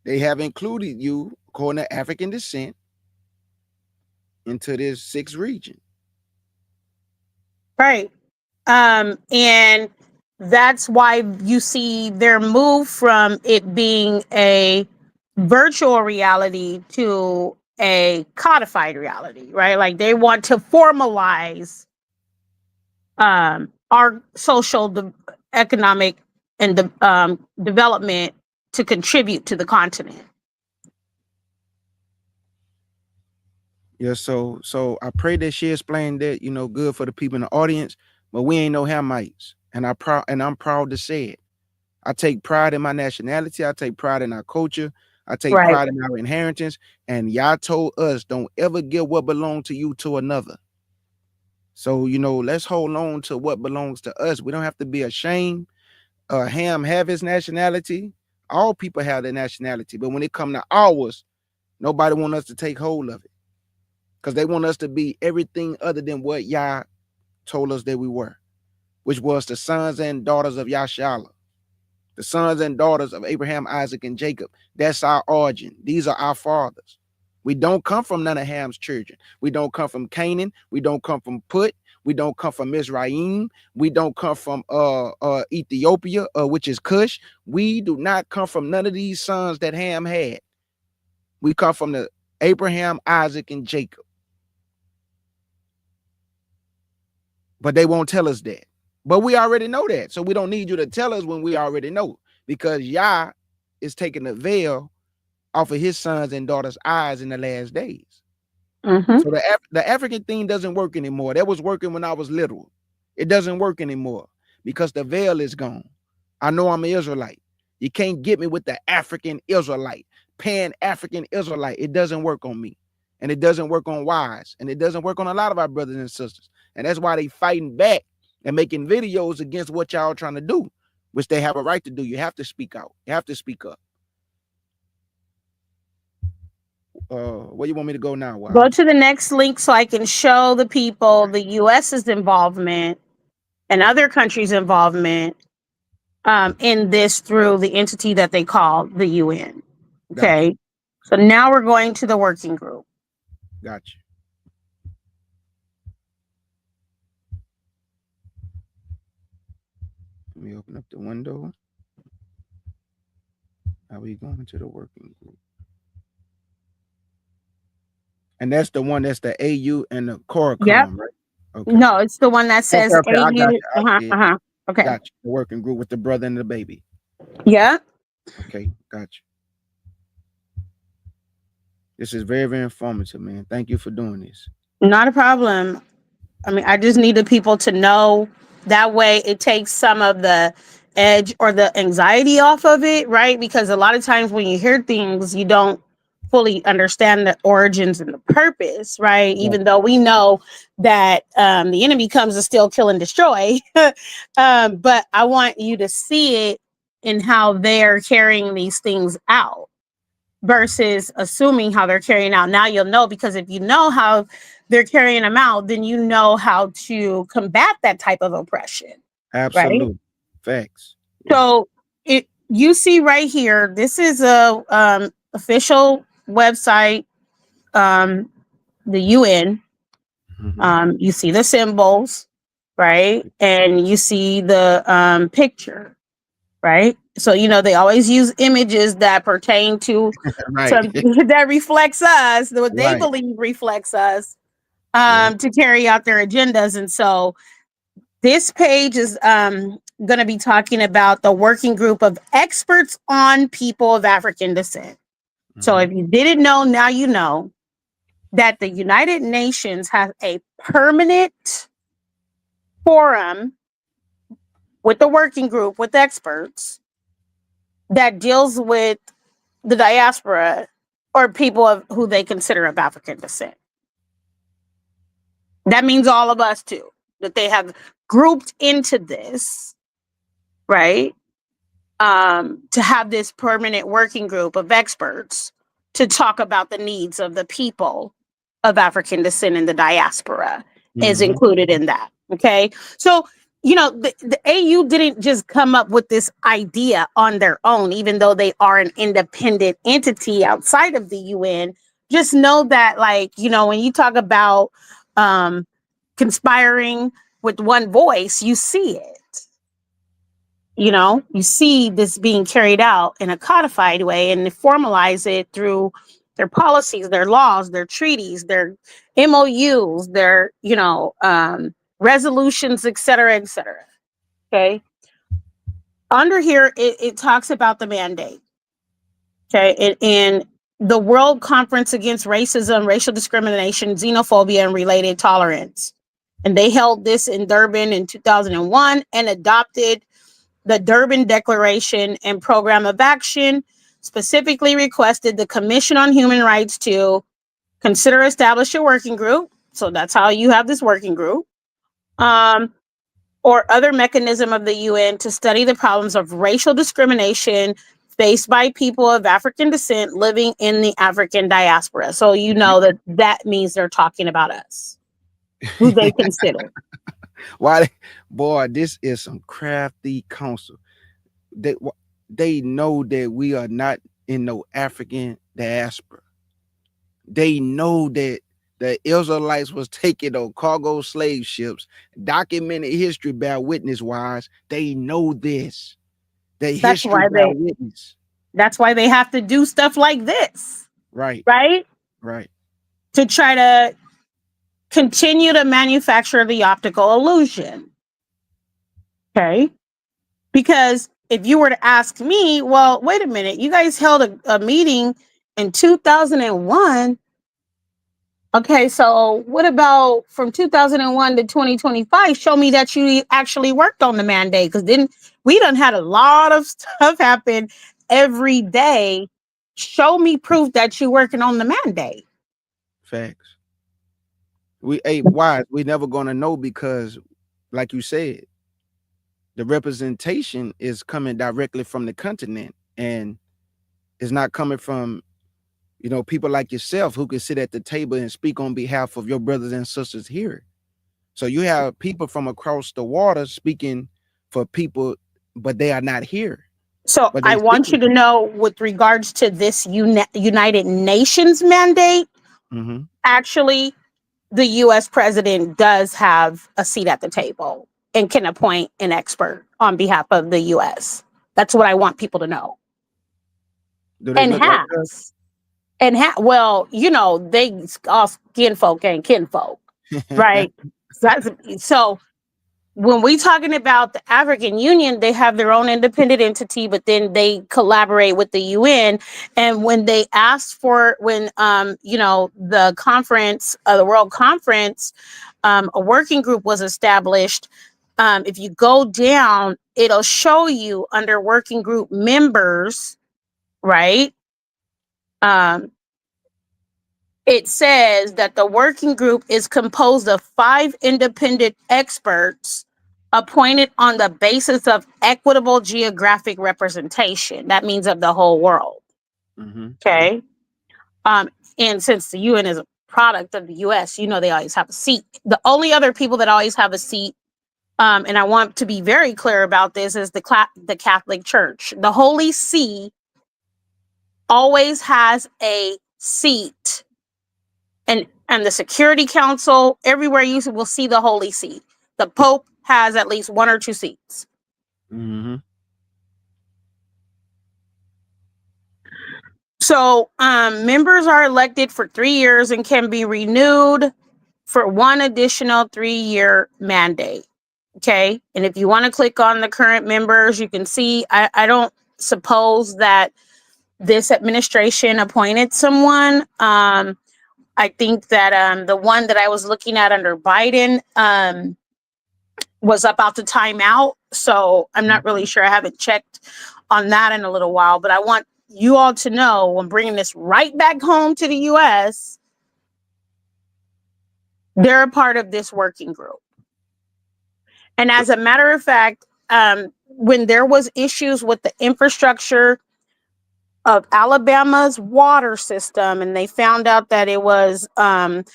they have included you, according to African descent, into this 6th region. Right. And that's why you see their move from it being a virtual reality to a codified reality, right? Like they want to formalize our social, economic, and development to contribute to the continent. Yeah, so I pray that she explained that, good for the people in the audience, but we ain't no Hamites. And I'm proud to say it. I take pride in my nationality. I take pride in our culture. I take pride in our inheritance. And y'all told us, don't ever give what belongs to you to another. So, let's hold on to what belongs to us. We don't have to be ashamed. Ham have his nationality. All people have their nationality. But when it comes to ours, nobody want us to take hold of it. Because they want us to be everything other than what Yah told us that we were, which was the sons and daughters of Yashala, the sons and daughters of Abraham, Isaac, and Jacob. That's our origin. These are our fathers. We don't come from none of Ham's children. We don't come from Canaan. We don't come from Put. We don't come from Mizraim. We don't come from Ethiopia, which is Cush. We do not come from none of these sons that Ham had. We come from the Abraham, Isaac, and Jacob. But they won't tell us that. But we already know that. So we don't need you to tell us when we already know, because Yah is taking the veil off of his sons and daughters' eyes in the last days. So the African thing doesn't work anymore. That was working when I was little. It doesn't work anymore because the veil is gone. I know I'm an Israelite. You can't get me with the African Israelite, Pan-African Israelite. It doesn't work on me. And it doesn't work on Wise. And it doesn't work on a lot of our brothers and sisters. And that's why they fighting back and making videos against what y'all trying to do, which they have a right to do. You have to speak out. You have to speak up. Where you want me to go now? Wise? Go to the next link so I can show the people the U.S.'s involvement and other countries' involvement in this through the entity that they call the UN. Okay. Gotcha. So now we're going to the working group. Gotcha. Let me open up the window. Now we going to the working group. And that's the one that's the AU and the CARICOM, right? Okay. No, it's the one that says okay, AU. Okay. Gotcha. The working group with the brother and the baby. Yeah. Okay, gotcha. This is very, very informative, man. Thank you for doing this. Not a problem. I mean, I just needed people to know. That way it takes some of the edge or the anxiety off of it, right? Because a lot of times when you hear things, you don't fully understand the origins and the purpose, right? Yeah. Even though we know that the enemy comes to steal, kill, and destroy. But I want you to see it in how they're carrying these things out versus assuming how they're carrying out. Now you'll know, because if you know how they're carrying them out, then you know how to combat that type of oppression. Absolutely. Right? Facts. So you see right here, this is a official website, the UN. You see the symbols, right? And you see the picture, right? So, they always use images that pertain to something that reflects us, what they believe reflects us, to carry out their agendas. And so This page is going to be talking about the working group of experts on people of African descent. So if you didn't know, now you know that the United Nations has a permanent forum with the working group with experts that deals with the diaspora or people of who they consider of African descent. That means all of us too, that they have grouped into this, right? To have this permanent working group of experts to talk about the needs of the people of African descent in the diaspora is included in that. Okay. So, you know, the AU didn't just come up with this idea on their own, even though they are an independent entity outside of the UN. Just know that, like, you know, when you talk about conspiring with one voice, you see it. You know, you see this being carried out in a codified way, and they formalize it through their policies, their laws, their treaties, their MOUs, their, you know, resolutions, et cetera, et cetera. Okay. Under here, it talks about the mandate. Okay. And the World Conference Against Racism, Racial Discrimination, Xenophobia, and Related Tolerance. And they held this in Durban in 2001 and adopted the Durban Declaration and Program of Action, specifically requested the Commission on Human Rights to consider establish a working group. So that's how you have this working group, or other mechanism of the UN to study the problems of racial discrimination faced by people of African descent living in the African diaspora. So you know that that means they're talking about us, who they consider. Why, boy, this is some crafty counsel. They know that we are not in no African diaspora. They know that the Israelites was taking on cargo slave ships, documented history bear witness wise. They know this. The history bear witness. That's why they have to do stuff like this. Right. Right? Right. To try to continue to manufacture the optical illusion. Okay? Because if you were to ask me, well, wait a minute, you guys held a meeting in 2001. Okay, so what about from 2001 to 2025? Show me that you actually worked on the mandate, because then we done had a lot of stuff happen every day. Show me proof that you're working on the mandate. Facts. Why? We never gonna know, because, like you said, the representation is coming directly from the continent, and it's not coming from, you know, people like yourself who can sit at the table and speak on behalf of your brothers and sisters here. So you have people from across the water speaking for people, but they are not here. So I want you to know, with regards to this United Nations mandate, actually, the U.S. president does have a seat at the table and can appoint an expert on behalf of the U.S. That's what I want people to know. Well, you know, they all kinfolk ain't kinfolk, right? So when we talking about the African Union, they have their own independent entity, but then they collaborate with the UN. And when they asked for, you know, the conference, the World Conference, a working group was established. If you go down, it'll show you under working group members, right? It says that the working group is composed of 5 independent experts appointed on the basis of equitable geographic representation. That means of the whole world. Okay. And since the UN is a product of the US, you know, they always have a seat. The only other people that always have a seat, and I want to be very clear about this, is the Catholic Church. The Holy See always has a seat. And the Security Council, everywhere you will see the Holy See. The Pope has at least 1 or 2 seats. So members are elected for 3 years and can be renewed for 1 additional 3-year mandate. Okay. And if you want to click on the current members, you can see, I don't suppose that this administration appointed someone. I think that the one that I was looking at under Biden was about to time out. So I'm not really sure. I haven't checked on that in a little while, but I want you all to know, I'm bringing this right back home to the US. They're a part of this working group. And as a matter of fact, when there was issues with the infrastructure of Alabama's water system, and they found out that it was the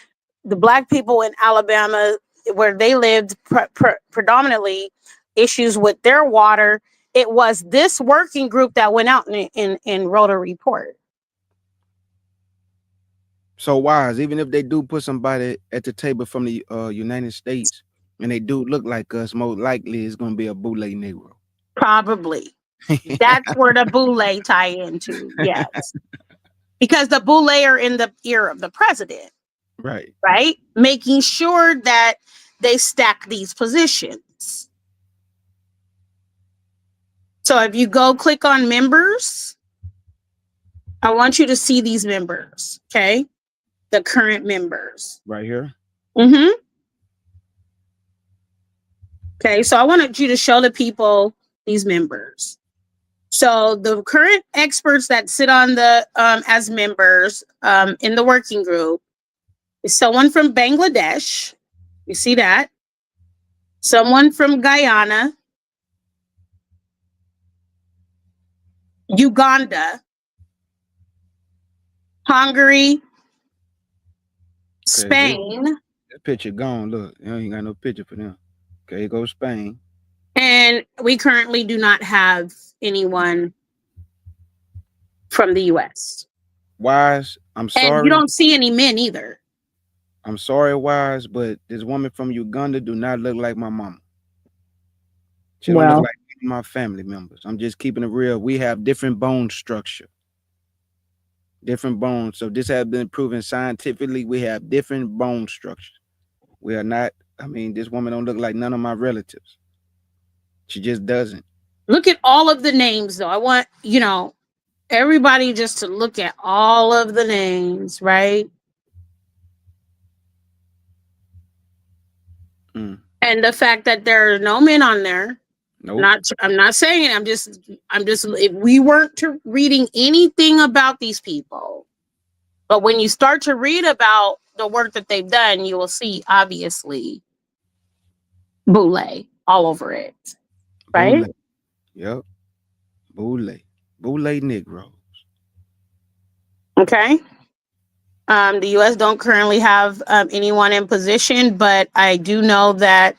Black people in Alabama, where they lived predominantly, issues with their water, it was this working group that went out and wrote a report. So wise, even if they do put somebody at the table from the United States and they do look like us, most likely it's gonna be a boule Negro. Probably. That's where the boule tie into. Yes. Because the boule are in the ear of the president. Right. Right? Making sure that they stack these positions. So if you go click on members, I want you to see these members. Okay. The current members. Right here. Mm-hmm. Okay. So I wanted you to show the people these members. So the current experts that sit on the as members in the working group is someone from Bangladesh. You see that? Someone from Guyana, Uganda, Hungary, Spain. That picture gone. Look, you ain't got no picture for them. Okay, here goes Spain. And we currently do not have anyone from the US. Wise, I'm sorry. And you don't see any men either. I'm sorry, Wise, but this woman from Uganda do not look like my mama. She don't look like my family members. I'm just keeping it real. We have different bone structure. Different bones. So this has been proven scientifically. We have different bone structure. We are not, I mean, this woman don't look like none of my relatives. She just doesn't. Look at all of the names, though. I want, everybody just to look at all of the names, right? And the fact that there are no men on there. Nope. I'm not saying it. I'm just, if we weren't reading anything about these people, but when you start to read about the work that they've done, you will see, obviously, boule all over it. Right? Boule. Yep. Boule Negroes. Okay. The U.S. don't currently have anyone in position, but I do know that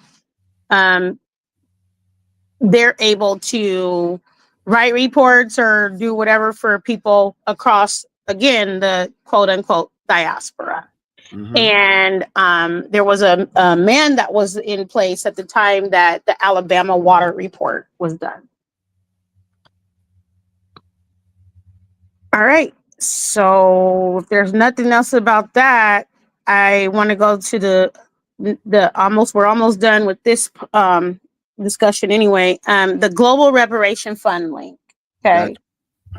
they're able to write reports or do whatever for people across, again, the quote unquote diaspora. Mm-hmm. And there was a man that was in place at the time that the Alabama water report was done. All right. So if there's nothing else about that, I want to go to we're almost done with this discussion anyway. The Global Reparation Fund link. Okay.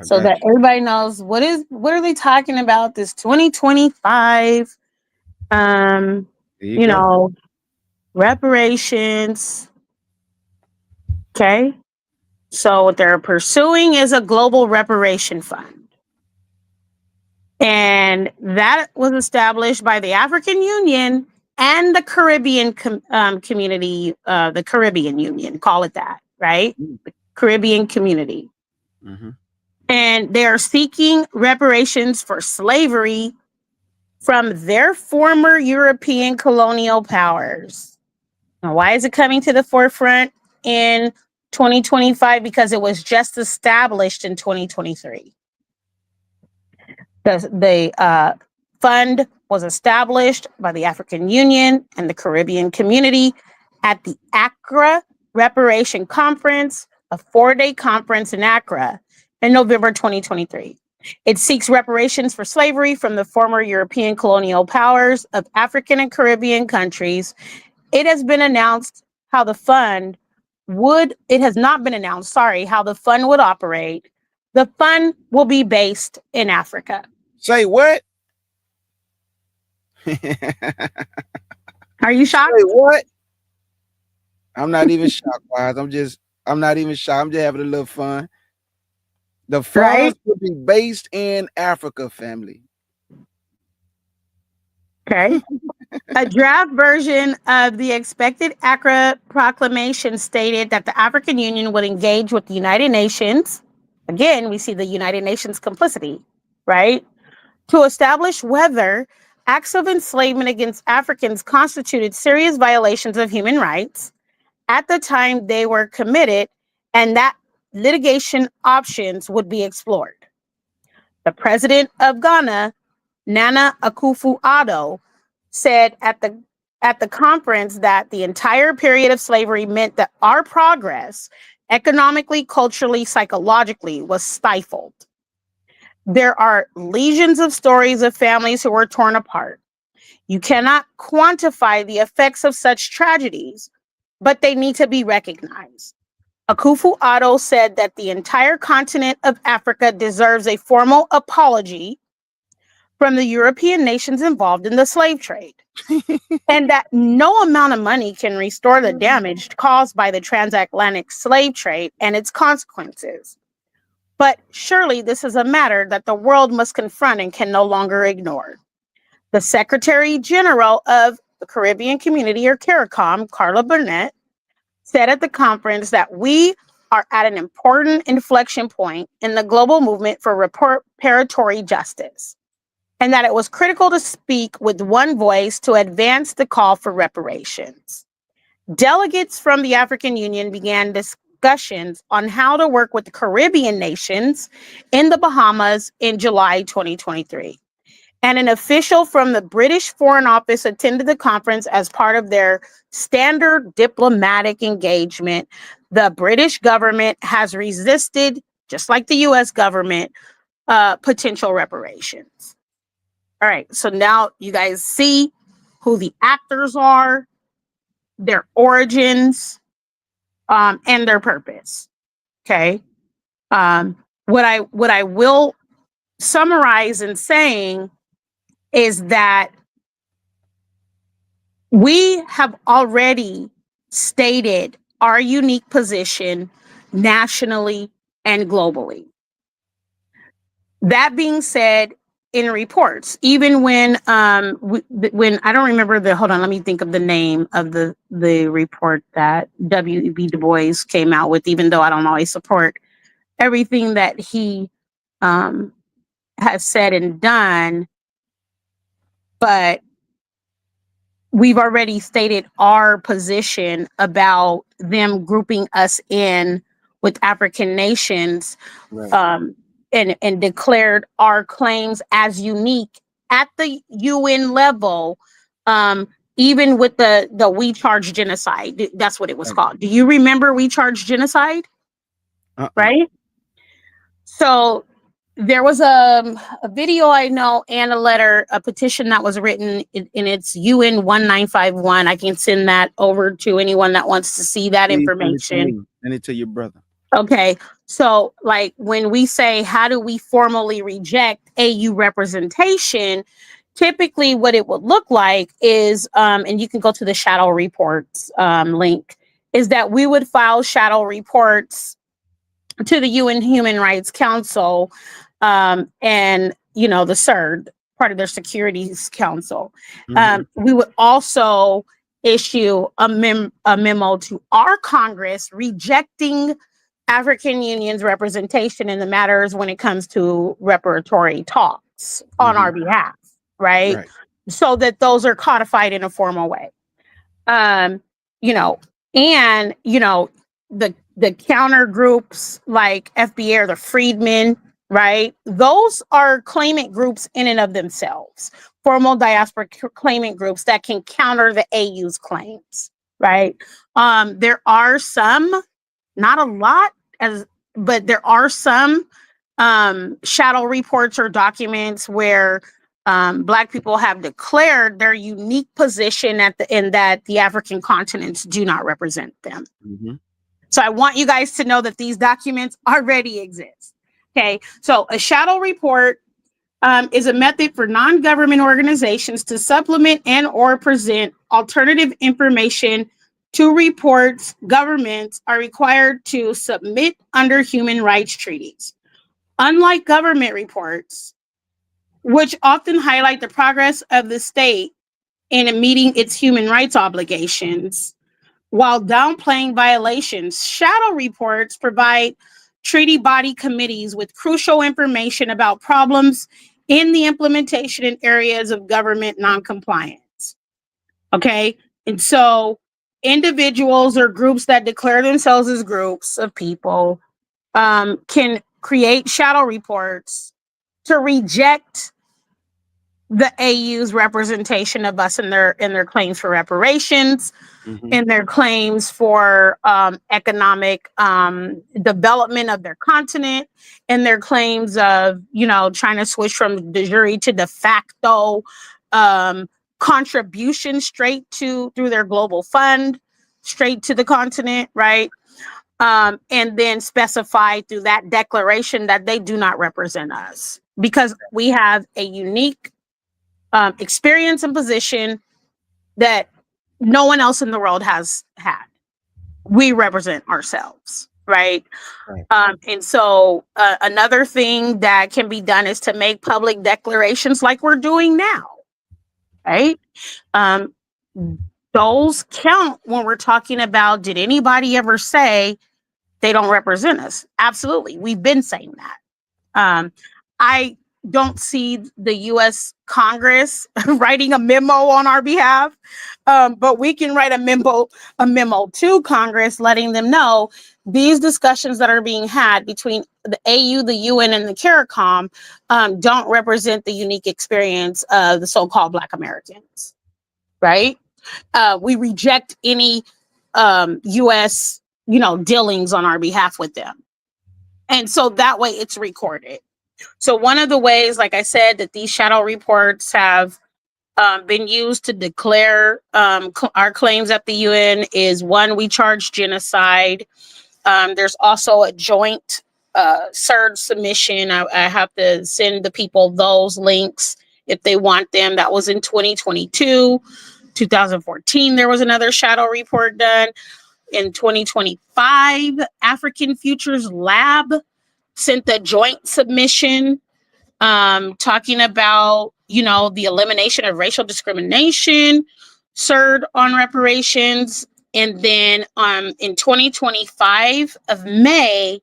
So that everybody knows what are they talking about? This 2025 reparations. Okay. So what they're pursuing is a global reparation fund. And that was established by the African Union and the Caribbean community, the Caribbean Union, call it that, right? The Caribbean community. Mm-hmm. And they are seeking reparations for slavery from their former European colonial powers. Now, why is it coming to the forefront in 2025? Because it was just established in 2023. The fund was established by the African Union and the Caribbean community at the Accra Reparation Conference, a 4-day conference in Accra in November 2023. It seeks reparations for slavery from the former European colonial powers of African and Caribbean countries. It has been announced, how the fund it has not been announced, sorry, how the fund would operate. The fund will be based in Africa. Say what? Are you shocked? Say what? I'm not even shocked, guys. I'm not even shocked. I'm just having a little fun. The funds will be based in Africa, family. Okay. A draft version of the expected Accra Proclamation stated that the African Union would engage with the United Nations. Again, we see the United Nations complicity, right? To establish whether acts of enslavement against Africans constituted serious violations of human rights at the time they were committed, and that litigation options would be explored. The president of Ghana, Nana Akufo-Addo, said at the conference that the entire period of slavery meant that our progress, economically, culturally, psychologically, was stifled. There are legions of stories of families who were torn apart. You cannot quantify the effects of such tragedies, but they need to be recognized. Akufo-Addo said that the entire continent of Africa deserves a formal apology from the European nations involved in the slave trade, and that no amount of money can restore the damage caused by the transatlantic slave trade and its consequences. But surely this is a matter that the world must confront and can no longer ignore. The Secretary General of the Caribbean Community, or CARICOM, Carla Burnett, said at the conference that we are at an important inflection point in the global movement for reparatory justice, and that it was critical to speak with one voice to advance the call for reparations. Delegates from the African Union began discussions on how to work with the Caribbean nations in the Bahamas in July 2023. And an official from the British Foreign Office attended the conference as part of their standard diplomatic engagement. The British government has resisted, just like the US government, potential reparations. All right, so now you guys see who the actors are, their origins, and their purpose. Okay. What I will summarize in saying is that we have already stated our unique position nationally and globally. That being said, in reports, even when I don't remember hold on, let me think of the name of the report that W.E.B. Du Bois came out with, even though I don't always support everything that he has said and done, but we've already stated our position about them grouping us in with African nations, Right. and declared our claims as unique at the UN level, even with the We Charge Genocide. That's what it was called. Do you remember We Charge Genocide? Right? So there was a video I know and a letter, a petition that was written in its UN 1951. I can send that over to anyone that wants to see that information. Send it to your brother. Okay, so like when we say, how do we formally reject AU representation? Typically what it would look like is, and you can go to the shadow reports link, is that we would file shadow reports to the UN Human Rights Council, and the CERD, part of their Securities Council. We would also issue a memo to our Congress rejecting African Union's representation in the matters when it comes to reparatory talks on our behalf, right? So that those are codified in a formal way. The counter groups like FBA or the Freedmen, right? Those are claimant groups in and of themselves, formal diaspora claimant groups that can counter the AU's claims, right? There are some, not a lot, but there are some shadow reports or documents where Black people have declared their unique position in that the African continents do not represent them. Mhm. So I want you guys to know that these documents already exist. Okay, so a shadow report is a method for non-government organizations to supplement and or present alternative information to reports governments are required to submit under human rights treaties. Unlike government reports, which often highlight the progress of the state in meeting its human rights obligations, while downplaying violations, shadow reports provide treaty body committees with crucial information about problems in the implementation in areas of government noncompliance. Okay. And so individuals or groups that declare themselves as groups of people can create shadow reports to reject the AU's representation of us in their claims for reparations, Mhm. in their claims for economic development of their continent, in their claims of, trying to switch from de jure to de facto contribution straight through their global fund, straight to the continent, right? And then specify through that declaration that they do not represent us because we have a unique experience and position that no one else in the world has had. We represent ourselves, right? Right. And so another thing that can be done is to make public declarations like we're doing now, right? Um, those count when we're talking about, did anybody ever say they don't represent us? Absolutely. We've been saying that. I don't see the US Congress writing a memo on our behalf, but we can write a memo to Congress letting them know these discussions that are being had between the AU, the UN, and the CARICOM don't represent the unique experience of the so-called Black Americans, right? We reject any US, dealings on our behalf with them. And so that way it's recorded. So one of the ways, like I said, that these shadow reports have been used to declare our claims at the UN is one, we charge genocide. There's also a joint surge submission. I have to send the people those links if they want them. That was in 2022. 2014, there was another shadow report done. In 2025, African Futures Lab sent a joint submission talking about, the elimination of racial discrimination, CERD on reparations. And then in 2025 of May,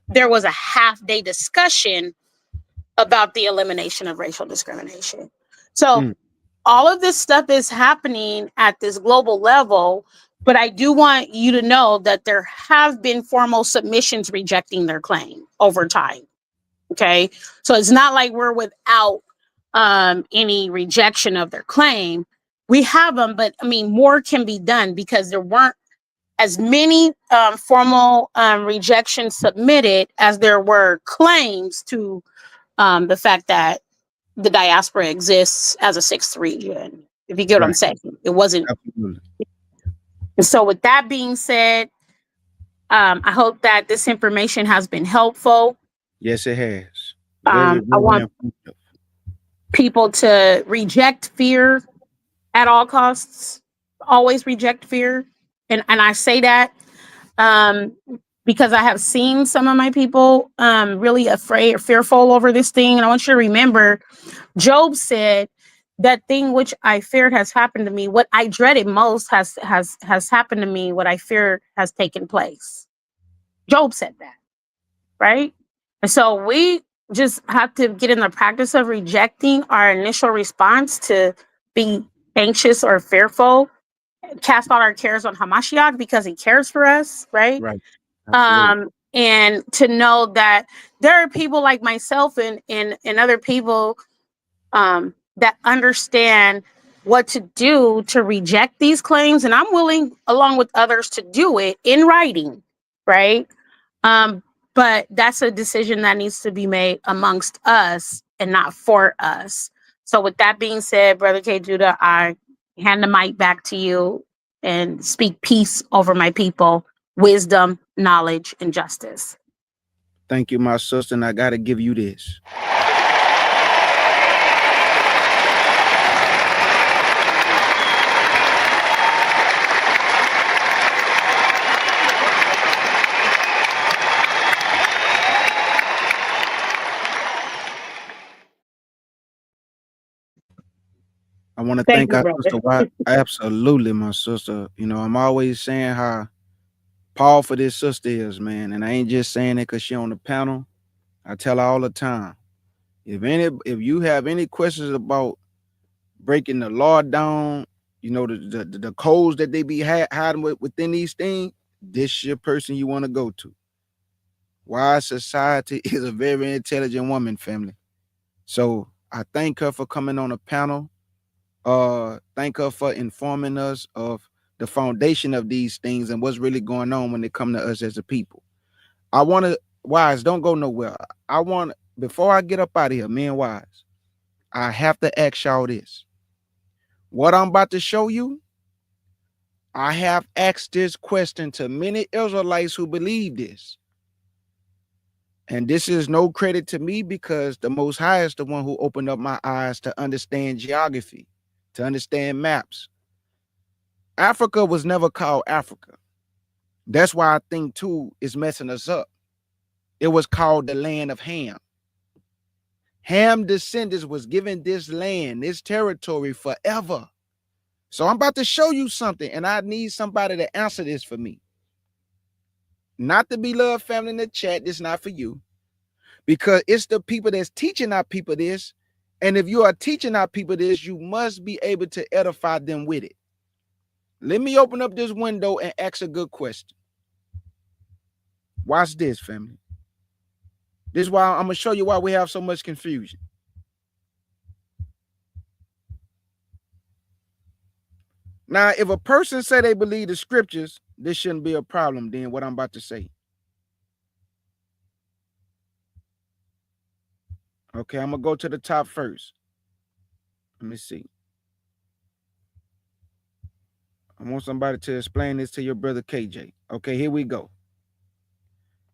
there was a half-day discussion about the elimination of racial discrimination. So all of this stuff is happening at this global level, but I do want you to know that there have been formal submissions rejecting their claim over time. Okay, so it's not like we're without any rejection of their claim. We have them, but I mean, more can be done because there weren't as many formal rejections submitted as there were claims to the fact that the diaspora exists as a sixth region. If you get what I'm Right. saying, it wasn't. Absolutely. And so, with that being said, I hope that this information has been helpful. Yes, it has. I want informative. people to reject fear at all costs. Always reject fear, and I say that because I have seen some of my people really afraid or fearful over this thing. And I want you to remember, Job said, "That thing which I feared has happened to me. What I dreaded most has happened to me. What I feared has taken place." Job said that, right? And so we just have to get in the practice of rejecting our initial response to be anxious or fearful, cast all our cares on Hamashiach because he cares for us, right? Right. Absolutely. And to know that there are people like myself and other people that understand what to do to reject these claims. And I'm willing, along with others, to do it in writing, right? But that's a decision that needs to be made amongst us and not for us. So with that being said, Brother K. Judah, I hand the mic back to you and speak peace over my people, wisdom, knowledge, and justice. Thank you, my sister, and I got to give you this. I want to Thank thank you, our brother. sister. Why? Absolutely, my sister. You know, I'm always saying how powerful this sister is, man. And I ain't just saying it because she on the panel. I tell her all the time. If you have any questions about breaking the law down, you know, the codes that they be hiding within these things, this your person you want to go to. Wise Society is a very intelligent woman, family. So I thank her for coming on the panel. Thank her for informing us of the foundation of these things and what's really going on when it come to us as a people. I want to, Wise, don't go nowhere. Before I get up out of here, me and Wise, I have to ask y'all this. What I'm about to show you, I have asked this question to many Israelites who believe this. And this is no credit to me because the Most High is the one who opened up my eyes to understand geography, to understand maps. Africa was never called Africa. That's why I think, too, it's messing us up. It was called the land of Ham. Ham descendants was given this land, this territory forever. So I'm about to show you something, and I need somebody to answer this for me. Not the beloved family in the chat, this is not for you. Because it's the people that's teaching our people this. And if you are teaching our people this, you must be able to edify them with it. Let me open up this window and ask a good question. Watch this, family. This is why I'm going to show you why we have so much confusion. Now, if a person say they believe the scriptures, this shouldn't be a problem then, what I'm about to say. Okay, I'm going to go to the top first. Let me see. I want somebody to explain this to your brother KJ. Okay, here we go.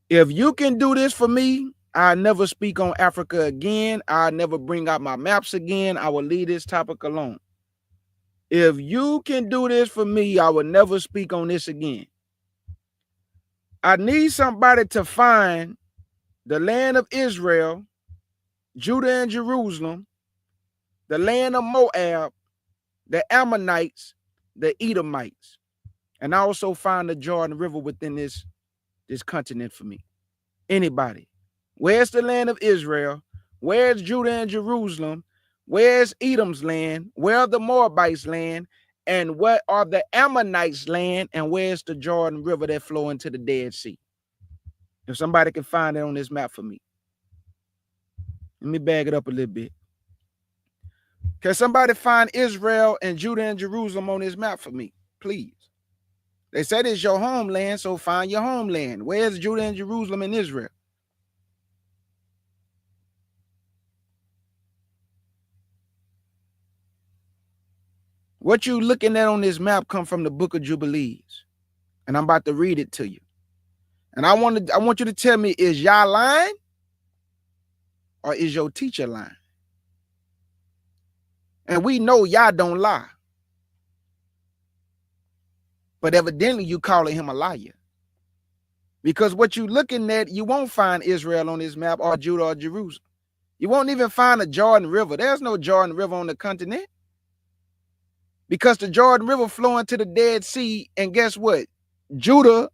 If you can do this for me, I'll never speak on Africa again. I'll never bring out my maps again. I will leave this topic alone. If you can do this for me, I will never speak on this again. I need somebody to find the land of Israel, Judah and Jerusalem, the land of Moab, the Ammonites, the Edomites, and also find the Jordan River within this continent for me. Anybody. Where's the land of Israel? Where's Judah and Jerusalem? Where's Edom's land? Where are the Moabites' land? And what are the Ammonites' land? And where's the Jordan River that flow into the Dead Sea? If somebody can find it on this map for me. Let me bag it up a little bit. Can somebody find Israel and Judah and Jerusalem on this map for me, please? They said it's your homeland, so find your homeland. Where's Judah and Jerusalem and Israel? What you looking at on this map come from the book of Jubilees. And I'm about to read it to you. And I want you to tell me, is y'all lying or is your teacher lying? And we know y'all don't lie. But evidently you calling him a liar. Because what you looking at, you won't find Israel on this map or Judah or Jerusalem. You won't even find the Jordan River. There's no Jordan River on the continent. Because the Jordan River flowing to the Dead Sea, and guess what? Judah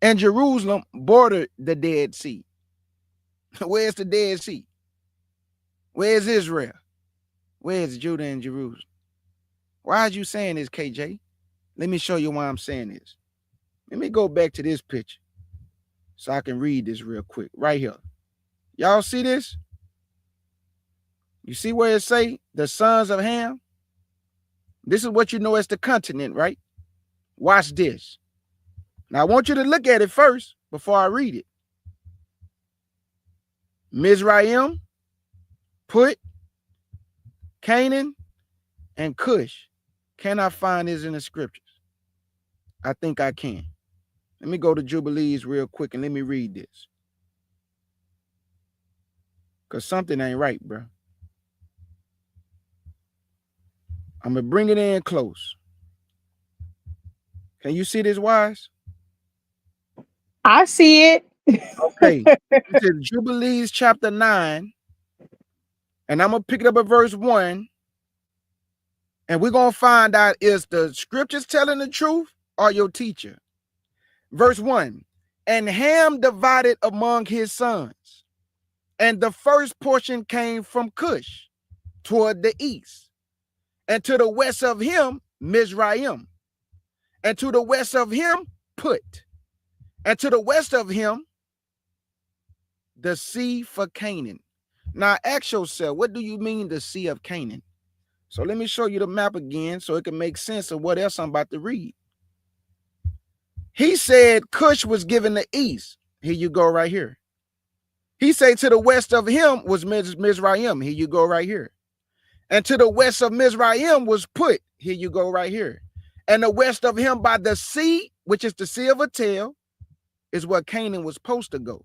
and Jerusalem border the Dead Sea. Where's the Dead Sea? Where's Israel? Where's Judah and Jerusalem? Why are you saying this, KJ? Let me show you why I'm saying this. Let me go back to this picture so I can read this real quick. Right here. Y'all see this? You see where it say the sons of Ham? This is what you know as the continent, right? Watch this. Now, I want you to look at it first before I read it. Mizraim, Put, Canaan and Cush. Can I find this in the scriptures? I think I can. Let me go to Jubilees real quick and let me read this. Because something ain't right, bro. I'm going to bring it in close. Can you see this, Wise? I see it. Okay. This is Jubilees chapter 9. And I'm going to pick it up at verse 1. And we're going to find out, is the scriptures telling the truth or your teacher? Verse 1. And Ham divided among his sons. And the first portion came from Cush toward the east. And to the west of him, Mizraim. And to the west of him, Put. And to the west of him, the sea for Canaan. Now ask yourself, what do you mean the sea of Canaan? So let me show you the map again so it can make sense of what else I'm about to read. He said Cush was given the east. Here you go right here. He said to the west of him was Mizraim. Here you go right here. And to the west of Mizraim was Put. Here you go right here. And the west of him by the sea, which is the Sea of Atel, is where Canaan was supposed to go.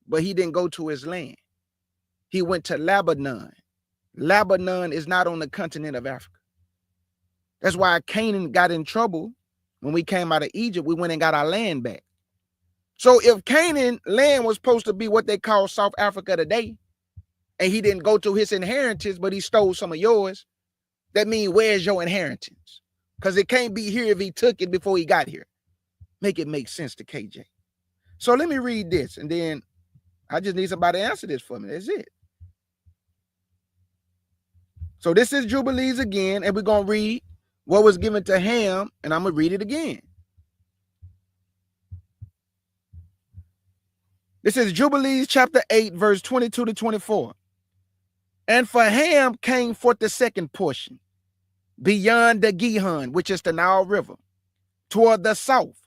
But he didn't go to his land. He went to Lebanon. Lebanon is not on the continent of Africa. That's why Canaan got in trouble when we came out of Egypt. We went and got our land back. So if Canaan land was supposed to be what they call South Africa today, and he didn't go to his inheritance, but he stole some of yours, that means where's your inheritance? Because it can't be here if he took it before he got here. Make it make sense to KJ. So let me read this, and then I just need somebody to answer this for me. That's it. So this is Jubilees again, and we're going to read what was given to Ham, and I'm going to read it again. This is Jubilees chapter 8, verse 22 to 24. And for Ham came forth the second portion, beyond the Gihon, which is the Nile River, toward the south,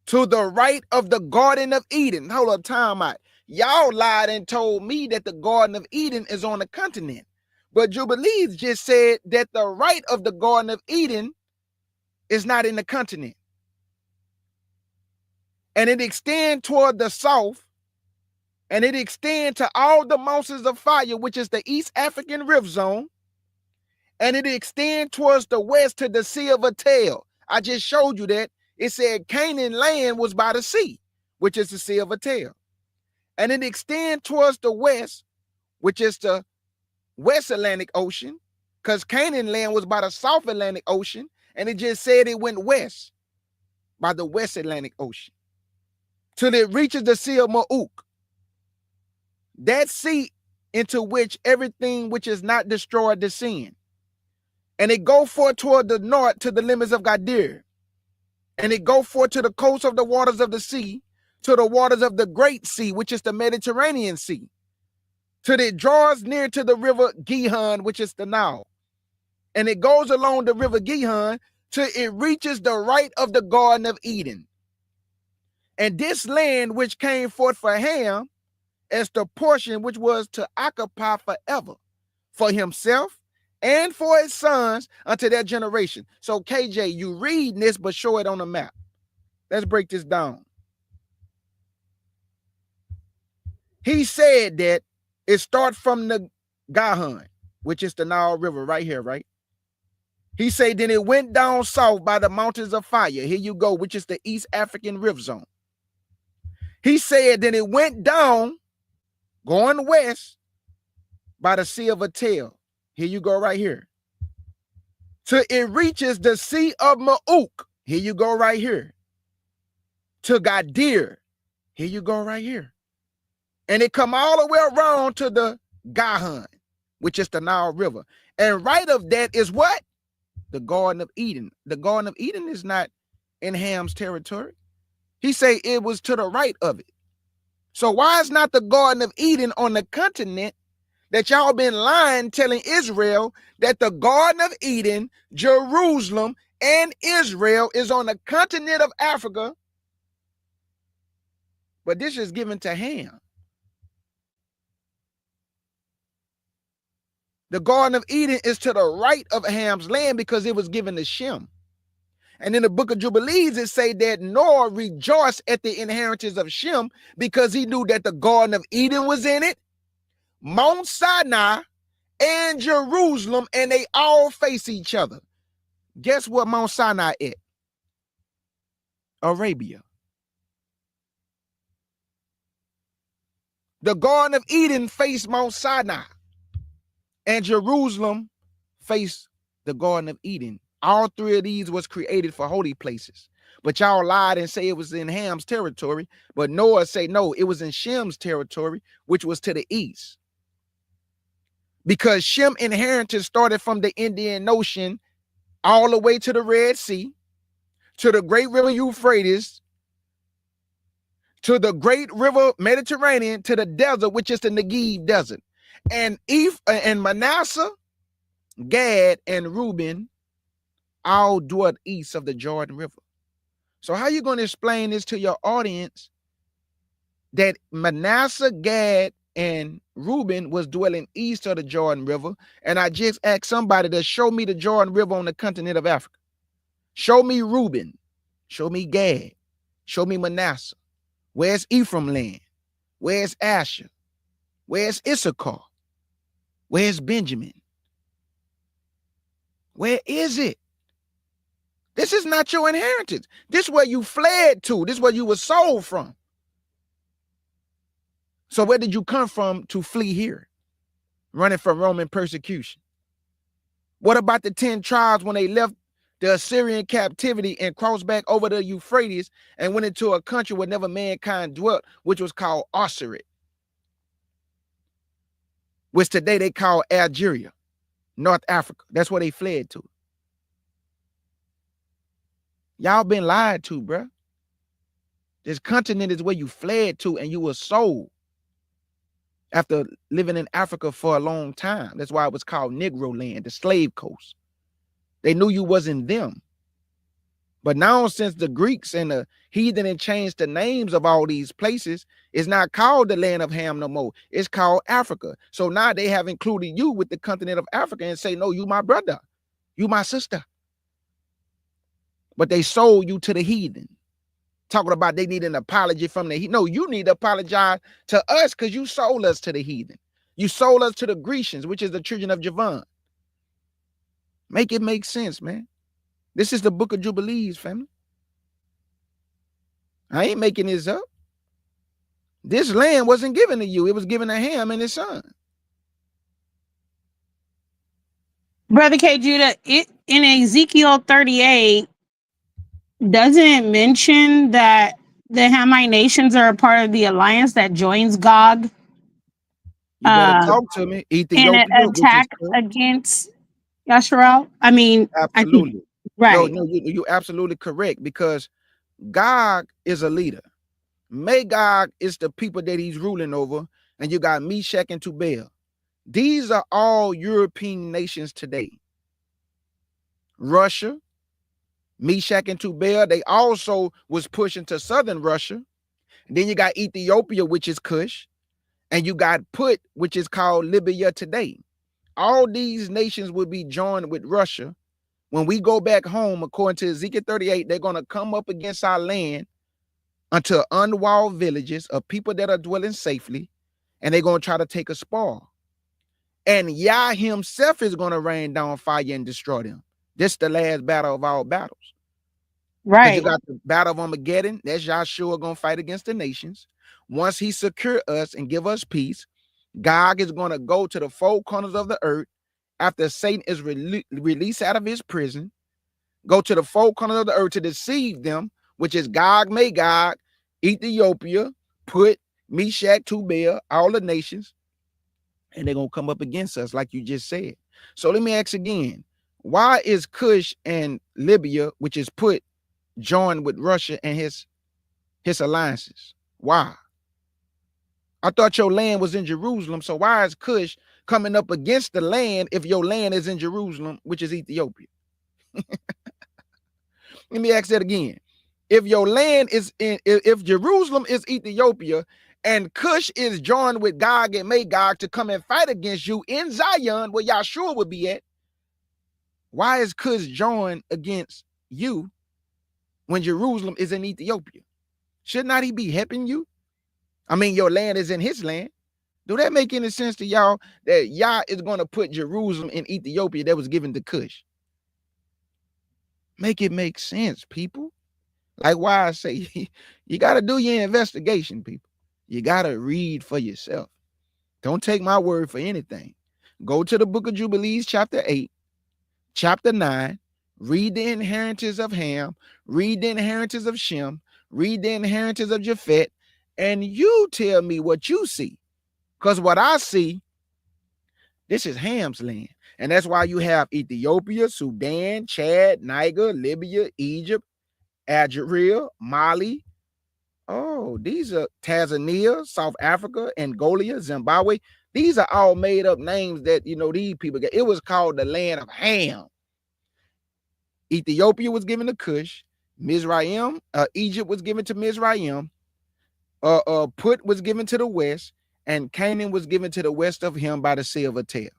to the right of the Garden of Eden. Hold up, time out. Y'all lied and told me that the Garden of Eden is on the continent. But Jubilees just said that the right of the Garden of Eden is not in the continent. And it extends toward the south, and it extends to all the mountains of fire, which is the East African Rift Zone. And it extends towards the west to the Sea of Atel. I just showed you that. It said Canaan land was by the sea, which is the Sea of Atel. And it extends towards the west, which is the West Atlantic Ocean, because Canaan land was by the South Atlantic Ocean, and it just said it went west by the West Atlantic Ocean till it reaches the Sea of Ma'uk. That sea into which everything which is not destroyed descend. And it go forth toward the north to the limits of Gadir. And it go forth to the coast of the waters of the sea, to the waters of the Great Sea, which is the Mediterranean Sea, till it draws near to the river Gihon, which is the Nile. And it goes along the river Gihon till it reaches the right of the Garden of Eden. And this land which came forth for Ham as the portion which was to occupy forever for himself and for his sons unto their generation. So KJ, you reading this, but show it on the map. Let's break this down. He said that it starts from the Gihon, which is the Nile River right here, right? He said then it went down south by the mountains of fire. Here you go, which is the East African Rift Zone. He said then it went down, going west by the Sea of Atel. Here you go right here. Till it reaches the Sea of Ma'uk. Here you go right here. To Gadir. Here you go right here. And it come all the way around to the Gihon, which is the Nile River. And right of that is what? The Garden of Eden. The Garden of Eden is not in Ham's territory. He say it was to the right of it. So why is not the Garden of Eden on the continent that y'all been lying, telling Israel that the Garden of Eden, Jerusalem, and Israel is on the continent of Africa, but this is given to Ham? The Garden of Eden is to the right of Ham's land because it was given to Shem. And in the book of Jubilees, it say that Noah rejoiced at the inheritance of Shem because he knew that the Garden of Eden was in it, Mount Sinai, and Jerusalem, and they all face each other. Guess what Mount Sinai is? Arabia. The Garden of Eden faced Mount Sinai, and Jerusalem faced the Garden of Eden. All three of these was created for holy places. But y'all lied and say it was in Ham's territory. But Noah say no, it was in Shem's territory, which was to the east. Because Shem inheritance started from the Indian Ocean all the way to the Red Sea, to the great river Euphrates, to the great river Mediterranean, to the desert, which is the Negev desert. And Manasseh, Gad, and Reuben all dwelt east of the Jordan River. So how you going to explain this to your audience that Manasseh, Gad, and Reuben was dwelling east of the Jordan River, and I just asked somebody to show me the Jordan River on the continent of Africa? Show me Reuben, show me Gad, show me Manasseh. Where's Ephraim land? Where's Asher? Where's Issachar? Where's Benjamin? Where is it? This is not your inheritance. This is where you fled to. This is where you were sold from. So where did you come from to flee here? Running from Roman persecution. What about the 10 tribes when they left the Assyrian captivity and crossed back over the Euphrates and went into a country where never mankind dwelt, which was called Ancestry, which today they call Algeria, North Africa. That's where they fled to. Y'all been lied to, bruh. This continent is where you fled to and you were sold after living in Africa for a long time. That's why it was called Negro land, the slave coast. They knew you wasn't them. But now since the Greeks and the heathen had changed the names of all these places, it's not called the land of Ham no more. It's called Africa. So now they have included you with the continent of Africa and say, no, you my brother. You my sister. But they sold you to the heathen. Talking about they need an apology from the heathen. No, you need to apologize to us because you sold us to the heathen. You sold us to the Grecians, which is the children of Javan. Make it make sense, man. This is the book of Jubilees, family. I ain't making this up. This land wasn't given to you. It was given to Ham and his son. Brother K. Judah, in Ezekiel 38, doesn't it mention that the Hamite nations are a part of the alliance that joins Gog? You better talk to me. In an Ethiopia, attack against Yasharal? I mean, absolutely. Right. No, you're absolutely correct because Gog is a leader. Magog is the people that he's ruling over, and you got Meshach and Tubal. These are all European nations today. Russia, Meshach and Tubal, they also was pushing to southern Russia. And then you got Ethiopia, which is Cush, and you got Put, which is called Libya today. All these nations will be joined with Russia. When we go back home, according to Ezekiel 38, they're going to come up against our land unto unwalled villages of people that are dwelling safely, and they're going to try to take a spoil. And Yah himself is going to rain down fire and destroy them. This is the last battle of all battles. Right. You got the battle of Armageddon. That's Yahshua going to fight against the nations. Once he secure us and give us peace, Gog is going to go to the four corners of the earth after Satan is released out of his prison, go to the four corners of the earth to deceive them, which is Gog, Magog, Ethiopia, Put, Meshach, Tubal, all the nations, and they're going to come up against us like you just said. So let me ask again, why is Cush and Libya, which is Put, joined with Russia and his alliances? Why? I thought your land was in Jerusalem, so why is Cush coming up against the land if your land is in Jerusalem, which is Ethiopia? Let me ask that again. If your land is in, if Jerusalem is Ethiopia And Cush is joined with Gog and Magog to come and fight against you in Zion, where Yahshua would be at. Why is Cush joined against you when Jerusalem is in Ethiopia? Should not he be helping you? I mean, your land is in his land. Do that make any sense to y'all that Yah is going to put Jerusalem in Ethiopia that was given to Cush? Make it make sense, people. Like why I say you got to do your investigation, people. You got to read for yourself. Don't take my word for anything. Go to the book of Jubilees, chapter 8, chapter 9, read the inheritance of Ham, read the inheritance of Shem, read the inheritance of Japhet, and you tell me what you see. Because what I see, this is Ham's land. And that's why you have Ethiopia, Sudan, Chad, Niger, Libya, Egypt, Algeria, Mali. Oh, these are Tanzania, South Africa, Angola, Zimbabwe. These are all made up names that, these people get. It was called the land of Ham. Ethiopia was given to Cush. Mizraim, Egypt was given to Mizraim. Put was given to the west. And Canaan was given to the west of him by the Sea of Atel.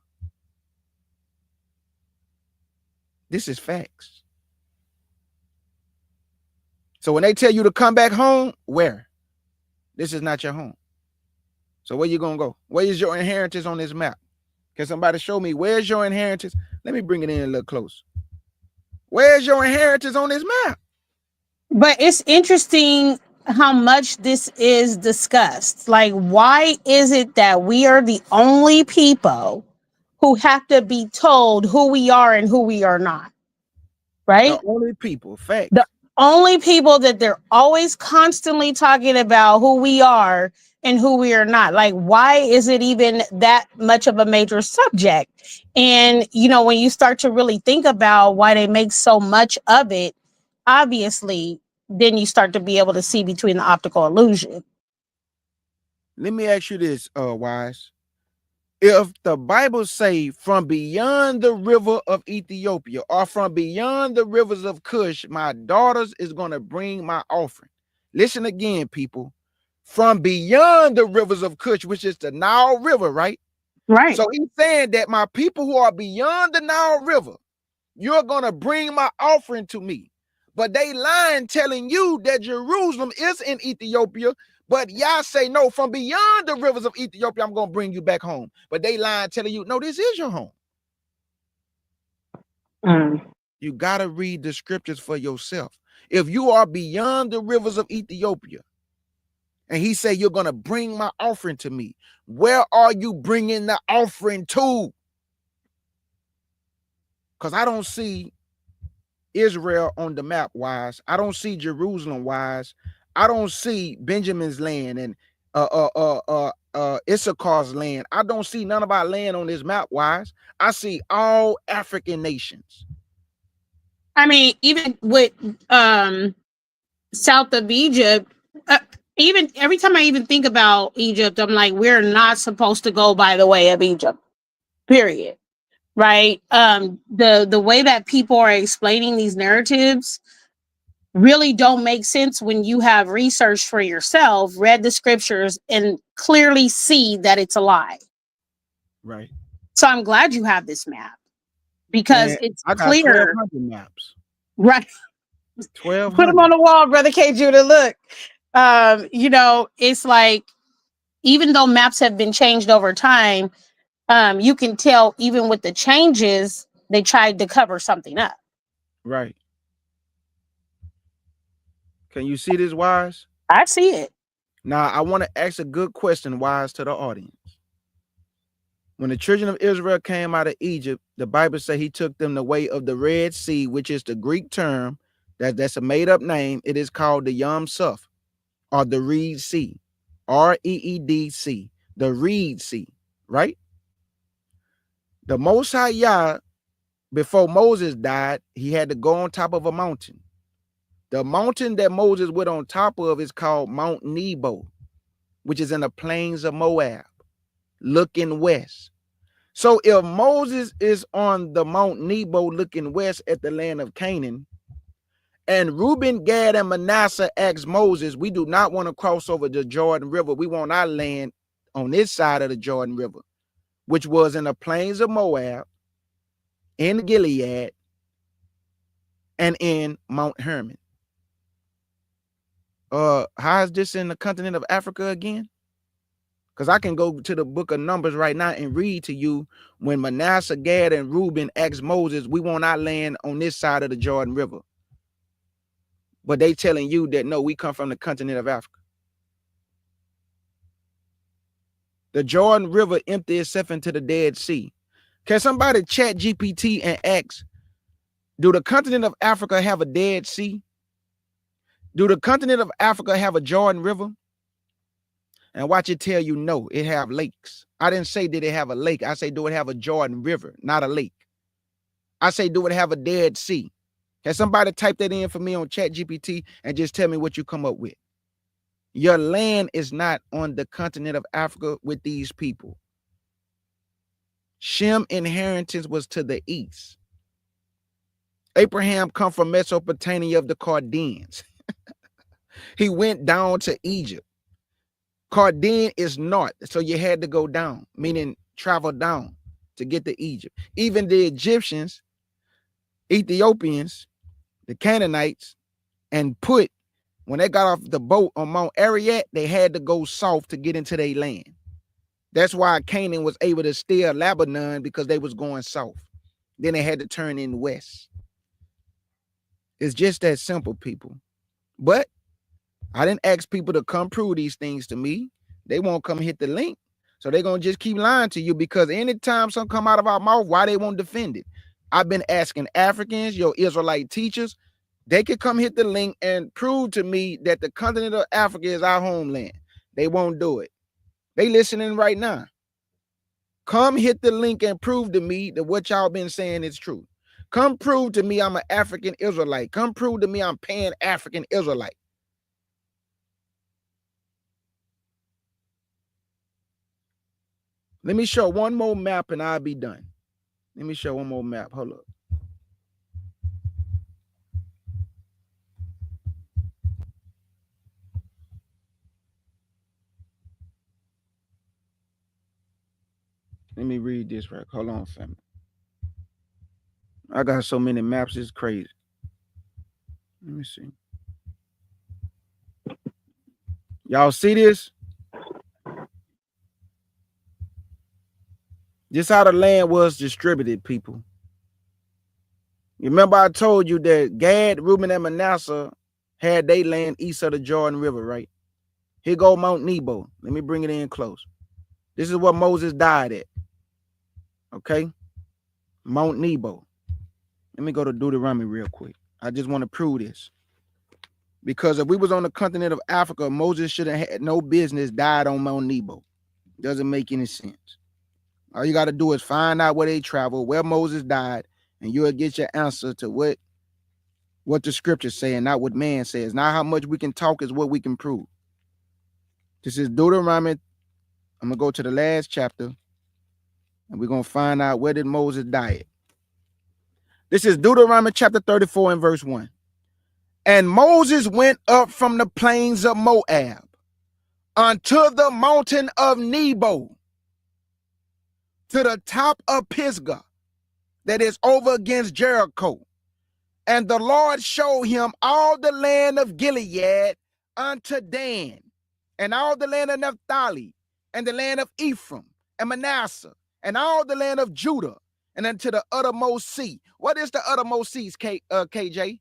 This is facts. So when they tell you to come back home, where? This is not your home. So where you going to go? Where is your inheritance on this map? Can somebody show me where's your inheritance? Let me bring it in a little close. Where's your inheritance on this map? But it's interesting how much this is discussed. Like, why is it that we are the only people who have to be told who we are and who we are not? Right? The only people, facts. The only people that they're always constantly talking about who we are and who we are not. Like, why is it even that much of a major subject? And, when you start to really think about why they make so much of it, obviously, then you start to be able to see between the optical illusion. Let me ask you this, Wise. If the Bible say from beyond the river of Ethiopia or from beyond the rivers of Cush, my daughters is going to bring my offering. Listen again, people. From beyond the rivers of Cush, which is the Nile River, right? Right. So he's saying that my people who are beyond the Nile River, you're going to bring my offering to me. But they lying telling you that Jerusalem is in Ethiopia. But y'all say, no, from beyond the rivers of Ethiopia, I'm going to bring you back home. But they lying telling you, no, this is your home. You got to read the scriptures for yourself. If you are beyond the rivers of Ethiopia, and he said, you're going to bring my offering to me, where are you bringing the offering to? Because I don't see Israel on the map, Wise. I don't see Jerusalem, Wise. I don't see Benjamin's land and Issachar's land. I don't see none of our land on this map, Wise. I see all African nations. I mean, even with south of Egypt, even every time I even think about Egypt, I'm like, we're not supposed to go by the way of Egypt, period. Right? The way that people are explaining these narratives really don't make sense when you have researched for yourself, read the scriptures, and clearly see that it's a lie. Right. So I'm glad you have this map because it's I got clear. 1,200 maps. Right. 1,200. Put them on the wall, Brother K. Judah. Look, it's like, even though maps have been changed over time, you can tell even with the changes, they tried to cover something up. Right. Can you see this, Wise? I see it. Now, I want to ask a good question, Wise, to the audience. When the children of Israel came out of Egypt, the Bible says he took them the way of the Red Sea, which is the Greek term that's a made-up name. It is called the Yam Suf, or the Reed Sea, R-E-E-D-C, the Reed Sea, right? The Most High Yah, before Moses died, he had to go on top of a mountain. The mountain that Moses went on top of is called Mount Nebo, which is in the plains of Moab, looking west. So if Moses is on the Mount Nebo looking west at the land of Canaan, And Reuben, Gad, and Manasseh asked Moses, we do not want to cross over the Jordan River. We want our land on this side of the Jordan River, which was in the plains of Moab, in Gilead, and in Mount Hermon. How is this in the continent of Africa again? Because I can go to the book of Numbers right now and read to you when Manasseh, Gad, and Reuben asked Moses, we want our land on this side of the Jordan River. But they telling you that, no, we come from the continent of Africa. The Jordan River emptied itself into the Dead Sea. Can somebody chat GPT and ask, do the continent of Africa have a Dead Sea? Do the continent of Africa have a Jordan River? And watch it tell you, no, it have lakes. I didn't say did it have a lake. I say, do it have a Jordan River, not a lake. I say, do it have a Dead Sea? Can somebody type that in for me on chat GPT and just tell me what you come up with? Your land is not on the continent of Africa with these people. Shem inheritance was to the east. Abraham come from Mesopotamia of the Chaldeans. He went down to Egypt. Chaldean is north, so you had to go down, meaning travel down to get to Egypt. Even the Egyptians, Ethiopians, the Canaanites, and Put, when they got off the boat on Mount Ararat, they had to go south to get into their land. That's why Canaan was able to steal Lebanon, because they was going south. Then they had to turn in west. It's just that simple, people. But I didn't ask people to come prove these things to me. They won't come hit the link. So they're going to just keep lying to you, because anytime something come out of our mouth, why they won't defend it? I've been asking Africans, your Israelite teachers, they could come hit the link and prove to me that the continent of Africa is our homeland. They won't do it. They listening right now. Come hit the link and prove to me that what y'all been saying is true. Come prove to me I'm an African Israelite. Come prove to me I'm Pan-African Israelite. Let me show one more map and I'll be done. Let me show one more map. Hold up. Let me read this right. Hold on, family. I got so many maps, it's crazy. Let me see. Y'all see this? This how the land was distributed, people. You remember I told you that Gad, Reuben, and Manasseh had their land east of the Jordan River, right? Here go Mount Nebo. Let me bring it in close. This is where Moses died at. Okay? Mount Nebo. Let me go to Deuteronomy real quick. I just want to prove this. Because if we was on the continent of Africa, Moses should have had no business died on Mount Nebo. Doesn't make any sense. All you got to do is find out where they traveled, where Moses died, and you'll get your answer to what the scriptures say and not what man says. Not how much we can talk is what we can prove. This is Deuteronomy. I'm going to go to the last chapter, and we're going to find out where did Moses die at. This is Deuteronomy chapter 34 and verse 1. And Moses went up from the plains of Moab unto the mountain of Nebo, to the top of Pisgah, that is over against Jericho. And the Lord showed him all the land of Gilead unto Dan, and all the land of Naphtali, and the land of Ephraim, and Manasseh, and all the land of Judah, and unto the uttermost sea. What is the uttermost seas, KJ?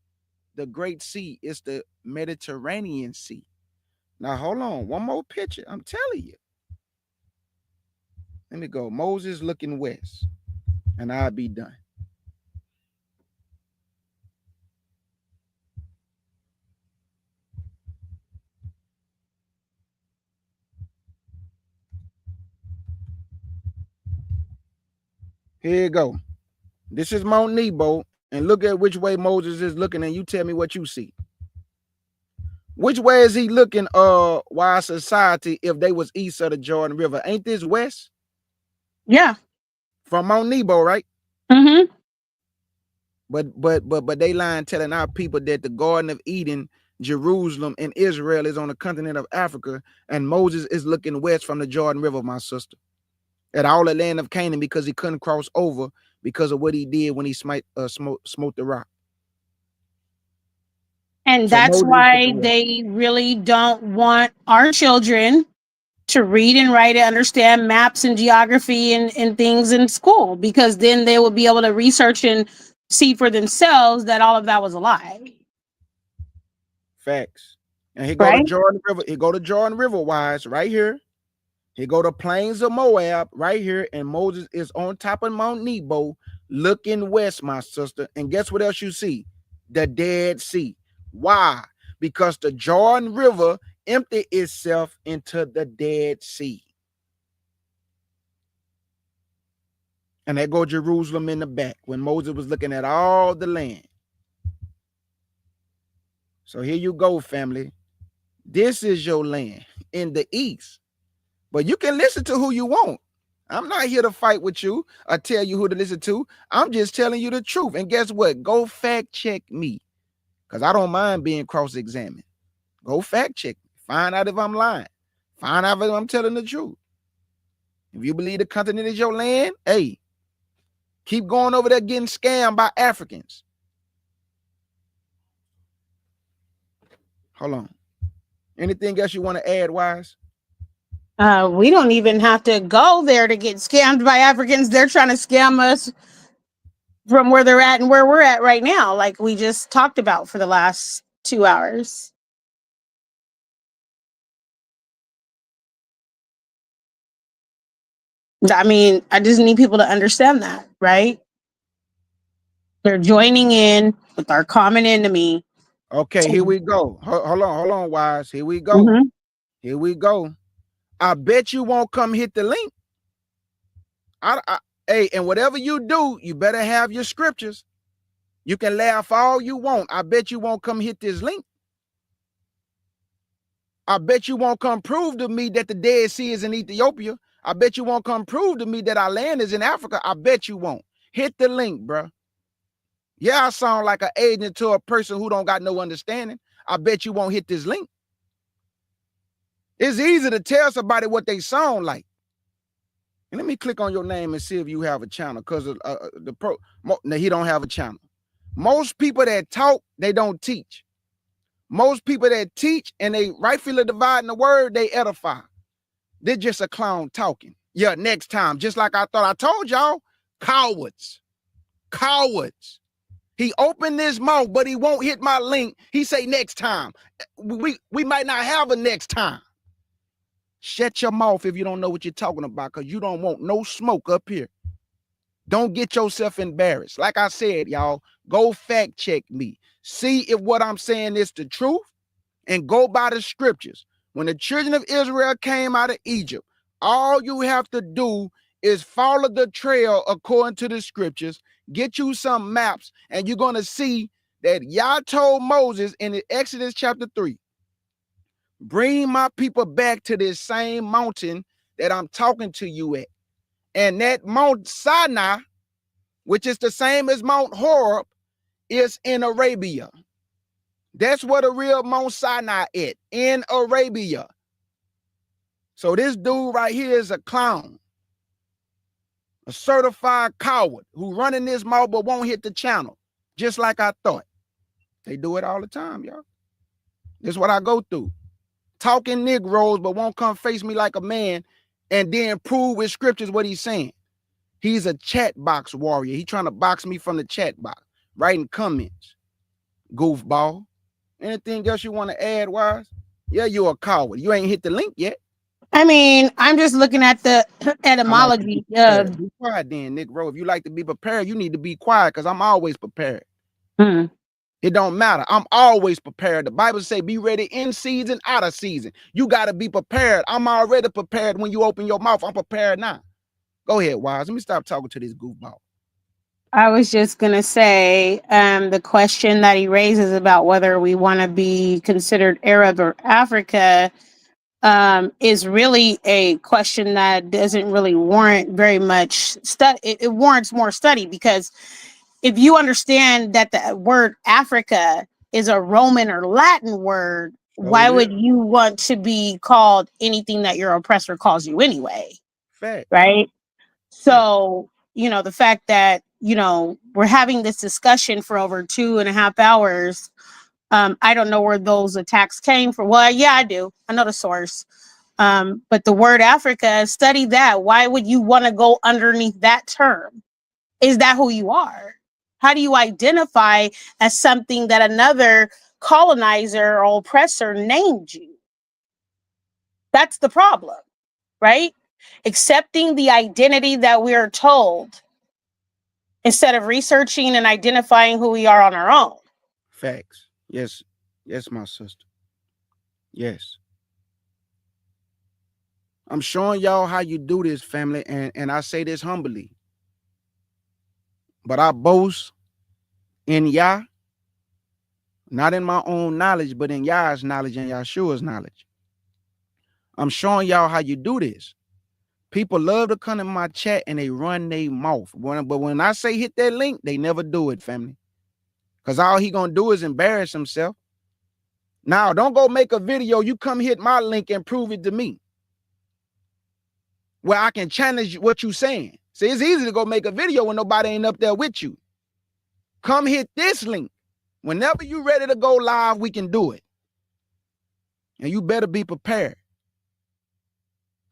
The Great Sea is the Mediterranean Sea. Now, hold on. One more picture. I'm telling you. Let me go. Moses looking west, and I'll be done. Here you go. This is Mount Nebo, and look at which way Moses is looking, and you tell me what you see. Which way is he looking, wise society, if they was east of the Jordan River? Ain't this west? Yeah. From Mount Nebo, right? Mm-hmm. But they lying, telling our people that the Garden of Eden, Jerusalem, and Israel is on the continent of Africa, and Moses is looking west from the Jordan River, my sister, at all the land of Canaan, because he couldn't cross over because of what he did when he smote the rock. And So that's Moses is why looking west. they really don't want our children to read and write and understand maps and geography and things in school, because then they will be able to research and see for themselves that all of that was a lie. Facts. And he go to Right? Jordan River. He go to Jordan River wise right here. He go to plains of Moab right here, and Moses is on top of Mount Nebo looking west, my sister. And guess what else you see? The Dead Sea. Why? Because the Jordan River emptied itself into the Dead Sea. And there go Jerusalem in the back when Moses was looking at all the land. So here you go, family. This is your land in the east. But you can listen to who you want. I'm not here to fight with you or tell you who to listen to. I'm just telling you the truth. And guess what? Go fact check me, because I don't mind being cross-examined. Go fact check me. Find out if I'm lying. Find out if I'm telling the truth. If you believe the continent is your land, hey, keep going over there getting scammed by Africans. Hold on. Anything else you want to add, Wise? We don't even have to go there to get scammed by Africans. They're trying to scam us from where they're at and where we're at right now, like we just talked about for the last 2 hours. I mean, I just need people to understand that, right? They're joining in with our common enemy. Okay, here we go. Hold on, Wise. Here we go. Mm-hmm. Here we go. I bet you won't come hit the link. Hey, and whatever you do, you better have your scriptures. You can laugh all you want. I bet you won't come hit this link. I bet you won't come prove to me that the Dead Sea is in Ethiopia. I bet you won't come prove to me that our land is in Africa. I bet you won't. Hit the link, bro. Yeah, I sound like an agent to a person who don't got no understanding. I bet you won't hit this link. It's easy to tell somebody what they sound like. And let me click on your name and see if you have a channel, because no, he don't have a channel. Most people that talk, they don't teach. Most people that teach and they rightfully dividing the word, they edify. They're just a clown talking. Yeah, next time, just like I thought I told y'all, cowards. Cowards. He opened his mouth, but he won't hit my link. He say next time. We might not have a next time. Shut your mouth if you don't know what you're talking about, because you don't want no smoke up here. Don't get yourself embarrassed. Like I said, y'all, go fact check me. See if what I'm saying is the truth, and go by the scriptures. When the children of Israel came out of Egypt, all you have to do is follow the trail according to the scriptures, get you some maps, and you're going to see that Yah told Moses in Exodus chapter 3, bring my people back to this same mountain that I'm talking to you at. And that Mount Sinai, which is the same as Mount Horeb, is in Arabia. That's where the real Mount Sinai is, in Arabia. So this dude right here is a clown, a certified coward who running this mouth but won't hit the channel, just like I thought. They do it all the time, y'all. This is what I go through. Talking Negroes, but won't come face me like a man and then prove with scriptures what he's saying. He's a chat box warrior. He trying to box me from the chat box, writing comments. Goofball. Anything else you want to add, Wise? Yeah, you're a coward. You ain't hit the link yet. I mean, I'm just looking at the etymology of. Be quiet then, Negro. If you like to be prepared, you need to be quiet, because I'm always prepared. It don't matter. I'm always prepared. The Bible say be ready in season, out of season. You got to be prepared. I'm already prepared when you open your mouth. I'm prepared now. Go ahead, Wise. Let me stop talking to this goofball. I was just going to say the question that he raises about whether we want to be considered Arab or Africa is really a question that doesn't really warrant very much study. It warrants more study, because if you understand that the word Africa is a Roman or Latin word, why would you want to be called anything that your oppressor calls you anyway? Fact. Right? So, you know, the fact that, you know, we're having this discussion for over 2.5 hours. I don't know where those attacks came from. Well, yeah, I do. I know the source. But the word Africa, study that. Why would you want to go underneath that term? Is that who you are? How do you identify as something that another colonizer or oppressor named you? That's the problem, right? Accepting the identity that we are told instead of researching and identifying who we are on our own. Facts. Yes. Yes, my sister. Yes. I'm showing y'all how you do this, family, and I say this humbly. But I boast in Yah, not in my own knowledge, but in Yah's knowledge and Yahshua's knowledge. I'm showing y'all how you do this. People love to come in my chat and they run their mouth. But when I say hit that link, they never do it, family. Because all he gonna do is embarrass himself. Now, don't go make a video. You come hit my link and prove it to me, where I can challenge what you saying. See, it's easy to go make a video when nobody ain't up there with you. Come hit this link. Whenever you ready to go live, we can do it. And you better be prepared.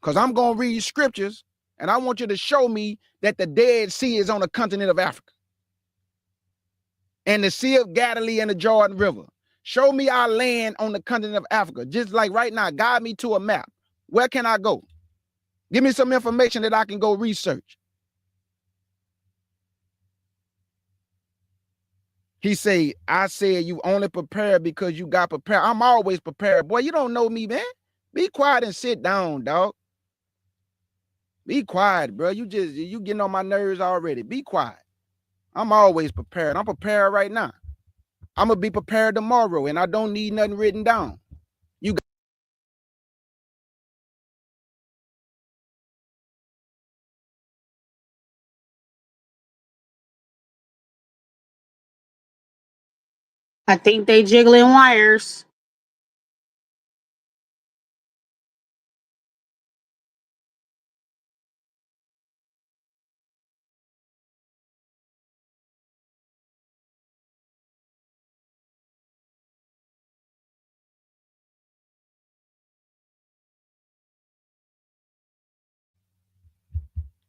Because I'm going to read scriptures, and I want you to show me that the Dead Sea is on the continent of Africa. And the Sea of Galilee and the Jordan River. Show me our land on the continent of Africa. Just like right now, guide me to a map. Where can I go? Give me some information that I can go research. He say, I said you only prepared because you got prepared. I'm always prepared. Boy, you don't know me, man. Be quiet and sit down, dog. Be quiet, bro. You getting on my nerves already. Be quiet. I'm always prepared. I'm prepared right now. I'm going to be prepared tomorrow, and I don't need nothing written down. You got I think they jiggling wires.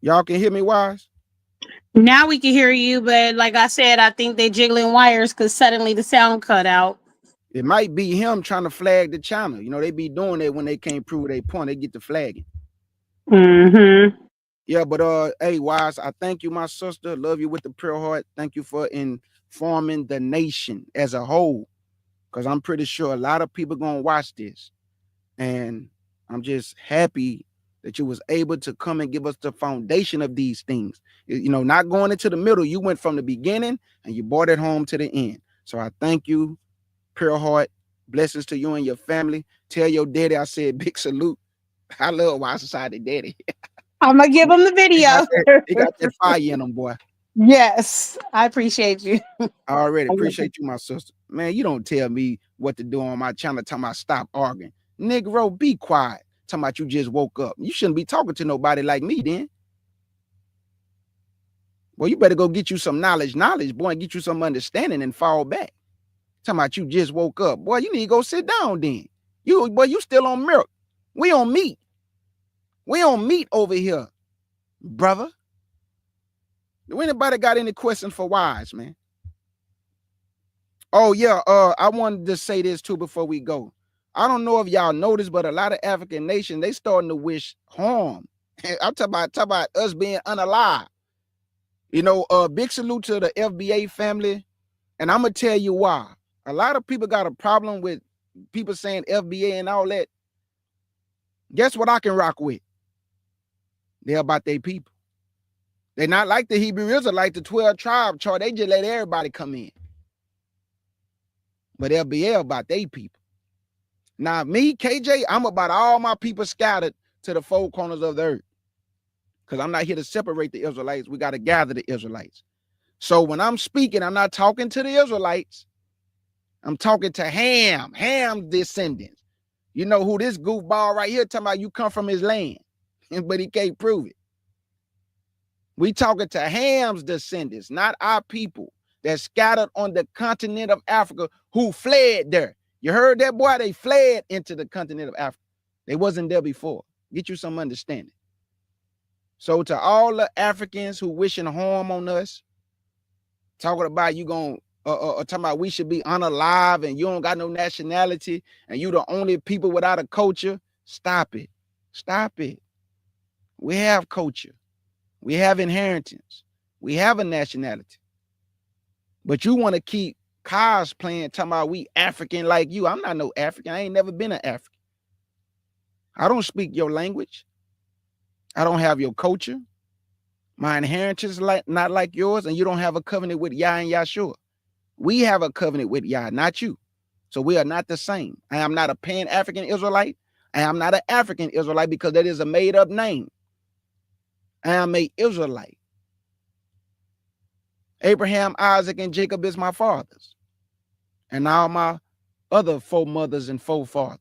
y'all can hear me, Wise? Now we can hear you, but like I said, I think they jiggling wires because suddenly the sound cut out. It might be him trying to flag the channel. You know, they be doing that when they can't prove their point. They get the flagging. Mm-hmm. Yeah, but hey, Wise, I thank you, my sister. Love you with the pure heart. Thank you for informing the nation as a whole. Because I'm pretty sure a lot of people gonna watch this. And I'm just happy that you was able to come and give us the foundation of these things. You know, not going into the middle. You went from the beginning and you brought it home to the end. So I thank you, pure heart. Blessings to you and your family. Tell your daddy I said big salute. I love Wise Society daddy. I'm gonna give him the video. He got that fire in him, boy. Yes, I appreciate you. I already appreciate you, my sister. Man, you don't tell me what to do on my channel. Talking about stop arguing. Negro, be quiet. Talking about you just woke up. You shouldn't be talking to nobody like me then. Well, you better go get you some knowledge, boy, and get you some understanding and fall back. Talking about you just woke up. Boy, you need to go sit down then. You still on milk. We on meat. We on meat over here, brother. Do anybody got any questions for Wise, man? Oh, yeah. I wanted to say this too before we go. I don't know if y'all noticed, but a lot of African nations, they starting to wish harm. I'm talking about us being unalive. You know, big salute to the FBA family. And I'm going to tell you why. A lot of people got a problem with people saying FBA and all that. Guess what I can rock with? They're about their people. They're not like the Hebrew Israelites, the 12 tribe chart. They just let everybody come in. But FBA about their people. Now, me, KJ, I'm about all my people scattered to the four corners of the earth. Because I'm not here to separate the Israelites. We got to gather the Israelites. So when I'm speaking, I'm not talking to the Israelites. I'm talking to Ham's descendants. You know who this goofball right here talking about you come from his land, but he can't prove it. We talking to Ham's descendants, not our people that scattered on the continent of Africa who fled there. You heard that, boy? They fled into the continent of Africa. They wasn't there before. Get you some understanding. So to all the Africans who wishing harm on us, talking about you going talking about we should be unalive and you don't got no nationality and you the only people without a culture, stop it. Stop it. We have culture. We have inheritance. We have a nationality. But you want to keep cosplaying, talking about we African like you. I'm not no African. I ain't never been an African. I don't speak your language. I don't have your culture. My inheritance is not like yours, and you don't have a covenant with Yah and Yahshua. We have a covenant with Yah, not you. So we are not the same. I am not a Pan-African Israelite. I am not an African Israelite because that is a made-up name. I am an Israelite. Abraham, Isaac, and Jacob is my fathers. And all my other four mothers and four fathers.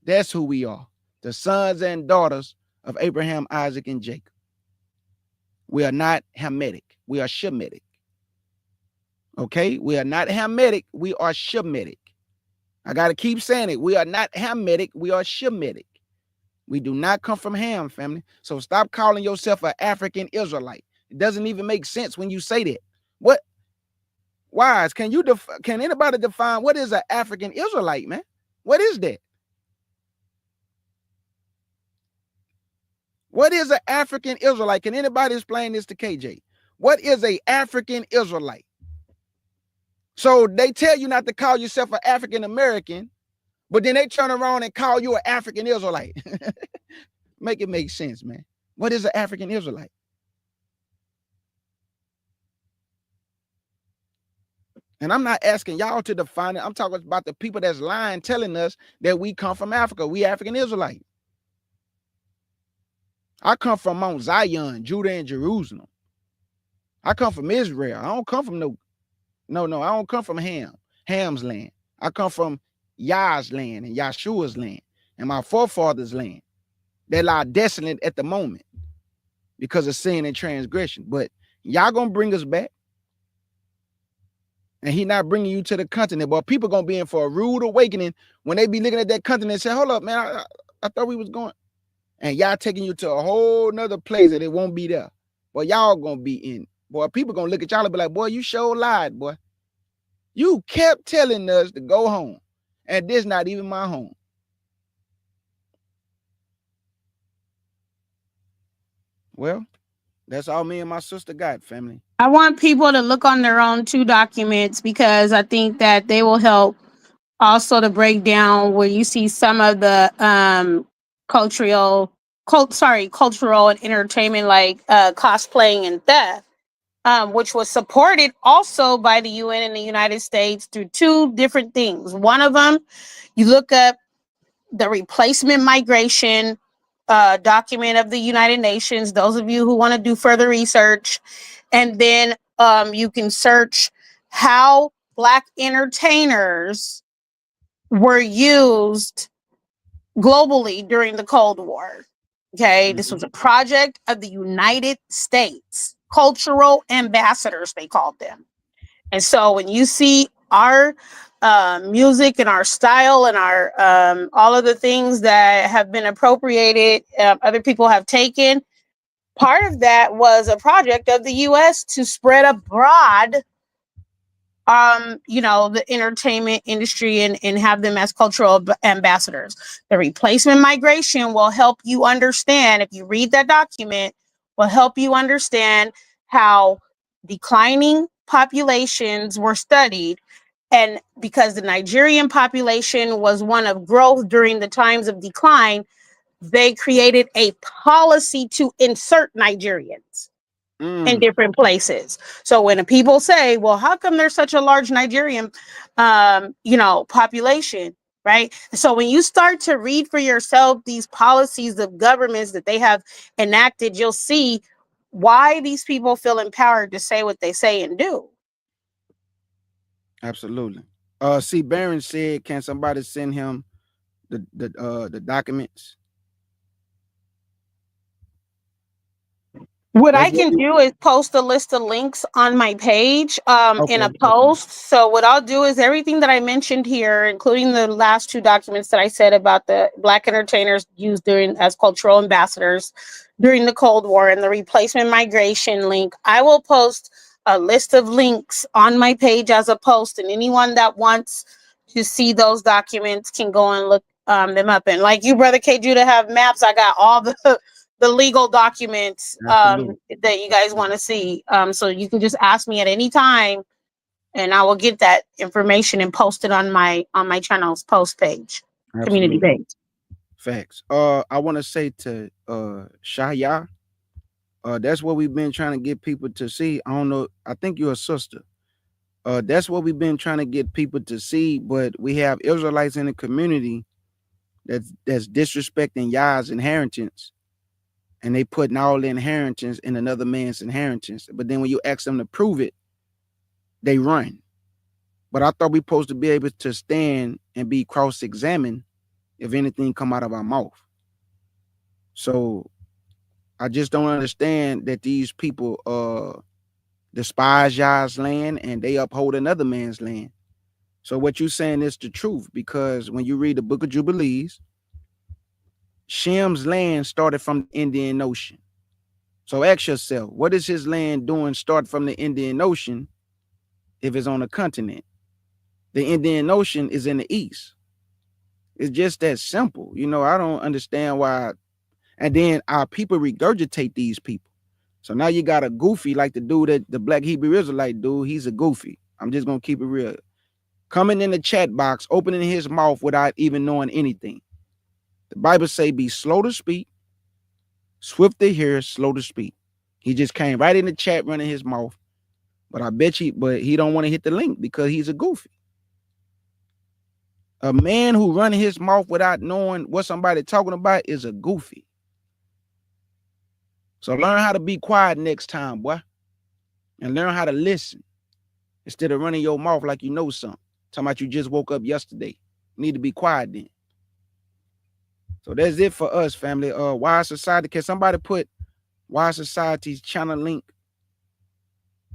That's who we are. The sons and daughters of Abraham, Isaac, and Jacob. We are not Hamitic. We are Shemitic. Okay? We are not Hamitic. We are Shemitic. I got to keep saying it. We are not Hamitic. We are Shemitic. We do not come from Ham, family. So stop calling yourself an African Israelite. It doesn't even make sense when you say that. What? Wise, can anybody define what is an African Israelite, man? What is that? What is an African Israelite? Can anybody explain this to KJ? What is an African Israelite? So they tell you not to call yourself an African American, but then they turn around and call you an African Israelite. Make it make sense, man. What is an African Israelite? And I'm not asking y'all to define it. I'm talking about the people that's lying, telling us that we come from Africa. We African Israelite. I come from Mount Zion, Judah, and Jerusalem. I come from Israel. I don't come from no. I don't come from Ham's land. I come from Yah's land and Yahshua's land and my forefathers' land. They lie desolate at the moment because of sin and transgression. But y'all gonna bring us back. And he not bringing you to the continent. But people gonna be in for a rude awakening when they be looking at that continent and say, hold up, man, I thought we was going. And y'all taking you to a whole nother place that it won't be there. Boy, y'all gonna be in. Boy, people gonna look at y'all and be like, boy, you sure lied, boy. You kept telling us to go home. And this not even my home. Well, that's all me and my sister got, family. I want people to look on their own 2 documents because I think that they will help also to break down where you see some of the cultural and entertainment like cosplaying and theft, which was supported also by the UN in the United States through 2 different things. One of them, you look up the replacement migration document of the United Nations, those of you who want to do further research, and then you can search how Black entertainers were used globally during the Cold War. Okay, this was a project of the United States cultural ambassadors, they called them. And so when you see our music and our style and our all of the things that have been appropriated, other people have taken, part of that was a project of the US to spread abroad the entertainment industry and have them as cultural ambassadors. The replacement migration will help you understand, if you read that document, will help you understand how declining populations were studied. And because the Nigerian population was one of growth during the times of decline, they created a policy to insert Nigerians in different places. So when people say, well, how come there's such a large Nigerian, population, right? So when you start to read for yourself these policies of governments that they have enacted, you'll see why these people feel empowered to say what they say and do. Absolutely. See, Barron said, can somebody send him the documents? What I That's what can we, do is post a list of links on my page in okay. a post. So what I'll do is everything that I mentioned here, including the last 2 documents that I said about the Black entertainers used during as cultural ambassadors during the Cold War and the replacement migration link, I will post a list of links on my page as a post, and anyone that wants to see those documents can go and look them up. And like you, Brother K. Judah, have maps. I got all the legal documents Absolutely. that you guys want to see. So you can just ask me at any time, and I will get that information and post it on my channel's post page, community Absolutely. page. Facts. I want to say to Shaya, that's what we've been trying to get people to see. I don't know. I think you're a sister. That's what we've been trying to get people to see, but we have Israelites in the community that's disrespecting Yah's inheritance, and they putting all the inheritance in another man's inheritance. But then when you ask them to prove it, they run. But I thought we supposed to be able to stand and be cross-examined if anything come out of our mouth. So I just don't understand that these people despise Yah's land and they uphold another man's land. So what you're saying is the truth, because when you read the book of Jubilees, Shem's land started from the Indian Ocean. So ask yourself, what is his land doing start from the Indian Ocean if it's on a continent? The Indian Ocean is in the east. It's just that simple. You know, I don't understand why. And then our people regurgitate these people. So now you got a goofy like the dude that the Black Hebrew Israelite dude. He's a goofy. I'm just going to keep it real. Coming in the chat box, opening his mouth without even knowing anything. The Bible say be slow to speak, swift to hear, slow to speak. He just came right in the chat running his mouth. But I bet you, but he don't want to hit the link because he's a goofy. A man who run his mouth without knowing what somebody talking about is a goofy. So learn how to be quiet next time, boy. And learn how to listen instead of running your mouth like you know something. Talking about you just woke up yesterday. You need to be quiet then. So that's it for us, family. Wise Society. Can somebody put Wise Society's channel link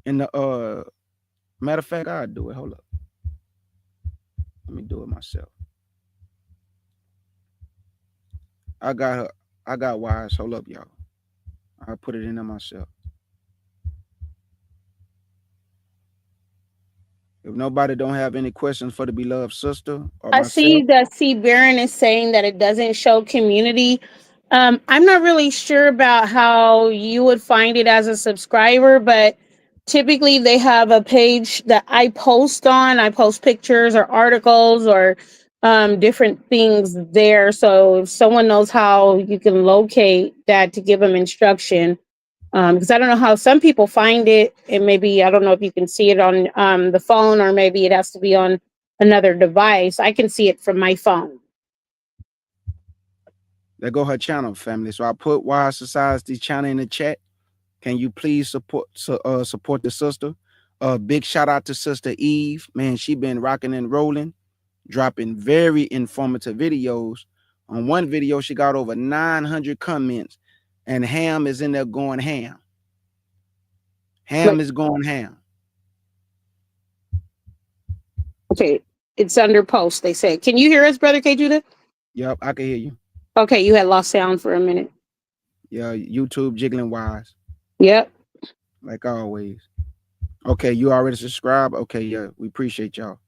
in the matter of fact, I'll do it. Hold up. Let me do it myself. I got her. I got Wise. Hold up, y'all. I'll put it in there myself. If nobody don't have any questions for the beloved sister or I see myself, that C. Barron is saying that it doesn't show community. I'm not really sure about how you would find it as a subscriber, but typically they have a page that I post on. I post pictures or articles or different things there. So if someone knows how you can locate that to give them instruction, because I don't know how some people find it, and maybe I don't know if you can see it on the phone or maybe it has to be on another device. I can see it from my phone. there go her channel, family. So I put Wise Society's channel in the chat. Can you please support the sister? Big shout out to Sister Eve. Man, she been rocking and rolling, dropping very informative videos. On one video, she got over 900 comments, and Ham is in there going ham. Ham is going ham. Okay, it's under post, they say. Can you hear us, Brother K. Judah? Yep, I can hear you. Okay, you had lost sound for a minute. Yeah, YouTube jiggling Wise. Yep. Like always. Okay, you already subscribed? Okay, yeah, we appreciate y'all.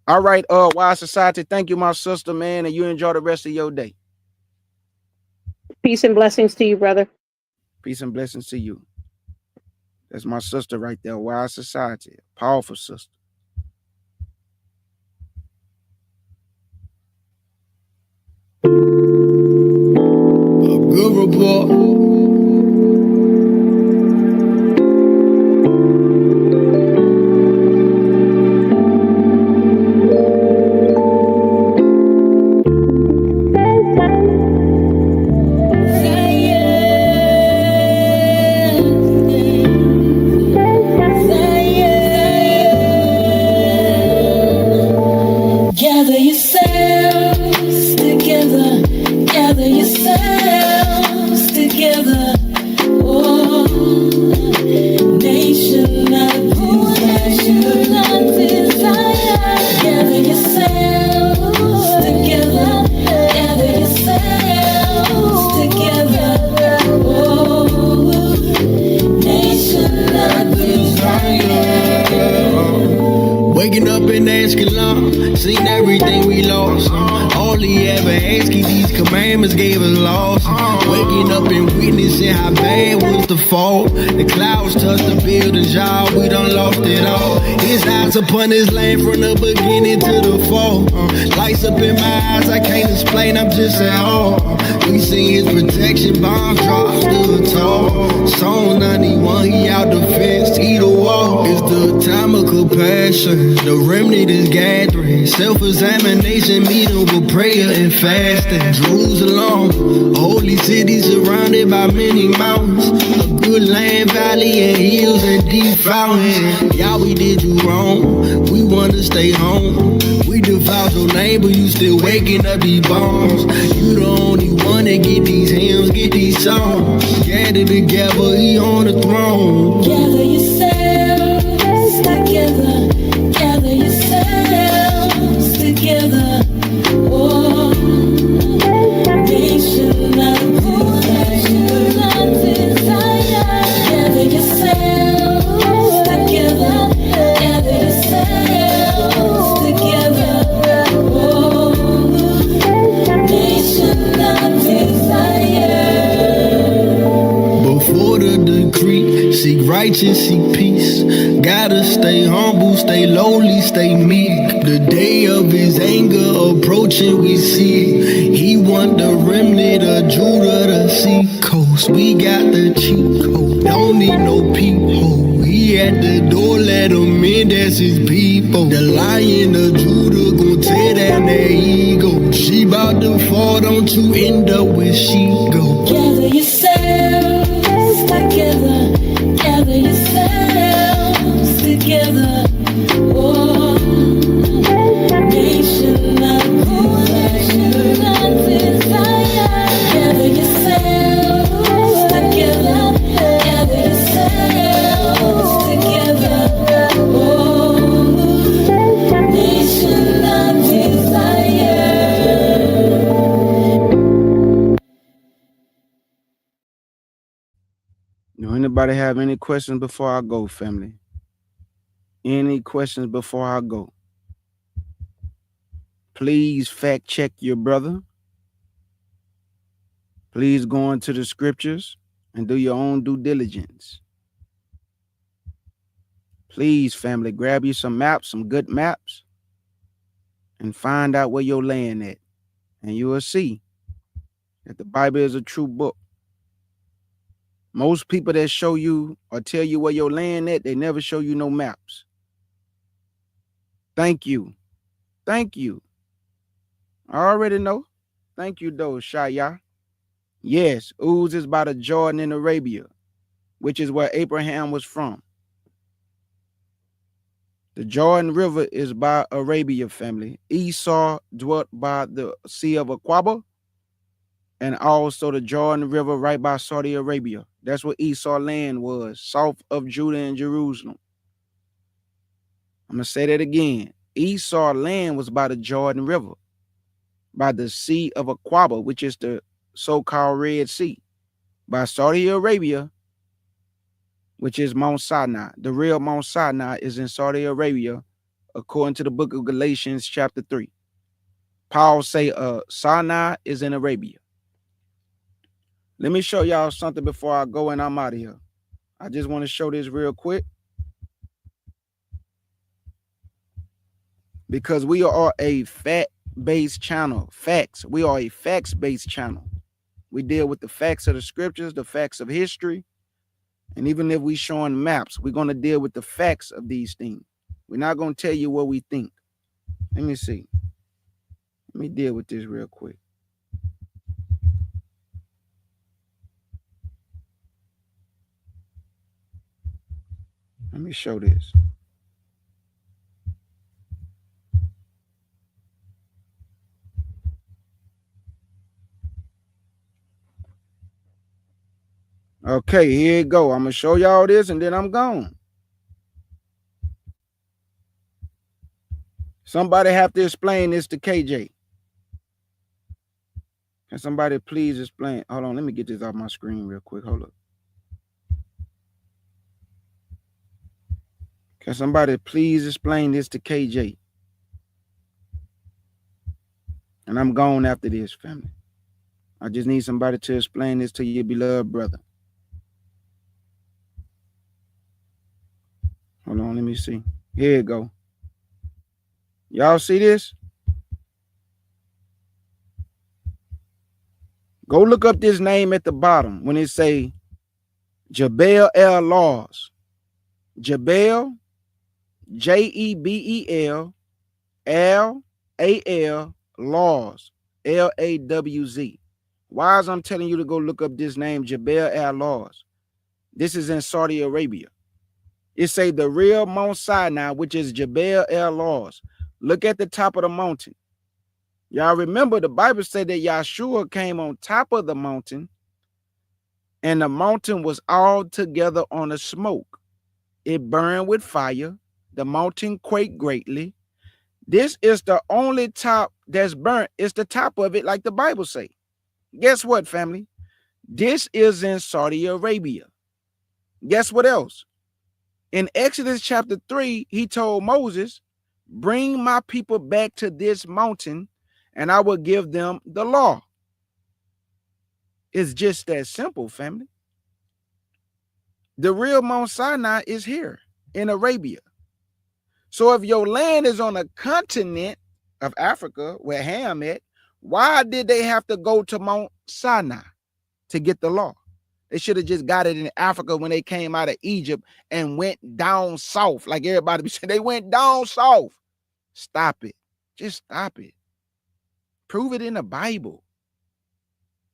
All right, Wise Society, thank you, my sister, man, and you enjoy the rest of your day. Peace and blessings to you, brother. Peace and blessings to you. That's my sister right there, Wise Society. Powerful sister. A good report. cross. All he ever asked, keep these commandments, gave us laws. Waking up and witnessing how bad was the fall. The clouds touched the buildings, y'all, we done lost it all. His eyes upon his land from the beginning to the fall. Lights up in my eyes, I can't explain, I'm just at all. We seen his protection, bombs drop, stood tall. Psalm 91, he out the fence, he the wall. It's the time of compassion, the remnant is gathering. Self-examination, meeting with prayer and fasting. Jerusalem, a holy city surrounded by many mountains. A good land, valley, and hills and deep fountains. Y'all, we did you wrong, we wanna stay home. We devout your name, but you still waking up these bones. You the only one that get these hymns, get these songs. Gather together, he on the throne. Gather yourselves together. Gather yourselves together. Oh, nation of possession and desire. Gather yourselves together. Gather yourselves together. Oh, nation of desire. Before the decree, seek righteous, seek peace. Gotta stay humble, stay lowly, stay meek. The day of his anger approaching, we see. He want the remnant of Judah to see coast. We got the cheat code, don't need no peephole. He at the door, let him in, that's his people. The Lion of Judah gon' tear down their ego. She bout to fall, don't you end up where she go. Gather yourselves together. Gather yourselves together. Oh, nation of possession and desire. Gather yourselves together. Gather yourselves together. Oh, nation of desire. Do anybody have any questions before I go, family? Any questions before I go? Please fact check your brother. Please go into the scriptures and do your own due diligence. Please, family, grab you some maps, some good maps, and find out where your land at. And you will see that the Bible is a true book. Most people that show you or tell you where your land at, they never show you no maps. Thank you. Thank you. I already know. Thank you, though, Shaya. Yes, Uz is by the Jordan in Arabia, which is where Abraham was from. The Jordan River is by Arabia, family. Esau dwelt by the Sea of Aqaba, and also the Jordan River right by Saudi Arabia. That's what Esau land was, south of Judah and Jerusalem. I'm going to say that again. Esau land was by the Jordan River, by the Sea of Aqaba, which is the so-called Red Sea, by Saudi Arabia, which is Mount Sinai. The real Mount Sinai is in Saudi Arabia, according to the book of Galatians chapter 3. Paul say Sinai is in Arabia. Let me show y'all something before I go and I'm out of here. I just want to show this real quick, because we are a fact-based channel. Facts. We are a facts-based channel. We deal with the facts of the scriptures, the facts of history. And even if we showing maps, we're going to deal with the facts of these things. We're not going to tell you what we think. Let me see. Let me deal with this real quick. Let me show this. Okay, here you go. I'm going to show y'all this and then I'm gone. Somebody have to explain this to KJ. Can somebody please explain? Hold on, let me get this off my screen real quick. Hold up. Can somebody please explain this to KJ? And I'm gone after this, family. I just need somebody to explain this to your beloved brother. Hold on, let me see. Here you go. Y'all see this? Go look up this name at the bottom when it say Jebel El Laws. Jebel, Jebel, L-A-L, Laws, L-A-W-Z. Why is I'm telling you to go look up this name, Jebel El Laws? This is in Saudi Arabia. It say the real Mount Sinai, which is Jebel El Laws. Look at the top of the mountain. Y'all remember the Bible said that Yahshua came on top of the mountain, and the mountain was all together on a smoke. It burned with fire. The mountain quaked greatly. This is the only top that's burnt. It's the top of it, like the Bible say. Guess what, family? This is in Saudi Arabia. Guess what else? In Exodus chapter 3, he told Moses, bring my people back to this mountain, and I will give them the law. It's just that simple, family. The real Mount Sinai is here in Arabia. So if your land is on a continent of Africa, where Ham at, why did they have to go to Mount Sinai to get the law? They should have just got it in Africa when they came out of Egypt and went down south. Like everybody be saying, they went down south. Stop it. Just stop it. Prove it in the Bible.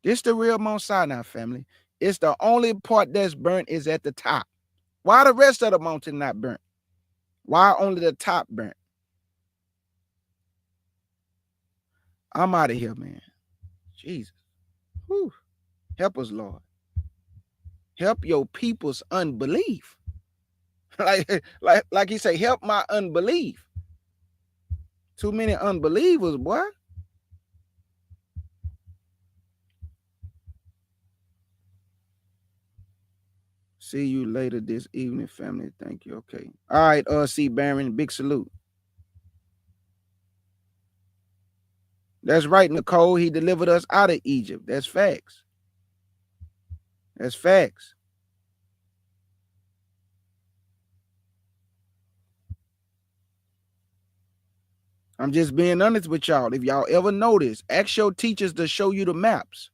This the real Mount Sinai, family. It's the only part that's burnt is at the top. Why the rest of the mountain not burnt? Why only the top burnt? I'm out of here, man. Jesus. Whew. Help us, Lord. Help your people's unbelief. like he say, help my unbelief. Too many unbelievers, boy. See you later this evening, family. Thank you. Okay. All right, C. Baron, big salute. That's right, Nicole. He delivered us out of Egypt. That's facts. That's facts. I'm just being honest with y'all. If y'all ever notice, ask your teachers to show you the maps.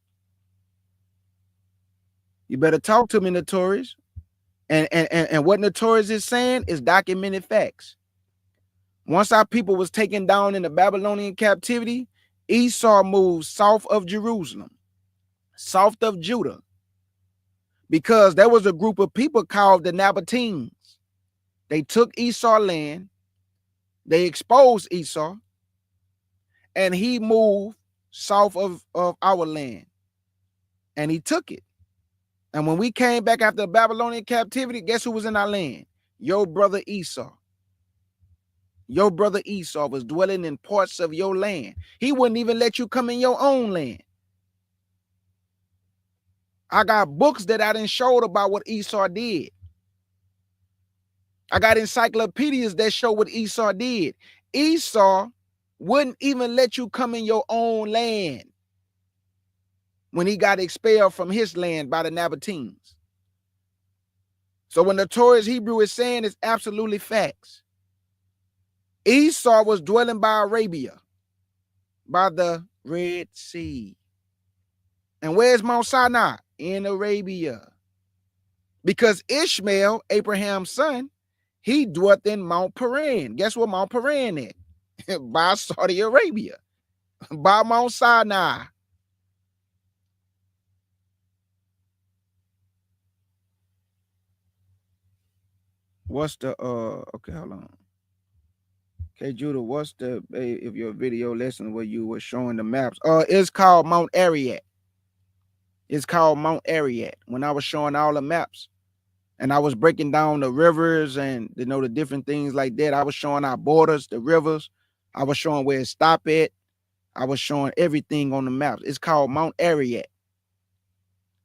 You better talk to me, Notorious. And what Notorious is saying is documented facts. Once our people was taken down in the Babylonian captivity, Esau moved south of Jerusalem, south of Judah, because there was a group of people called the Nabateans. They took Esau land, they exposed Esau, and he moved south of our land, and he took it. And when we came back after the Babylonian captivity, guess who was in our land? Your brother Esau. Your brother Esau was dwelling in parts of your land. He wouldn't even let you come in your own land. I got books that I done showed about what Esau did. I got encyclopedias that show what Esau did. Esau wouldn't even let you come in your own land when he got expelled from his land by the Nabateans. So when the Notorious Hebrew is saying, it's absolutely facts. Esau was dwelling by Arabia, by the Red Sea. And where's Mount Sinai? In Arabia. Because Ishmael, Abraham's son, he dwelt in Mount Paran. Guess where Mount Paran is? By Saudi Arabia. By Mount Sinai. What's the, okay, hold on. Okay, Judah, what's the, if your video lesson where you were showing the maps? It's called Mount Ararat. It's called Mount Ararat. When I was showing all the maps and I was breaking down the rivers and, you know, the different things like that. I was showing our borders, the rivers. I was showing where it stopped at. I was showing everything on the maps. It's called Mount Ararat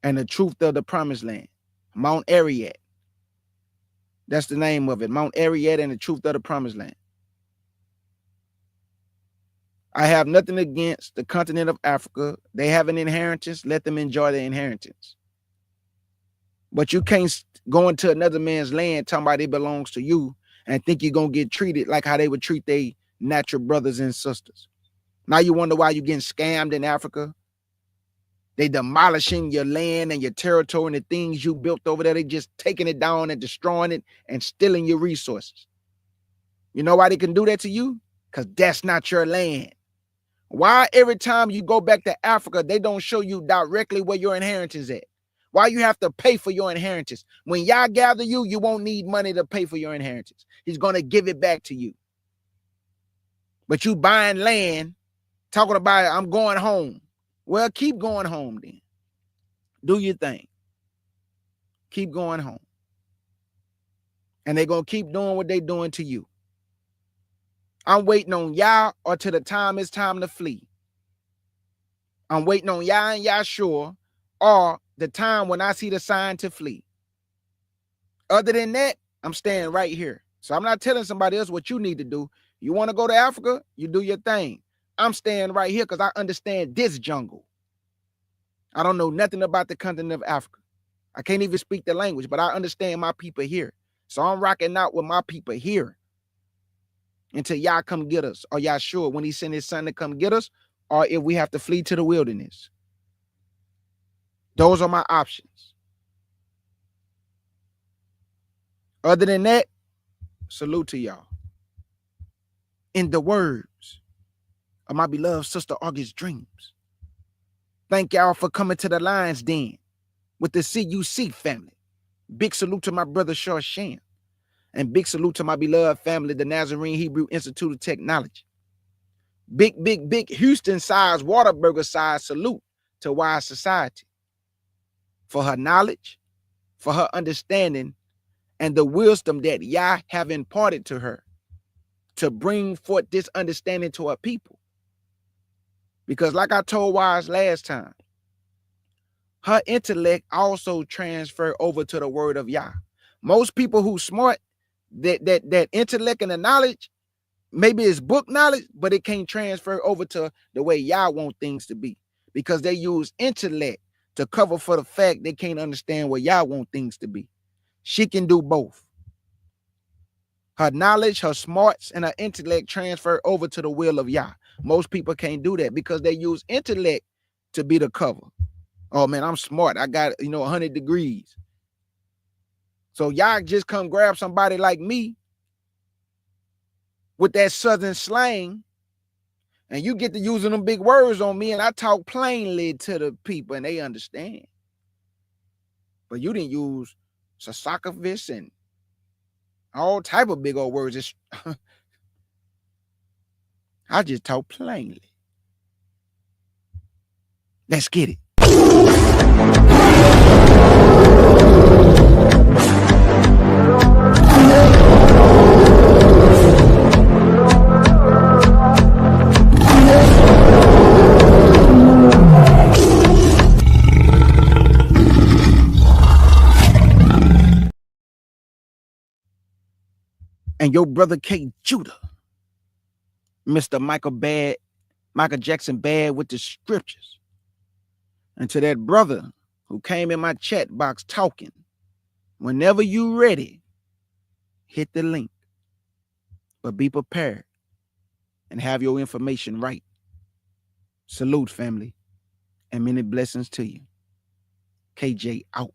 and the truth of the promised land. Mount Ararat. That's the name of it. Mount Ararat and the truth of the promised land. I have nothing against the continent of Africa. They have an inheritance. Let them enjoy their inheritance. But you can't go into another man's land talking about it belongs to you and think you're going to get treated like how they would treat their natural brothers and sisters. Now you wonder why you're getting scammed in Africa. They demolishing your land and your territory and the things you built over there. They just taking it down and destroying it and stealing your resources. You know why they can do that to you? Because that's not your land. Why every time you go back to Africa, they don't show you directly where your inheritance is at? Why you have to pay for your inheritance? When y'all gather you, you won't need money to pay for your inheritance. He's going to give it back to you. But you buying land, talking about, I'm going home. Well, keep going home then. Do your thing. Keep going home. And they're going to keep doing what they're doing to you. I'm waiting on y'all or till the time it's time to flee. I'm waiting on y'all and Yahshua or the time when I see the sign to flee. Other than that, I'm staying right here. So I'm not telling somebody else what you need to do. You want to go to Africa? You do your thing. I'm staying right here because I understand this jungle. I don't know nothing about the continent of Africa. I can't even speak the language, but I understand my people here. So I'm rocking out with my people here until y'all come get us, or Yahshua when he sent his son to come get us, or if we have to flee to the wilderness. Those are my options. Other than that, salute to y'all. In the words of my beloved sister August Dreams, thank y'all for coming to the Lion's Den with the CUC family. Big salute to my brother Sham. And big salute to my beloved family, the Nazarene Hebrew Institute of Technology. Big Houston-sized, Whataburger-sized salute to Wise Society for her knowledge, for her understanding, and the wisdom that Yah have imparted to her to bring forth this understanding to her people. Because like I told Wise last time, her intellect also transfer over to the word of Yah. Most people who smart, that intellect and the knowledge, maybe it's book knowledge, but it can't transfer over to the way Yah want things to be, because they use intellect to cover for the fact they can't understand what Yah want things to be. She can do both. Her knowledge, her smarts, and her intellect transfer over to the will of Yah. Most people can't do that because they use intellect to be the cover. Oh man, I'm smart. I got 100 degrees. So y'all just come grab somebody like me with that southern slang, and you get to using them big words on me, and I talk plainly to the people, and they understand. But you didn't use Sasakovis and all type of big old words. It's I just talk plainly. Let's get it. And your brother K. Judah, Mr. Michael Jackson bad with the scriptures. And to that brother who came in my chat box talking, whenever you ready, hit the link. But be prepared and have your information right. Salute, family, and many blessings to you. KJ out.